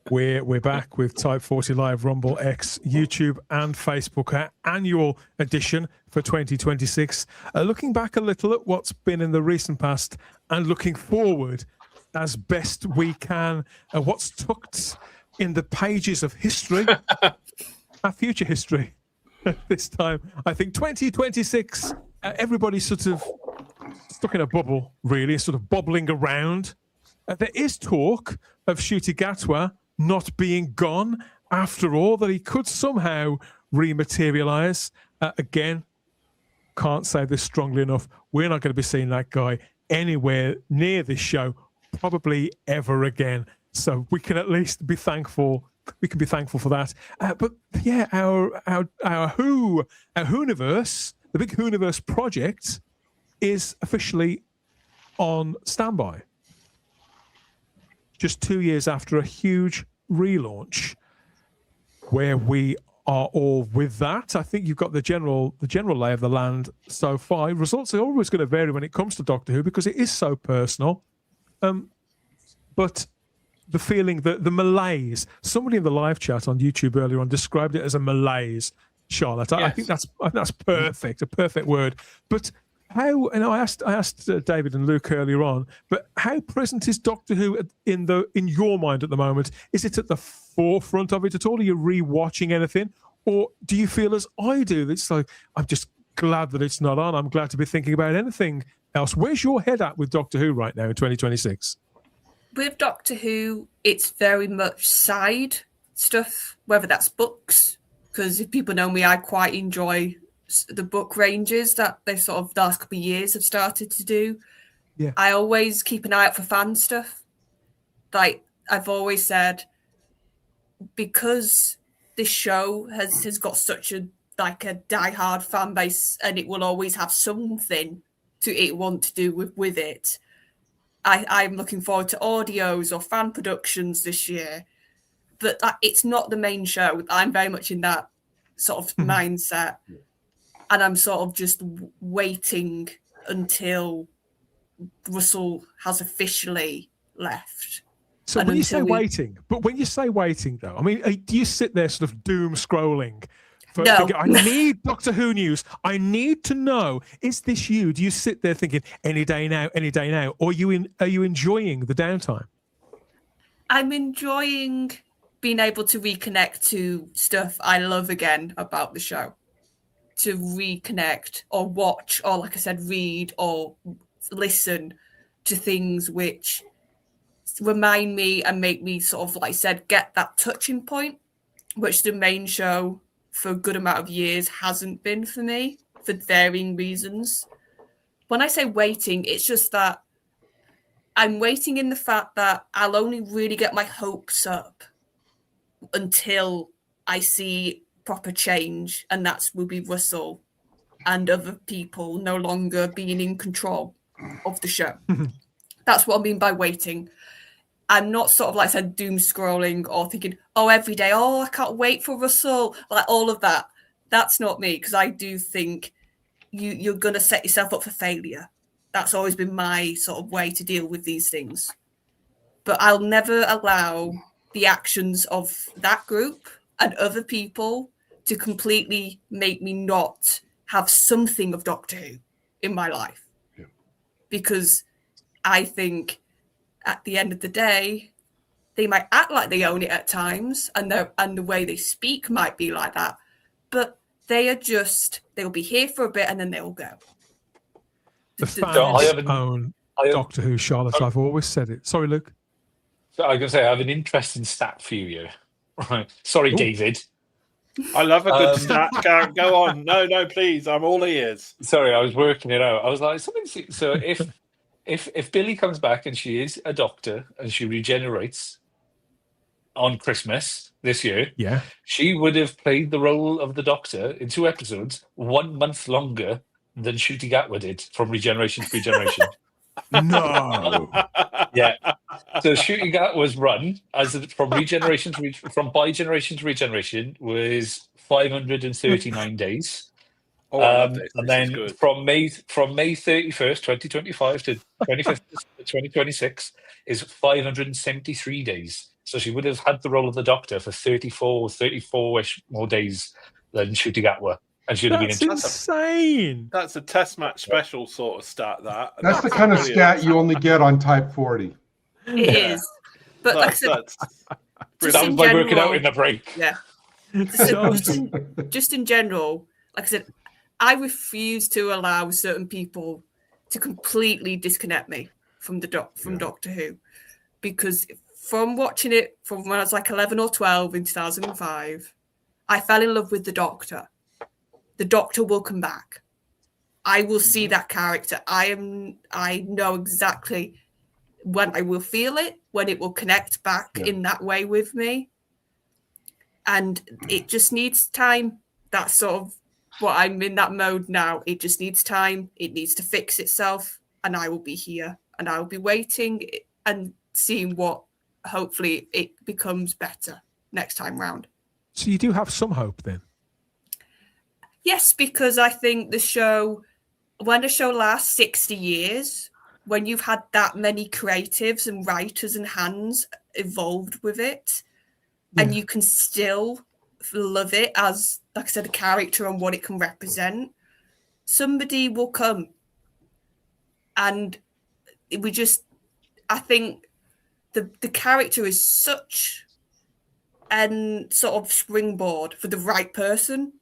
We're back with Type 40 Live, Rumble X, YouTube and Facebook, our annual edition for 2026. Looking back a little at what's been in the recent past and looking forward as best we can at what's tucked in the pages of history, our future history. This time, I think 2026, everybody's sort of stuck in a bubble, really, sort of bubbling around. There is talk of Ncuti Gatwa not being gone after all, that he could somehow rematerialize. Again, can't say this strongly enough. We're not going to be seeing that guy anywhere near this show, probably ever again. So we can at least be thankful. We can be thankful for that. But yeah, our Whoniverse, the big Whoniverse project, is officially on standby. Just 2 years after a huge relaunch, where we are all with that. I think you've got the general lay of the land so far. Results are always going to vary when it comes to Doctor Who because it is so personal. But the feeling that the malaise, somebody in the live chat on YouTube earlier on described it as a malaise, Charlotte. Yes. I think that's perfect, a perfect word. But how, and I asked David and Luke earlier on, but how present is Doctor Who in your mind at the moment? Is it at the forefront of it at all? Are you rewatching anything, or do you feel as I do? It's like, I'm just glad that it's not on. I'm glad to be thinking about anything else. Where's your head at with Doctor Who right now in 2026? With Doctor Who, it's very much side stuff, whether that's books, because if people know me, I quite enjoy the book ranges that they sort of the last couple of years have started to do. Yeah. I always keep an eye out for fan stuff. Like I've always said, because this show has got such a diehard fan base, and it will always have something to it want to do with it. I'm looking forward to audios or fan productions this year, but it's not the main show. I'm very much in that sort of mindset. And I'm sort of just waiting until Russell has officially left. So when you say waiting, though, I mean, do you sit there sort of doom scrolling No. I need Doctor Who news. I need to know, is this you? Do you sit there thinking, any day now, or are you enjoying the downtime? I'm enjoying being able to reconnect to stuff I love again about the show. To reconnect or watch or, like I said, read or listen to things which remind me and make me sort of, like I said, get that touching point, which the main show for a good amount of years hasn't been for me for varying reasons. When I say waiting, it's just that I'm waiting in the fact that I'll only really get my hopes up until I see proper change, and that's will be Russell and other people no longer being in control of the show. That's what I mean by waiting. I'm not sort of, like I said, doom scrolling or thinking, oh, every day, oh, I can't wait for Russell, like all of that. That's not me, because I do think you're going to set yourself up for failure. That's always been my sort of way to deal with these things. But I'll never allow the actions of that group and other people to completely make me not have something of Doctor Who in my life. Yeah. Because I think at the end of the day, they might act like they own it at times, and the way they speak might be like that, but they'll be here for a bit and then they'll go. The fans own Doctor Who, Charlotte. I've always said it. Sorry, Luke. So I was going to say, I have an interesting stat for you. Right. Sorry, David. I love a good stat. Go on. No, please. I'm all ears. Sorry, I was working it out. I was like, something. So if Billy comes back and she is a doctor and she regenerates on Christmas this year, yeah, she would have played the role of the Doctor in 2 episodes 1 month longer than Ncuti Gatwa did from regeneration to regeneration. No. Yeah. So Ncuti Gatwa's run from bi-generation to regeneration was 539 days. Oh, I love this. And This then is good. from May 31st, 2025 to 25th, 2026 is 573 days. So she would have had the role of the Doctor for 34-ish more days than Ncuti Gatwa. And she'd have been insane. That's a test match special sort of stat, that. That's the kind of stat you only get on Type 40. It is. But like I said, that was by working out in the break. Yeah. Just in general, like I said, I refuse to allow certain people to completely disconnect me from Doctor Who, because from watching it from when I was like 11 or 12 in 2005, I fell in love with the Doctor. The Doctor will come back. I will see that character. I know exactly when I will feel it, when it will connect back in that way with me. And it just needs time. That's sort of what I'm in that mode now. It just needs time. It needs to fix itself. And I will be here. And I will be waiting and seeing what hopefully it becomes better next time round. So you do have some hope then? Yes, because I think when a show lasts 60 years, when you've had that many creatives and writers and hands involved with it, and you can still love it as, like I said, a character and what it can represent, somebody will come. And I think the character is such an sort of springboard for the right person.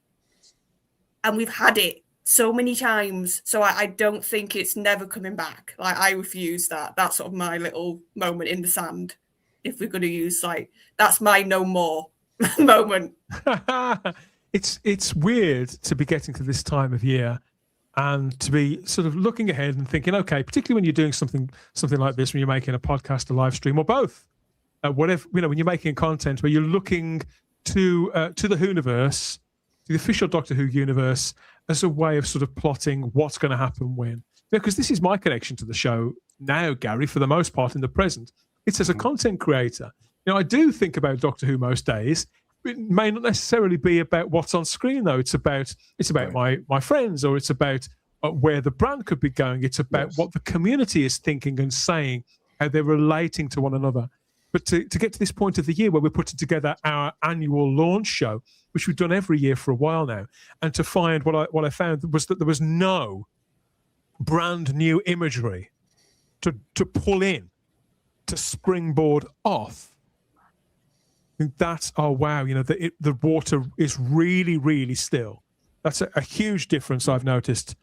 And we've had it so many times. So I don't think it's never coming back. Like, I refuse that. That's sort of my little moment in the sand. If we're going to use, like, that's my no more moment. It's weird to be getting to this time of year and to be sort of looking ahead and thinking, okay, particularly when you're doing something like this, when you're making a podcast, a live stream, or both, whatever, when you're making content where you're looking to the Whoniverse, the official Doctor Who universe, as a way of sort of plotting what's going to happen when. Because this is my connection to the show now, Gary, for the most part in the present. It's as a content creator. I do think about Doctor Who most days. It may not necessarily be about what's on screen, though. It's about my friends, or it's about where the brand could be going. It's about what the community is thinking and saying, how they're relating to one another. But to get to this point of the year where we're putting together our annual launch show, which we've done every year for a while now, and to find what I found was that there was no brand new imagery to pull in, to springboard off. That's, oh wow, the water is really, really still. That's a huge difference I've noticed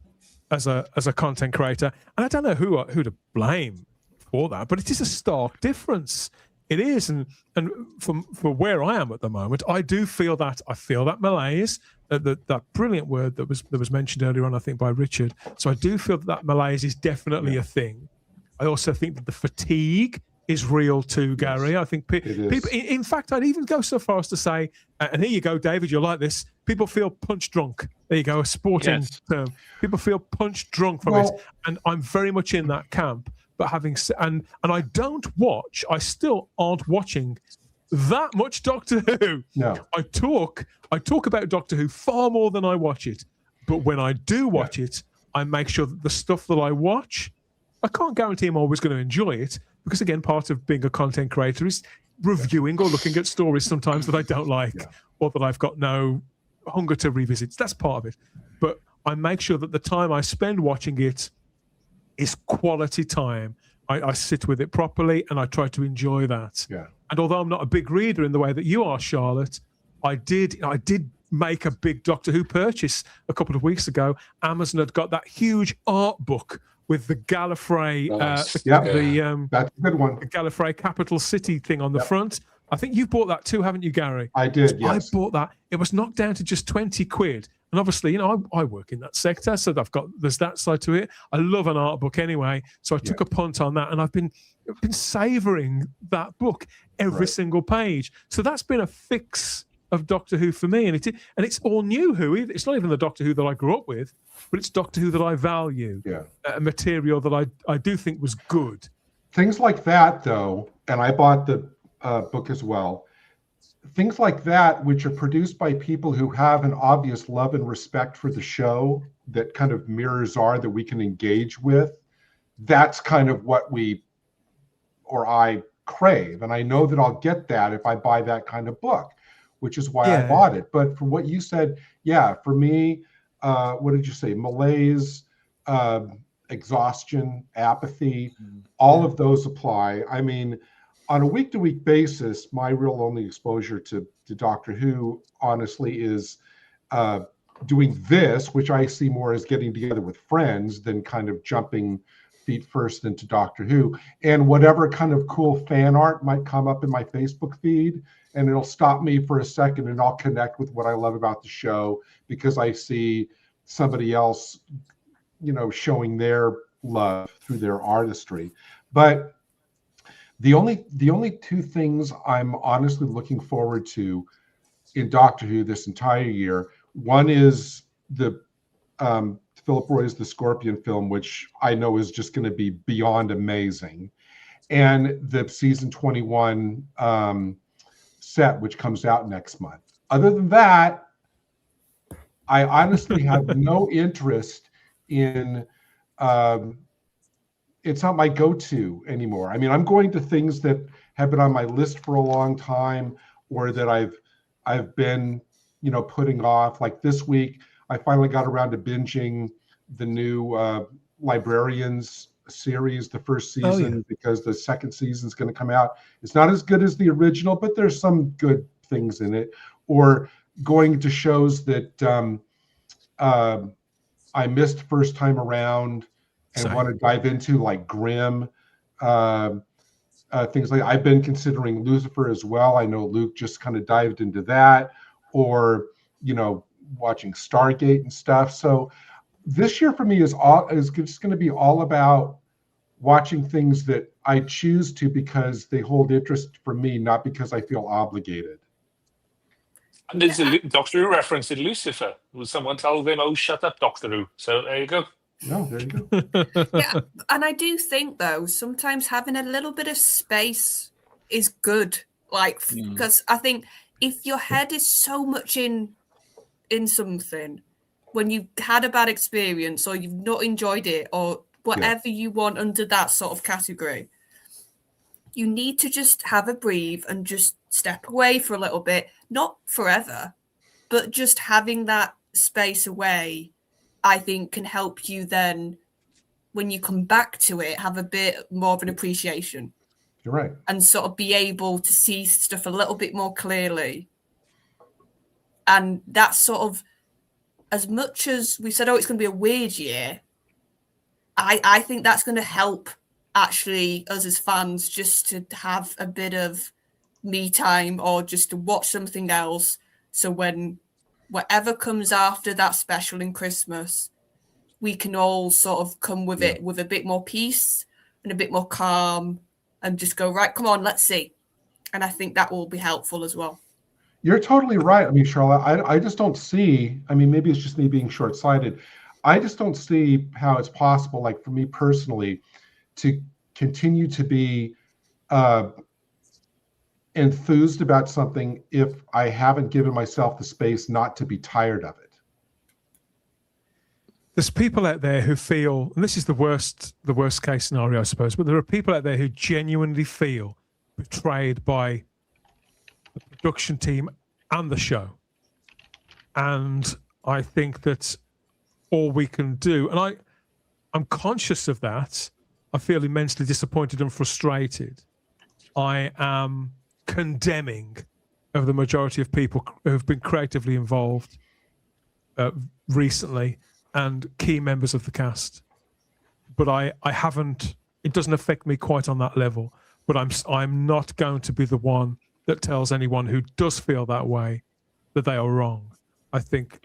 as a content creator, and I don't know who to blame for that, but it is a stark difference. It is, and for where I am at the moment, I do feel that. I feel that malaise, that brilliant word that was mentioned earlier on, I think, by Richard. So I do feel that malaise is definitely a thing. I also think that the fatigue is real too, Gary. I think people, in fact, I'd even go so far as to say, and here you go, David, you'll like this, people feel punch drunk. There you go, a sporting term. People feel punch drunk from it, and I'm very much in that camp. But and I don't watch, I still aren't watching that much Doctor Who. No. I talk about Doctor Who far more than I watch it. But when I do watch it, I make sure that the stuff that I watch, I can't guarantee I'm always going to enjoy it, because again, part of being a content creator is reviewing or looking at stories sometimes that I don't like or that I've got no hunger to revisit. That's part of it. But I make sure that the time I spend watching it is quality time. I sit with it properly and I try to enjoy that. Yeah. And although I'm not a big reader in the way that you are, Charlotte, I did make a big Doctor Who purchase a couple of weeks ago. Amazon had got that huge art book with the Gallifrey, that's a good one. The Gallifrey capital city thing on the front. I think you bought that too, haven't you, Gary? I did, yes. I bought that. It was knocked down to just 20 quid. And obviously, I work in that sector, so there's that side to it. I love an art book anyway, so I took a punt on that, and I've been savouring that book every single page. So that's been a fix of Doctor Who for me, and it's all new Who. It's not even the Doctor Who that I grew up with, but it's Doctor Who that I value. Yeah, material that I do think was good. Things like that, though, and I bought the book as well. Things like that, which are produced by people who have an obvious love and respect for the show that kind of mirrors that we can engage with, that's kind of what I crave. And I know that I'll get that if I buy that kind of book, which is why I bought it. But for what you said, for me, what did you say? Malaise, exhaustion, apathy, all of those apply. I mean, on a week-to-week basis, my real only exposure to Doctor Who, honestly, is doing this, which I see more as getting together with friends than kind of jumping feet first into Doctor Who. And whatever kind of cool fan art might come up in my Facebook feed, and it'll stop me for a second, and I'll connect with what I love about the show because I see somebody else, showing their love through their artistry. But the only two things I'm honestly looking forward to in Doctor Who this entire year, one is the Philip Roy's The Scorpion film, which I know is just going to be beyond amazing, and the season 21 set, which comes out next month. Other than that, I honestly have no interest in it's not my go-to anymore. I mean, I'm going to things that have been on my list for a long time, or that I've been, putting off. Like this week, I finally got around to binging the new Librarians series, the first season, because the second season is going to come out. It's not as good as the original, but there's some good things in it. Or going to shows that I missed first time around and want to dive into, like Grimm, things like I've been considering Lucifer as well. I know Luke just kind of dived into that, or watching Stargate and stuff. So this year for me is just going to be all about watching things that I choose to because they hold interest for me, not because I feel obligated. And there's a Doctor Who reference in Lucifer. Someone told him, "Oh, shut up, Doctor Who." So there you go. No, there you go. Yeah, and I do think though sometimes having a little bit of space is good. Like, because I think if your head is so much in something, when you've had a bad experience or you've not enjoyed it or whatever you want under that sort of category, you need to just have a breathe and just step away for a little bit, not forever, but just having that space away, I think can help you then, when you come back to it, have a bit more of an appreciation. You're right. And sort of be able to see stuff a little bit more clearly. And that's sort of, as much as we said, oh, it's going to be a weird year, I think that's going to help actually us as fans just to have a bit of me time or just to watch something else. So when whatever comes after that special in Christmas, we can all sort of come with it with a bit more peace and a bit more calm and just go, right, come on, let's see. And I think that will be helpful as well. You're totally right. I mean, Charlotte, I just don't see, I mean, maybe it's just me being short-sighted. I just don't see how it's possible, like for me personally, to continue to be enthused about something if I haven't given myself the space not to be tired of it. There's people out there who feel, and this is the worst case scenario, I suppose, but there are people out there who genuinely feel betrayed by the production team and the show. And I think that all we can do, and I'm conscious of that. I feel immensely disappointed and frustrated. I am condemning of the majority of people who have been creatively involved recently and key members of the cast. But I haven't, it doesn't affect me quite on that level, but I'm not going to be the one that tells anyone who does feel that way that they are wrong. I think,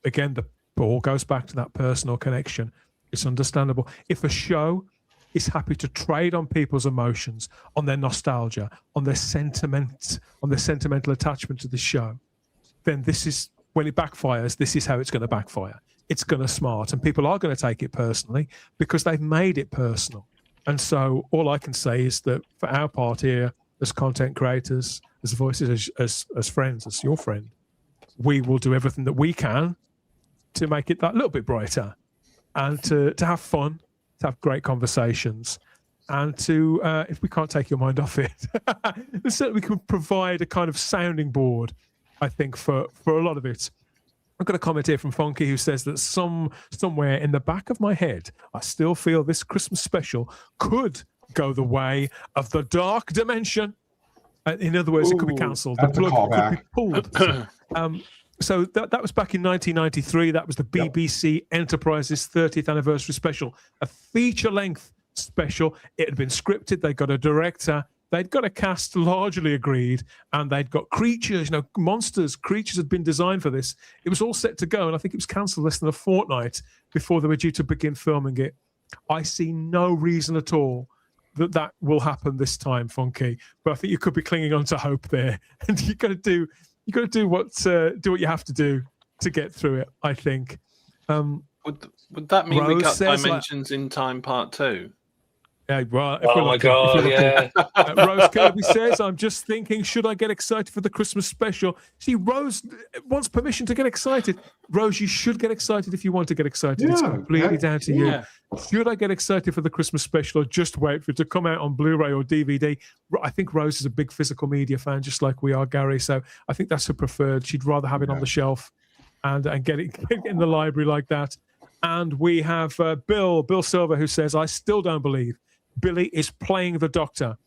again, the ball goes back to that personal connection. It's understandable. If a show is happy to trade on people's emotions, on their nostalgia, on their sentiment, on their sentimental attachment to the show, then this is, when it backfires, this is how it's going to backfire. It's going to smart, and people are going to take it personally because they've made it personal. And so all I can say is that for our part here, as content creators, as voices, as friends, as your friend, we will do everything that we can to make it that little bit brighter and to have fun, to have great conversations, and to, if we can't take your mind off it, then certainly we can provide a kind of sounding board, I think, for a lot of it. I've got a comment here from Funky who says that somewhere in the back of my head, I still feel this Christmas special could go the way of the dark dimension. In other words, it could be cancelled. The plug could be pulled. So that was back in 1993. That was the BBC Enterprise's 30th anniversary special, a feature-length special. It had been scripted. They got a director. They'd got a cast largely agreed, and they'd got creatures, monsters, creatures had been designed for this. It was all set to go, and I think it was cancelled less than a fortnight before they were due to begin filming it. I see no reason at all that will happen this time, Funky. But I think you could be clinging on to hope there, and you got to do what you have to do to get through it, I think. Would that mean Rose we got says, Dimensions in Time Part 2? Yeah, well, oh my God, yeah. Rose Kirby says, I'm just thinking, should I get excited for the Christmas special? See, Rose wants permission to get excited. Rose, you should get excited if you want to get excited. It's completely down to you. Should I get excited for the Christmas special or just wait for it to come out on Blu-ray or DVD? I think Rose is a big physical media fan, just like we are, Gary. So I think that's her preferred. She'd rather have it on the shelf and get it in the library like that. And we have Bill Silver, who says, I still don't believe Billy is playing the Doctor.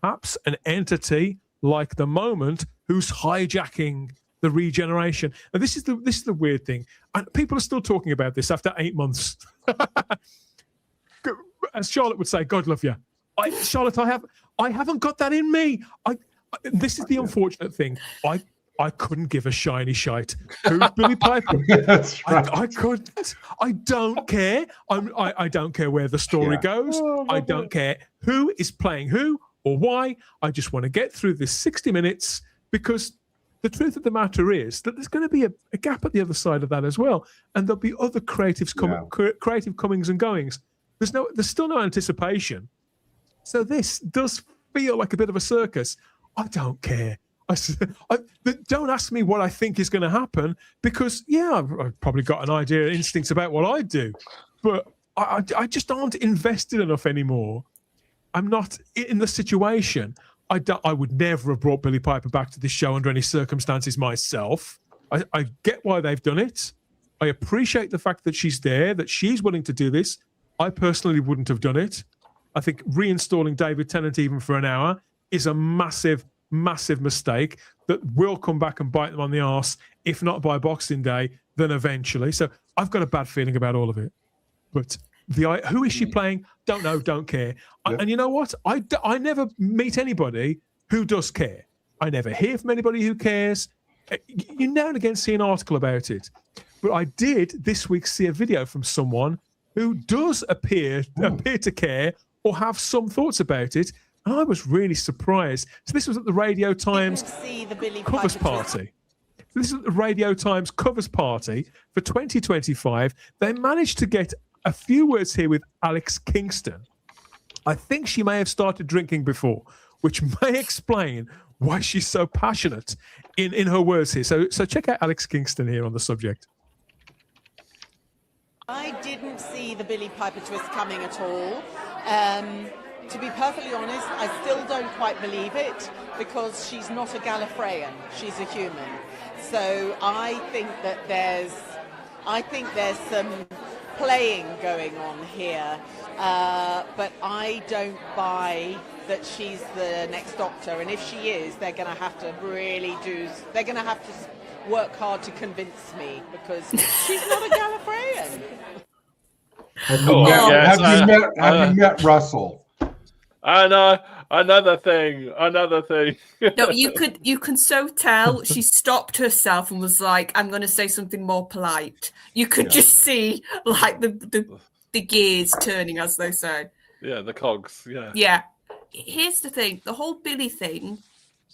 Perhaps an entity like the Moment who's hijacking the regeneration. And this is the weird thing. And people are still talking about this after 8 months. As Charlotte would say, God love you. Charlotte, I haven't got that in me. This is the unfortunate thing. I couldn't give a shiny shite. Who's Billy Piper? That's right. I couldn't. I don't care. I don't care where the story goes. I don't care who is playing who or why. I just want to get through this 60 minutes because the truth of the matter is that there's going to be a gap at the other side of that as well. And there'll be other creative comings and goings. There's still no anticipation. So this does feel like a bit of a circus. I don't care. Don't ask me what I think is going to happen because, I've probably got an idea, instincts about what I do, but I just aren't invested enough anymore I'm not in the situation. I would never have brought Billie Piper back to this show under any circumstances myself. I get why they've done it. I appreciate the fact that she's there, that she's willing to do this. I personally wouldn't have done it. I think reinstalling David Tennant even for an hour is a massive, massive mistake that will come back and bite them on the arse, if not by Boxing Day, then eventually. So I've got a bad feeling about all of it. But who is she playing? Don't know, don't care. And you know what? I never meet anybody who does care. I never hear from anybody who cares. You now and again see an article about it. But I did this week see a video from someone who does appear to care or have some thoughts about it. And I was really surprised. So this was at the Radio Times covers party. This is at the Radio Times covers party for 2025. They managed to get a few words here with Alex Kingston. I think she may have started drinking before, which may explain why she's so passionate in her words here. So check out Alex Kingston here on the subject. I didn't see the Billie Piper twist coming at all. To be perfectly honest, I still don't quite believe it because she's not a Gallifreyan, she's a human. So I think that there's some playing going on here, but I don't buy that she's the next Doctor. And if she is, they're going to have to work hard to convince me because she's not a Gallifreyan. Have you met Russell? Another thing. No, you can so tell she stopped herself and was like, I'm going to say something more polite. You could just see like the gears turning, as they say. Yeah, the cogs. Yeah. Here's the thing. The whole Billie thing,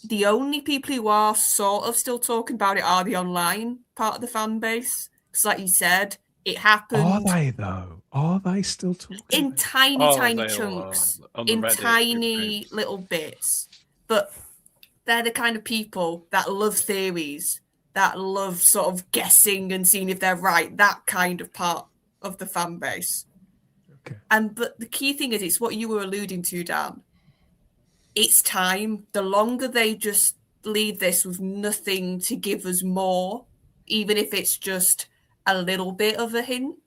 the only people who are sort of still talking about it are the online part of the fan base. Because like you said, it happened. Are they, though? Are they still talking? In tiny chunks, in tiny little bits. But they're the kind of people that love theories, that love sort of guessing and seeing if they're right, that kind of part of the fan base. Okay. But the key thing is, it's what you were alluding to, Dan. It's time. The longer they just leave this with nothing to give us more, even if it's just a little bit of a hint,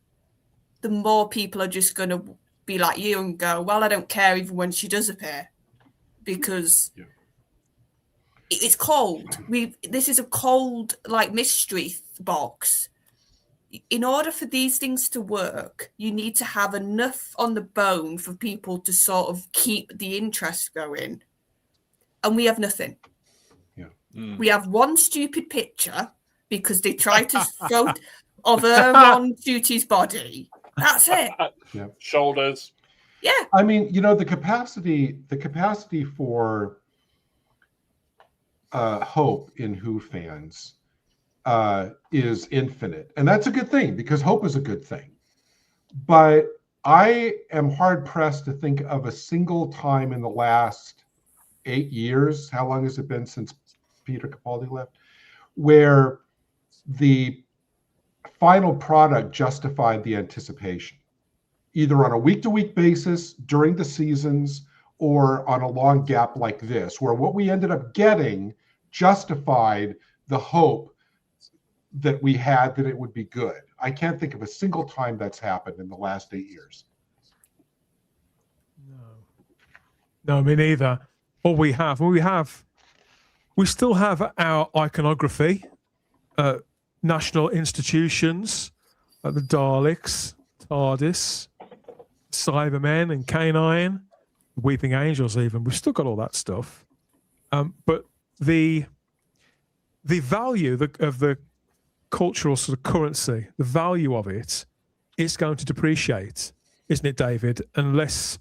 the more people are just going to be like you and go, well, I don't care even when she does appear, because it's cold. This is a cold, like, mystery box. In order for these things to work, you need to have enough on the bone for people to sort of keep the interest going. And we have nothing. We have one stupid picture because they tried to throw of her on Judy's body. That's it. Shoulders. Yeah. I mean, the capacity for hope in Who fans is infinite. And that's a good thing because hope is a good thing. But I am hard pressed to think of a single time in the last 8 years, how long has it been since Peter Capaldi left, where the final product justified the anticipation, either on a week-to-week basis during the seasons or on a long gap like this, where what we ended up getting justified the hope that we had that it would be good. I can't think of a single time that's happened in the last 8 years. No, me neither. All we still have our iconography, national institutions, like the Daleks, TARDIS, Cybermen and K9, Weeping Angels even. We've still got all that stuff. But the value of the cultural sort of currency, the value of it is going to depreciate, isn't it, David? Unless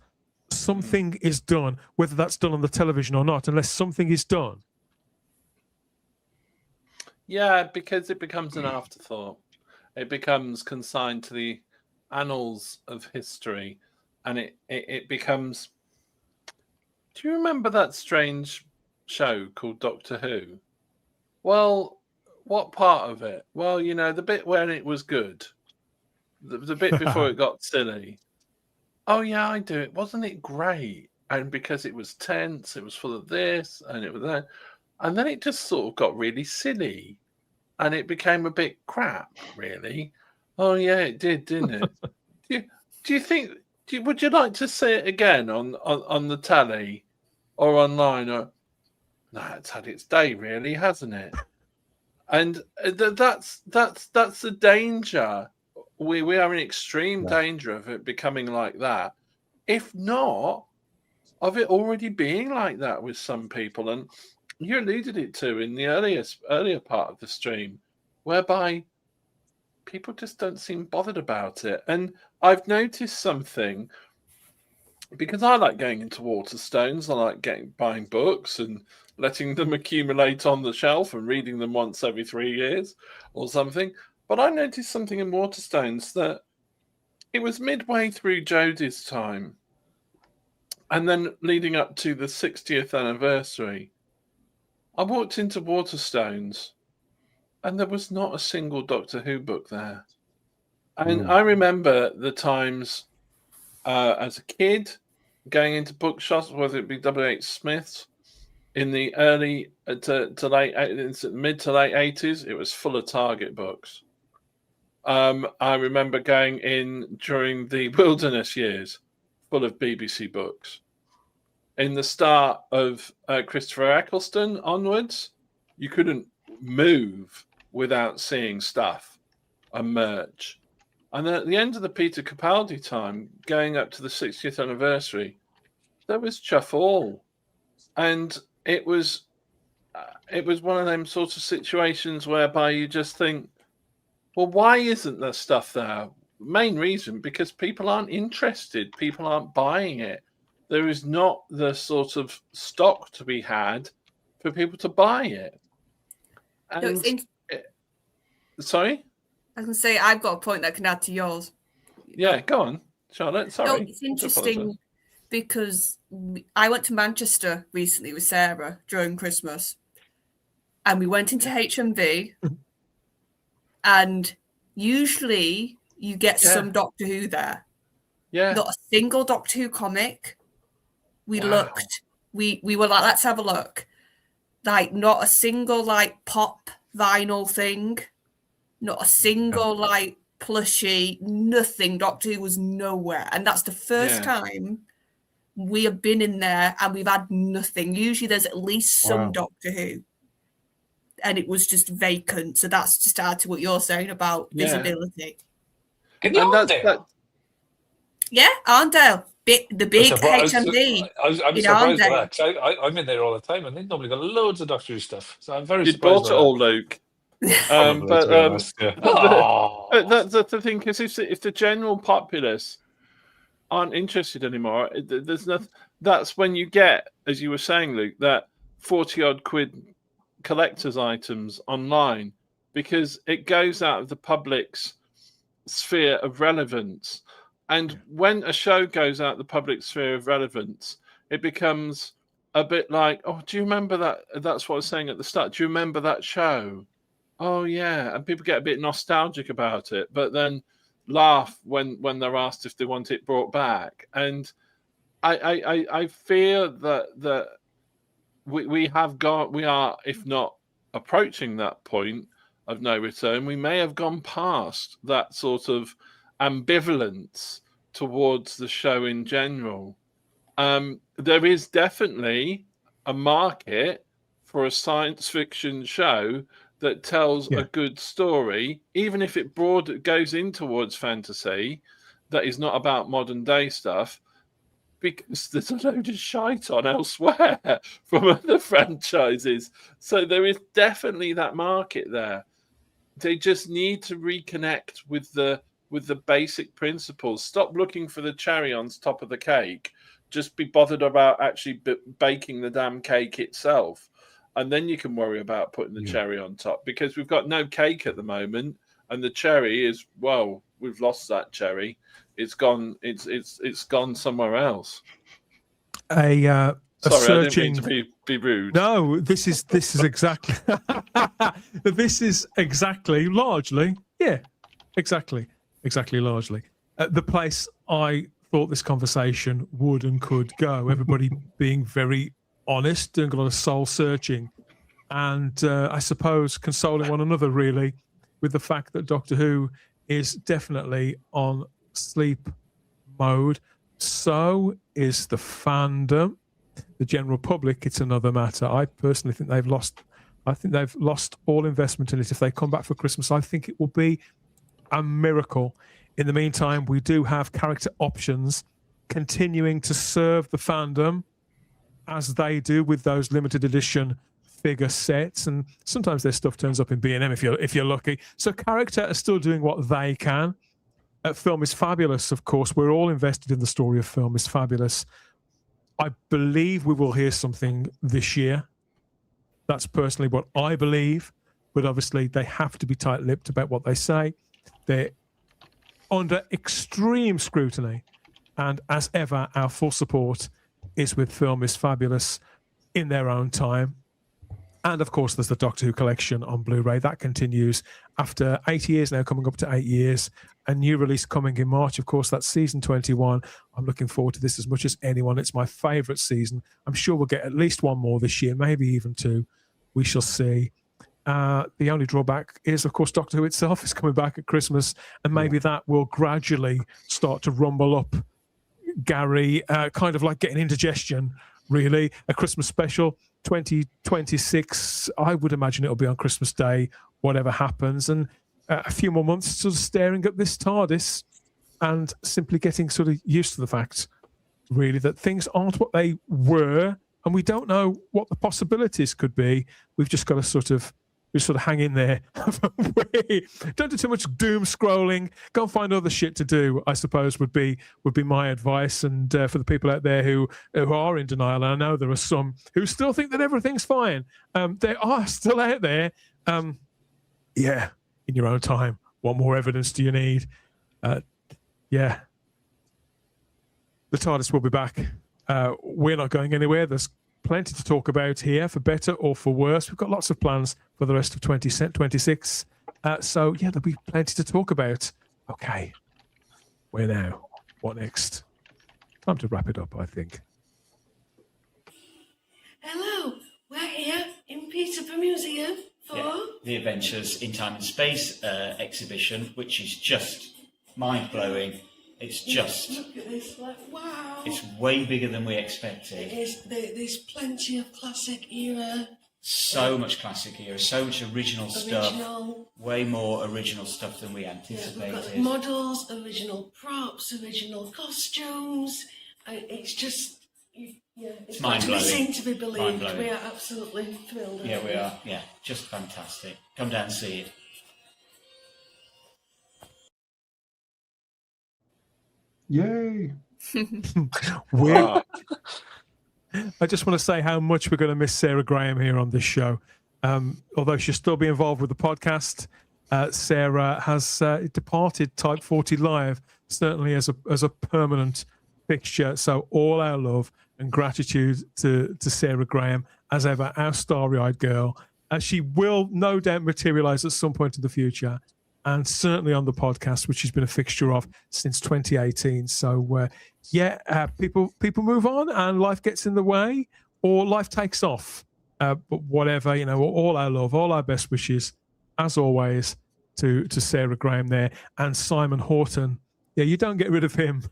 something is done, whether that's done on the television or not, unless something is done. Yeah, because it becomes an afterthought. It becomes consigned to the annals of history, and it becomes. Do you remember that strange show called Doctor Who? Well, what part of it? Well, the bit when it was good, the bit before it got silly. Oh yeah, I do it. Wasn't it great? and because it was tense, it was full of this and it was that, and then it just sort of got really silly, and it became a bit crap, really. Oh yeah, it did, didn't it? do you think? Would you like to see it again on the telly or online? Or no, it's had its day, really, hasn't it? And that's the danger. We are in extreme danger of it becoming like that, if not of it already being like that with some people. And you alluded it to in the earlier part of the stream, whereby people just don't seem bothered about it. And I've noticed something, because I like going into Waterstones. I like buying books and letting them accumulate on the shelf and reading them once every 3 years or something. But I noticed something in Waterstones, that it was midway through Jodie's time, and then leading up to the 60th anniversary, I walked into Waterstones and there was not a single Doctor Who book there. And I remember the times as a kid going into bookshops, whether it be W.H. Smith's, in the early mid to late 80s, it was full of Target books. I remember going in during the Wilderness years, full of BBC books. In the start of Christopher Eccleston onwards, you couldn't move without seeing stuff and merch. And then at the end of the Peter Capaldi time, going up to the 60th anniversary, there was chuff all. And it was one of them sorts of situations whereby you just think, well, why isn't there stuff there? Main reason, because people aren't interested. People aren't buying it. There is not the sort of stock to be had for people to buy it. And sorry? I was going to say, I've got a point that can add to yours. Yeah, go on, Charlotte. Sorry. No, it's interesting because I went to Manchester recently with Sarah during Christmas, and we went into HMV, and usually you get some Doctor Who there. Yeah. Not a single Doctor Who comic. We looked. We were like, let's have a look. Like, not a single like pop vinyl thing. Not a single like plushie. Nothing. Doctor Who was nowhere, and that's the first time we have been in there and we've had nothing. Usually, there's at least some Doctor Who, and it was just vacant. So that's just add to what you're saying about visibility. In the Arndale? Yeah, Arndale. The big HMV. I'm surprised by that, 'cause I'm in there all the time, and they've normally got loads of Doctor Who stuff. So I'm very surprised. You bought it all, that. Luke. That's the thing, because if the general populace aren't interested anymore, there's nothing. That's when you get, as you were saying, Luke, that 40-odd quid collector's items online, because it goes out of the public's sphere of relevance. And when a show goes out the public sphere of relevance, it becomes a bit like, oh, do you remember that? That's what I was saying at the start. Do you remember that show? Oh, yeah. And people get a bit nostalgic about it, but then laugh when they're asked if they want it brought back. And I fear that we are, if not approaching that point of no return, we may have gone past that sort of ambivalence towards the show in general. There is definitely a market for a science fiction show that tells a good story, even if it goes in towards fantasy, that is not about modern day stuff, because there's a load of shite on elsewhere from other franchises. So there is definitely that market there. They just need to reconnect with the basic principles. Stop looking for the cherry on top of the cake. Just be bothered about actually baking the damn cake itself. And then you can worry about putting the cherry on top, because we've got no cake at the moment. And the cherry is, well, we've lost that cherry. It's gone. It's gone somewhere else. Sorry, I didn't mean to be rude. No, this is exactly this is exactly largely, largely the place I thought this conversation would and could go. Everybody being very honest, doing a lot of soul searching, and I suppose consoling one another really with the fact that Doctor Who is definitely on sleep mode. So is the fandom. The general public, it's another matter. I personally think they've lost. I think they've lost all investment in it. If they come back for Christmas, I think it will be a miracle. In the meantime, we do have character options continuing to serve the fandom as they do with those limited edition figure sets, and sometimes their stuff turns up in B&M if you're lucky. So character are still doing what they can. Film is Fabulous, of course. We're all invested in the story of Film is Fabulous. I believe we will hear something this year. That's personally what I believe, but obviously they have to be tight-lipped about what they say. They're under extreme scrutiny, and as ever, our full support is with Film is Fabulous in their own time. And of course, there's the Doctor Who collection on Blu-ray. That continues after 8 years now, coming up to 8 years. A new release coming in March. Of course, that's season 21. I'm looking forward to this as much as anyone. It's my favourite season. I'm sure we'll get at least one more this year, maybe even two. We shall see. The only drawback is, of course, Doctor Who itself is coming back at Christmas, and maybe that will gradually start to rumble up, Gary, kind of like getting indigestion, really. A Christmas special, 2026. I would imagine it'll be on Christmas Day, whatever happens, and a few more months sort of staring at this TARDIS and simply getting sort of used to the fact, really, that things aren't what they were, and we don't know what the possibilities could be. We've just got to sort of hang in there. Don't do too much doom scrolling. Go and find other shit to do, I suppose, would be my advice. And for the people out there who are in denial, and I know there are some who still think that everything's fine. They are still out there. Yeah, in your own time. What more evidence do you need? Yeah. The TARDIS will be back. We're not going anywhere. There's plenty to talk about here, for better or for worse. We've got lots of plans for the rest of 2026. So, yeah, there'll be plenty to talk about. Okay. Where now? What next? Time to wrap it up, I think. Hello, we're here in Peterborough Museum for the Adventures in Time and Space exhibition, which is just mind-blowing. It's just... Look at this, like, wow. It's way bigger than we expected. It is. There's plenty of classic era. So much classic era, so much original stuff. Way more original stuff than we anticipated. We've got models, original props, original costumes. It's just... it's mind-blowing. Seem to be believed. We are absolutely thrilled. Yeah, we are. Yeah, just fantastic. Come down and see it. Yay! I just want to say how much we're going to miss Sarah Graham here on this show. Although she'll still be involved with the podcast, Sarah has departed Type 40 Live, certainly as a permanent fixture. So all our love and gratitude to Sarah Graham, as ever, our starry-eyed girl. She will no doubt materialise at some point in the future, and certainly on the podcast, which she's been a fixture of since 2018. So, people move on and life gets in the way, or life takes off. But whatever, all our love, all our best wishes, as always, to Sarah Graham there. And Simon Horton. Yeah, you don't get rid of him.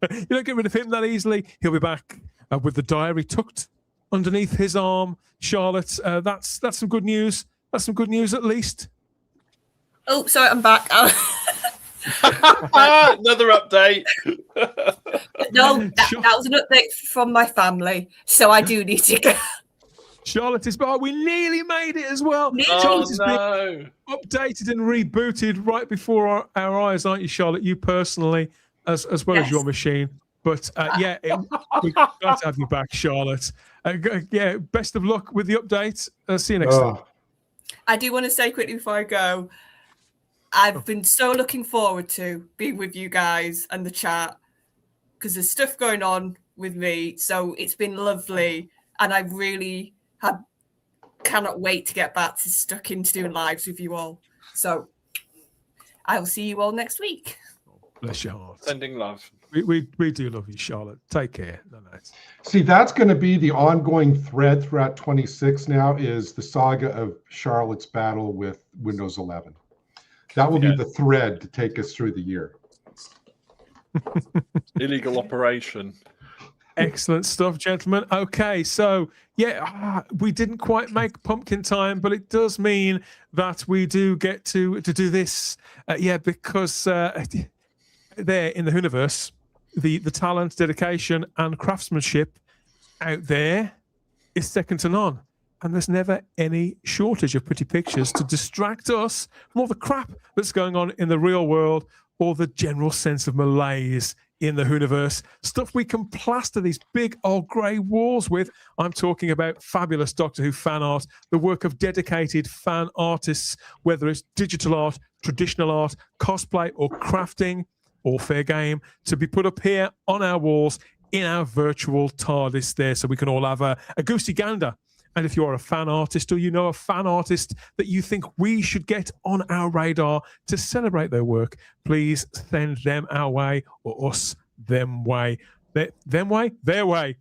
You don't get rid of him that easily. He'll be back with the diary tucked underneath his arm. Charlotte, that's some good news. That's some good news, at least. Oh, sorry, I'm back. Another update. No, that was an update from my family, so I do need to go. Charlotte is back. We nearly made it as well. Charlotte has been updated and rebooted right before our eyes, aren't you, Charlotte? You personally, as well as your machine. But we're glad to have you back, Charlotte. Best of luck with the update. See you next time. I do want to say quickly before I go, I've been so looking forward to being with you guys and the chat, because there's stuff going on with me. So it's been lovely. And I really cannot wait to get back to stuck into doing lives with you all. So I will see you all next week. Bless your heart. Sending love. We do love you, Charlotte. Take care. No. See, that's going to be the ongoing thread throughout 26 now, is the saga of Charlotte's battle with Windows 11. That will be the thread to take us through the year. Illegal operation. Excellent stuff, gentlemen. Okay, so we didn't quite make pumpkin time, but it does mean that we do get to do this. Because there in the Whoniverse, the talent, dedication, and craftsmanship out there is second to none. And there's never any shortage of pretty pictures to distract us from all the crap that's going on in the real world, or the general sense of malaise in the Whoniverse. Stuff we can plaster these big old grey walls with. I'm talking about fabulous Doctor Who fan art, the work of dedicated fan artists, whether it's digital art, traditional art, cosplay, or crafting, all fair game, to be put up here on our walls in our virtual TARDIS there, so we can all have a goosey gander. And if you're a fan artist, or you know a fan artist that you think we should get on our radar to celebrate their work, please send them our way, or us them way. Them way? Their way.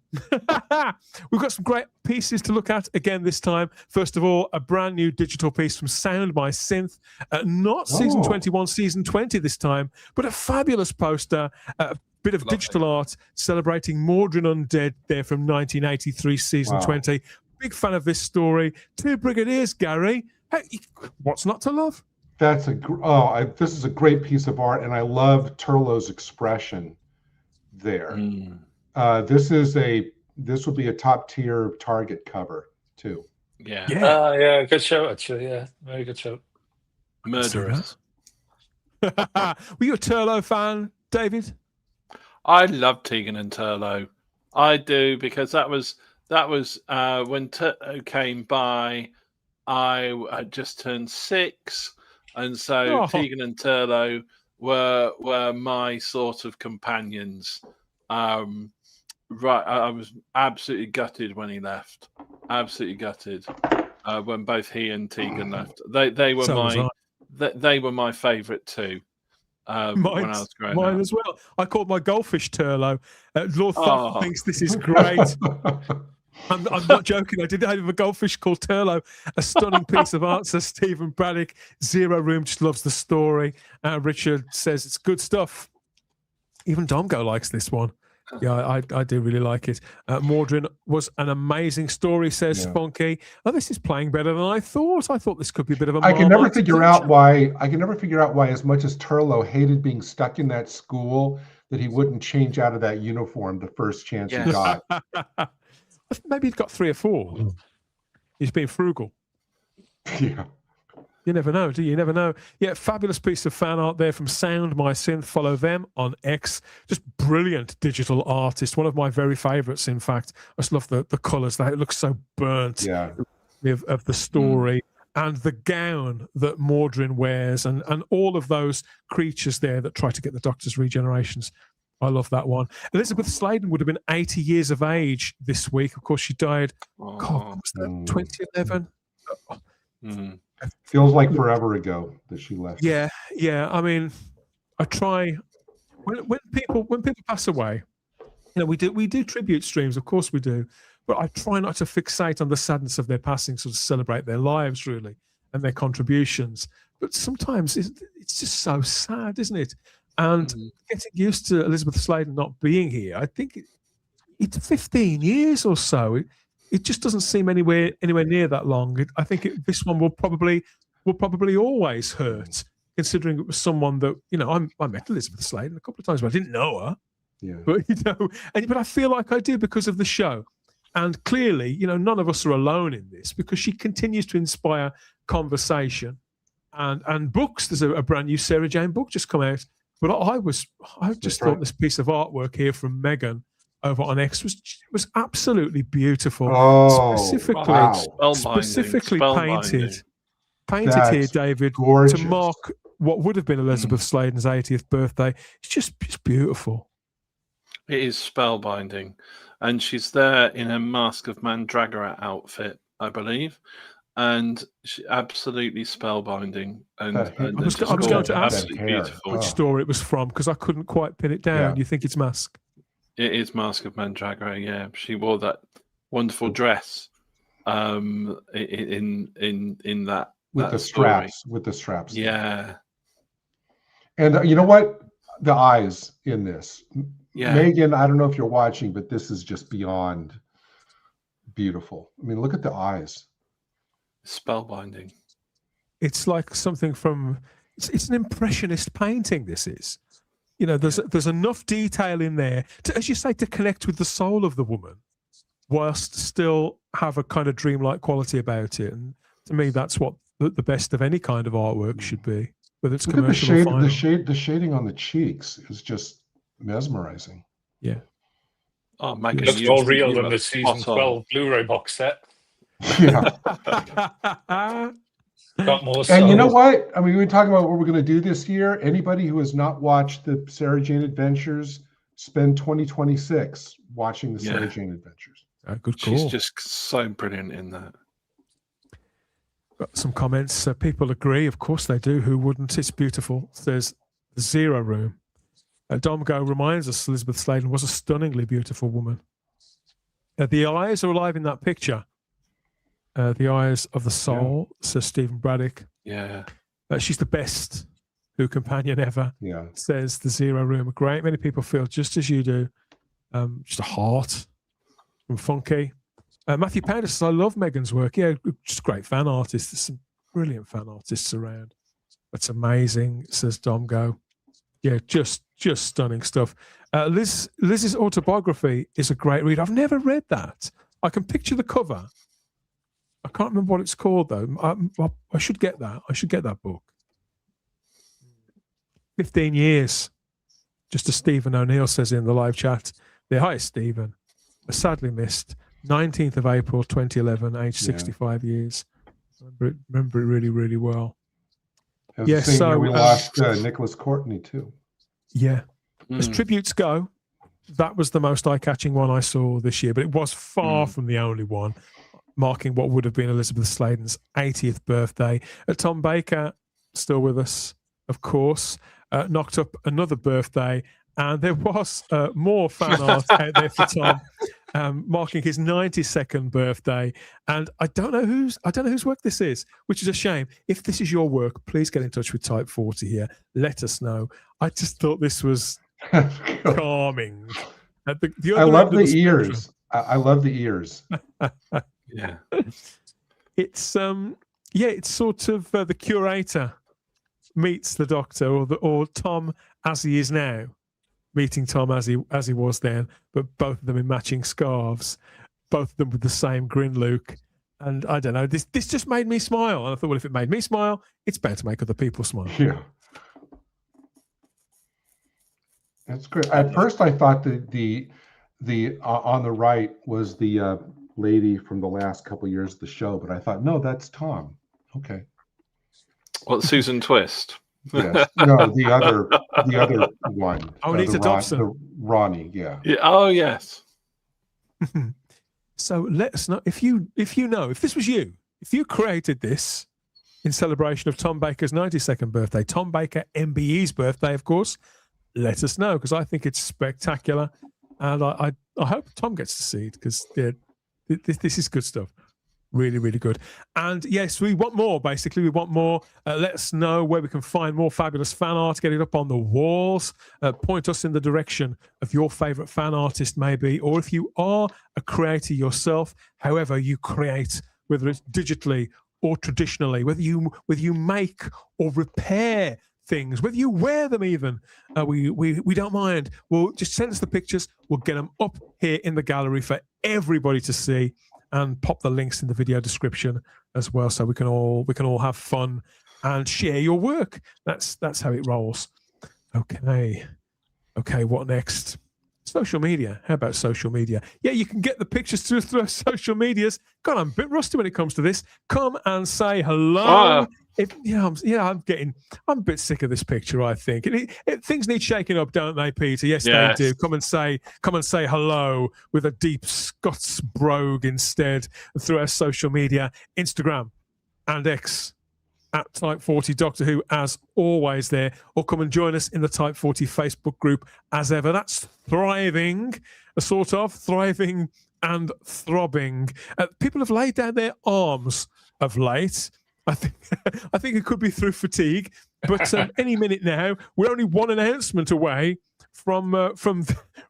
We've got some great pieces to look at again this time. First of all, a brand new digital piece from Sound by Synth. Not season 21, season 20 this time, but a fabulous poster, a bit of digital art celebrating Mordrin Undead there from 1983, season 20. Big fan of this story. 2 Brigadiers, Gary. Hey, what's not to love? This is a great piece of art, and I love Turlough's expression there. This will be a top tier Target cover too. Yeah. Good show actually. Yeah, very good show. Murderous. Were you a Turlough fan, David? I love Tegan and Turlough. I do, because that was when Turlough came by. I had just turned 6, and so Tegan and Turlough were my sort of companions. I was absolutely gutted when he left. Absolutely gutted when both he and Tegan left. They were my favourite too. When I was growing mine up. as well. I called my goldfish Turlough. Lord Thuff thinks this is great. I'm not joking. I did have a goldfish called Turlough, a stunning piece of art, says Stephen Braddock. Zero Room just loves the story. Richard says it's good stuff. Even Domgo likes this one. Yeah, I do really like it. Mordrin was an amazing story, says Spunky. Oh, this is playing better than I thought. I thought this could be a bit of a. I can never figure out why, as much as Turlough hated being stuck in that school, that he wouldn't change out of that uniform the first chance he got. Maybe he's got 3 or 4. He's being frugal. Yeah. You never know, do you? You never know. Yeah, fabulous piece of fan art there from Sound by Synth. Follow them on X. Just brilliant digital artist. One of my very favourites, in fact. I just love the colours. It looks so burnt of the story. And the gown that Mordrin wears, and all of those creatures there that try to get the Doctor's regenerations. I love that one. Elizabeth Sladen would have been 80 years of age this week. Of course, she died. God, what was that? 2011. Feels like forever ago that she left. Yeah. I mean, I try when people pass away. You know, we do tribute streams, of course we do, but I try not to fixate on the sadness of their passing, so to celebrate their lives really and their contributions. But sometimes it's just so sad, isn't it? And getting used to Elizabeth Sladen not being here, I think it's 15 years or so. It just doesn't seem anywhere near that long. I think this one will probably always hurt, considering it was someone that, you know, I met Elizabeth Sladen a couple of times, but I didn't know her. Yeah. But, you know, but I feel like I do because of the show. And clearly, you know, none of us are alone in this, because she continues to inspire conversation and books. There's a brand new Sarah Jane book just come out. But I just thought this piece of artwork here from Megan over on X was absolutely beautiful. Specifically painted here, David, gorgeous. To mark what would have been Elizabeth Sladen's 80th birthday. It's just beautiful. It is spellbinding, and she's there in her Mask of Mandragora outfit, I believe. and absolutely spellbinding. And, I was going to ask which store it was from because I couldn't quite pin it down. You think it's Mask? It is Mask of Mandragora. Yeah, she wore that wonderful dress. In that with the story. straps. Yeah. And you know what? The eyes in this. Yeah. Megan, I don't know if you're watching, but this is just beyond beautiful. I mean, look at the eyes. Spellbinding. It's like something from. It's an impressionist painting. This is. You know, there's enough detail in there to, as you say, to connect with the soul of the woman, whilst still have a kind of dreamlike quality about it. And to me, that's what the best of any kind of artwork should be, whether it's Look at commercial or final. the shading on the cheeks is just mesmerizing. Yeah. Oh, Megan, looks more real than the season 12 Blu-ray box set. Yeah. Got more. And you know what? I mean, we were talking about what we're going to do this year. Anybody who has not watched the Sarah Jane Adventures, spend 2026 watching the Sarah Jane Adventures. Good call. She's just so brilliant in that. Got some comments. People agree. Of course they do. Who wouldn't? It's beautiful. There's the Zero Room. Domgo reminds us Elizabeth Sladen was a stunningly beautiful woman. The eyes are alive in that picture. The eyes of the soul, says Stephen Braddock. Yeah. She's the best Who companion ever. Yeah. Says the Zero Room. A great many people feel just as you do. Just a heart from Funky. Matthew Pounder says, I love Megan's work. Yeah, just great fan artists. There's some brilliant fan artists around. That's amazing, says Domgo. Yeah, just stunning stuff. Liz's autobiography is a great read. I've never read that. I can picture the cover. I can't remember what it's called though. I should get that. I should get that book. 15 years. Just as Stephen O'Neill says in the live chat. There, hi Stephen. Sadly missed. 19th of April 2011, age 65 years. Remember it really, really well. Yes, so we lost Nicholas Courtney too. Yeah. As tributes go, that was the most eye-catching one I saw this year, but it was far from the only one, marking what would have been Elizabeth Sladen's 80th birthday. Tom Baker, still with us, of course, knocked up another birthday, and there was more fan art out there for Tom, marking his 92nd birthday. And I don't know whose work this is, which is a shame. If this is your work, please get in touch with Type 40 here. Let us know. I just thought this was calming. I love the ears. I love the ears. Yeah. It's it's sort of the curator meets the Doctor, or Tom as he is now, meeting Tom as he was then, but both of them in matching scarves, both of them with the same grin look. And I don't know, this just made me smile. And I thought, well, if it made me smile, it's bound to make other people smile. Yeah. That's great. At first, I thought the on the right was the lady from the last couple of years of the show, but I thought, no, that's Tom. Okay. What, Susan Twist? Yes. No, the other one. Oh, Anita Dobson. Ronnie, yeah. Oh, yes. So let us know if you know, if this was you, if you created this in celebration of Tom Baker's 92nd birthday, Tom Baker MBE's birthday, of course. Let us know, because I think it's spectacular, and I hope Tom gets to see it, because this is good stuff. Really, really good. And yes, we want more, basically. We want more. Let us know where we can find more fabulous fan art. Get it up on the walls. Point us in the direction of your favourite fan artist, maybe. Or if you are a creator yourself, however you create, whether it's digitally or traditionally, whether you make or repair things, whether you wear them even, we don't mind. Well, just send us the pictures. We'll get them up here in the gallery for everybody to see, and pop the links in the video description as well, so we can all have fun and share your work. That's how it rolls. Okay, what next? Social media. How about social media? Yeah, you can get the pictures through our social medias. God, I'm a bit rusty when it comes to this. Come and say hello. I'm a bit sick of this picture, I think. Things need shaking up, don't they, Peter? Yes, they do. Come and say hello with a deep Scots brogue instead through our social media. Instagram and X at Type 40 Doctor Who, as always there, or come and join us in the Type 40 Facebook group as ever. That's thriving, a sort of thriving and throbbing. People have laid down their arms of late. I think it could be through fatigue, but any minute now, we're only one announcement away from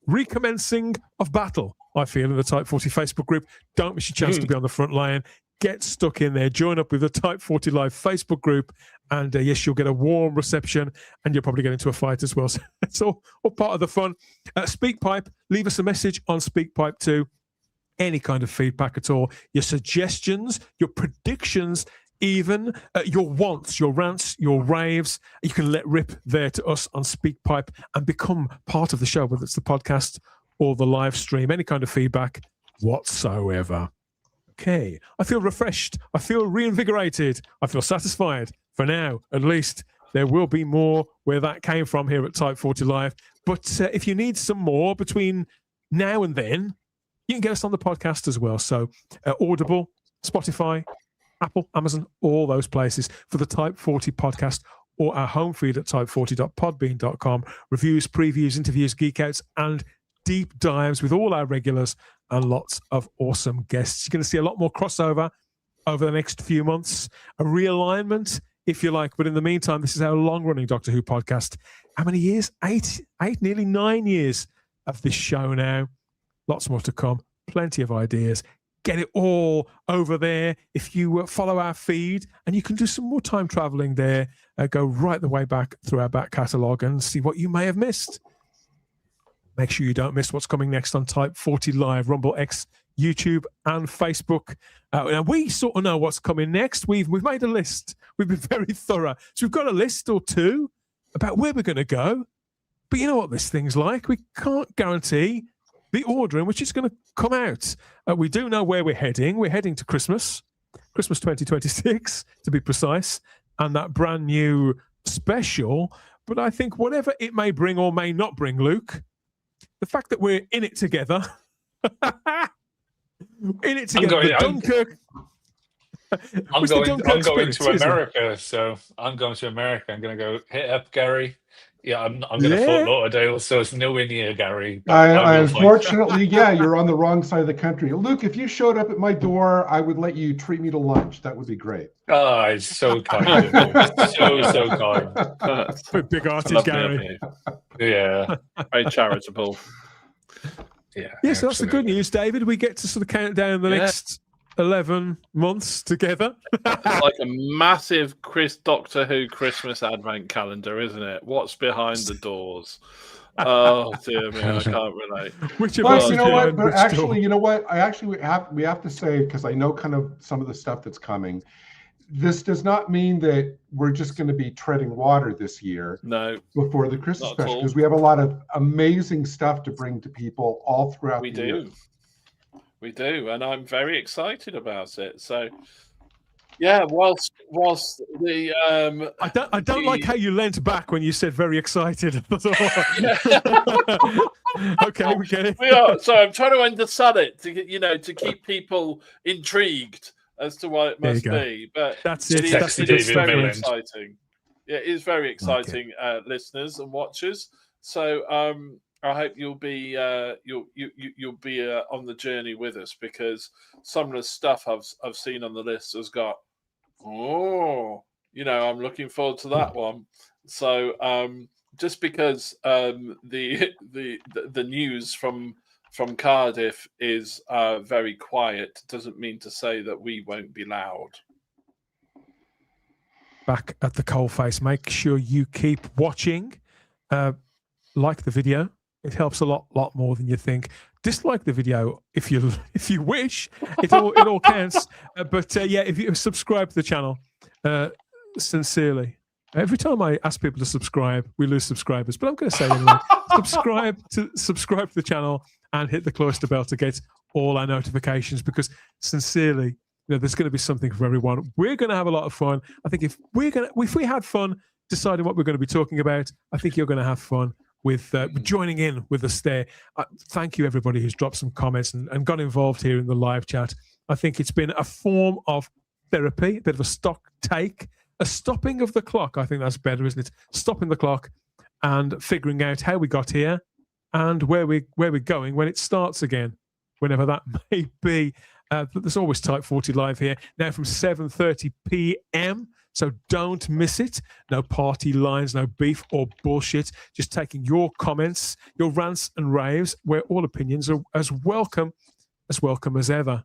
recommencing of battle, I feel, in the Type 40 Facebook group. Don't miss your chance to be on the front line. Get stuck in there. Join up with the Type 40 Live Facebook group. And yes, you'll get a warm reception and you'll probably get into a fight as well. So it's all part of the fun. SpeakPipe, leave us a message on SpeakPipe too. Any kind of feedback at all. Your suggestions, your predictions, even your wants, your rants, your raves. You can let rip there to us on SpeakPipe and become part of the show, whether it's the podcast or the live stream. Any kind of feedback whatsoever. Okay, I feel refreshed. I feel reinvigorated. I feel satisfied for now, at least. There will be more where that came from here at Type 40 Live. But if you need some more between now and then, you can get us on the podcast as well. So Audible, Spotify, Apple, Amazon, all those places for the Type 40 podcast, or our home feed at type40.podbean.com. Reviews, previews, interviews, geek outs, and deep dives with all our regulars and lots of awesome guests. You're going to see a lot more crossover over the next few months, a realignment, if you like. But in the meantime, this is our long-running Doctor Who podcast. How many years? Eight, nearly 9 years of this show now. Lots more to come. Plenty of ideas. Get it all over there. If you follow our feed, and you can do some more time traveling there, go right the way back through our back catalogue and see what you may have missed. Make sure you don't miss what's coming next on Type 40 Live, Rumble X, YouTube, and Facebook. And we sort of know what's coming next. We've made a list. We've been very thorough. So we've got a list or two about where we're going to go. But you know what this thing's like. We can't guarantee the order in which it's going to come out. We do know where we're heading. We're heading to Christmas 2026, to be precise, and that brand new special. But I think whatever it may bring or may not bring, Luke, the fact that we're in it together, Dunkirk. I'm going to America, so I'm going to America. I'm going to go hit up Gary. Yeah, I'm going to Fort Lauderdale, so it's nowhere near Gary. I unfortunately, you're on the wrong side of the country. Luke, if you showed up at my door, I would let you treat me to lunch. That would be great. Oh, it's so kind of you. So kind. Big artist, Gary. Yeah. Very charitable. Yeah. Yes, so that's the good news, David. We get to sort of count down the next 11 months together. It's like a massive Doctor Who Christmas advent calendar, isn't it? What's behind the doors? Oh dear me, I can't relate. But you know what? But actually, you know what? We have to say, because I know kind of some of the stuff that's coming. This does not mean that we're just going to be treading water this year. No. Before the Christmas special, because we have a lot of amazing stuff to bring to people all throughout the year. We do, and I'm very excited about it. So, yeah, whilst the I don't like how you leant back when you said very excited. Okay, we get it. We are. So I'm trying to undersell it to keep people intrigued as to what it must be. But that's it. It is very exciting. Yeah, it is very exciting, listeners and watchers. So I hope you'll be on the journey with us, because some of the stuff I've seen on the list has got I'm looking forward to that one. So just because the news from Cardiff is very quiet doesn't mean to say that we won't be loud. Back at the coalface, make sure you keep watching. Like the video. It helps a lot more than you think. Dislike the video if you wish. It all counts. If you subscribe to the channel, sincerely. Every time I ask people to subscribe, we lose subscribers. But I'm going to say anyway, subscribe to the channel and hit the cloister bell to get all our notifications. Because sincerely, there's going to be something for everyone. We're going to have a lot of fun. I think if we had fun deciding what we're going to be talking about, I think you're going to have fun with joining in with us there. Thank you, everybody who's dropped some comments and got involved here in the live chat. I think it's been a form of therapy, a bit of a stock take, a stopping of the clock. I think that's better, isn't it? Stopping the clock and figuring out how we got here and where we're going when it starts again, whenever that may be. But there's always Type 40 live here now from 7:30 p.m. So don't miss it. No party lines, no beef or bullshit. Just taking your comments, your rants and raves, where all opinions are as welcome as ever.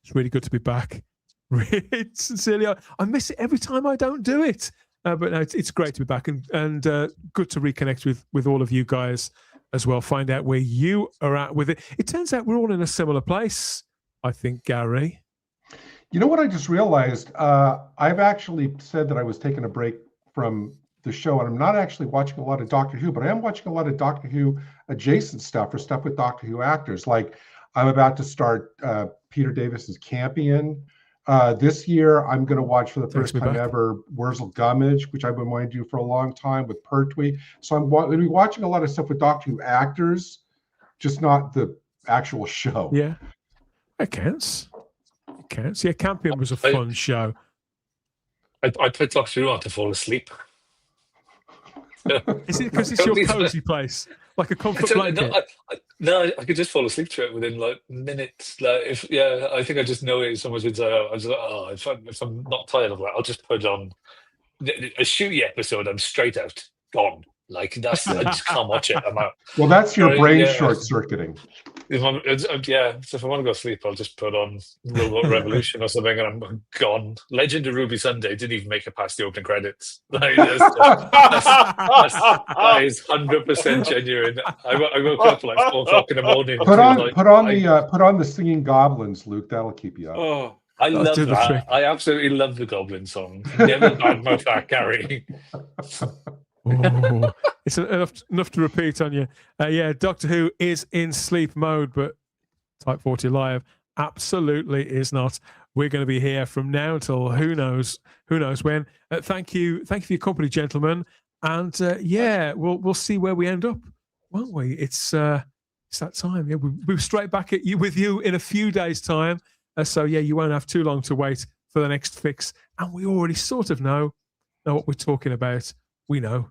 It's really good to be back. Really, sincerely, I miss it every time I don't do it. But no, it's great to be back and good to reconnect with all of you guys as well. Find out where you are at with it. It turns out we're all in a similar place, I think, Gary. You know what I just realized? I've actually said that I was taking a break from the show, and I'm not actually watching a lot of Doctor Who, but I am watching a lot of Doctor Who adjacent stuff or stuff with Doctor Who actors. Like I'm about to start Peter Davis's Campion. This year, I'm going to watch for the first time ever Wurzel Gummidge, which I've been wanting to do for a long time with Pertwee. So I'm going to be watching a lot of stuff with Doctor Who actors, just not the actual show. Yeah, it counts. It counts. Yeah, Campion was a fun show. I put Doctor Who on to fall asleep. Is it because it's your cozy place, like a comfort blanket? No, I could just fall asleep to it within like minutes. Like I think I just know it. Someone's been saying, I was like, oh, if I'm not tired of that, I'll just put on a shooty episode. I'm straight out, gone. Like that's I just can't watch it. I'm out. Well, that's your brain short-circuiting. So if I want to go to sleep, I'll just put on Robot Revolution or something, and I'm gone. Legend of Ruby Sunday didn't even make it past the opening credits. Like, that is 100% genuine. I woke up like 4 o'clock in the morning. Put on the Singing Goblins, Luke. That'll keep you up. Oh, I love that. I absolutely love the Goblin song. Never badmouth that, Gary. Oh, it's enough to repeat on you. Yeah, Doctor Who is in sleep mode, but Type 40 Live absolutely is not. We're going to be here from now until who knows when. Thank you for your company, gentlemen, and we'll see where we end up, won't we? It's that time. Yeah, we'll be straight back at you with you in a few days' time. So yeah, you won't have too long to wait for the next fix, and we already sort of know what we're talking about. We know.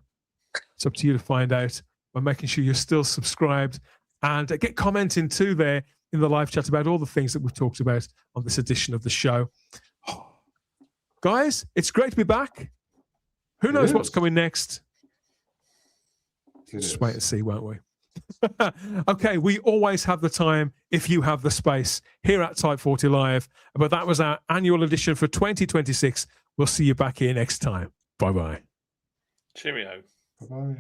It's up to you to find out by making sure you're still subscribed and get commenting too there in the live chat about all the things that we've talked about on this edition of the show. Guys, it's great to be back. Who knows what's coming next? Just wait and see, won't we? Okay, we always have the time if you have the space here at Type 40 Live. But that was our annual edition for 2026. We'll see you back here next time. Bye-bye. Cheerio. Bye-bye.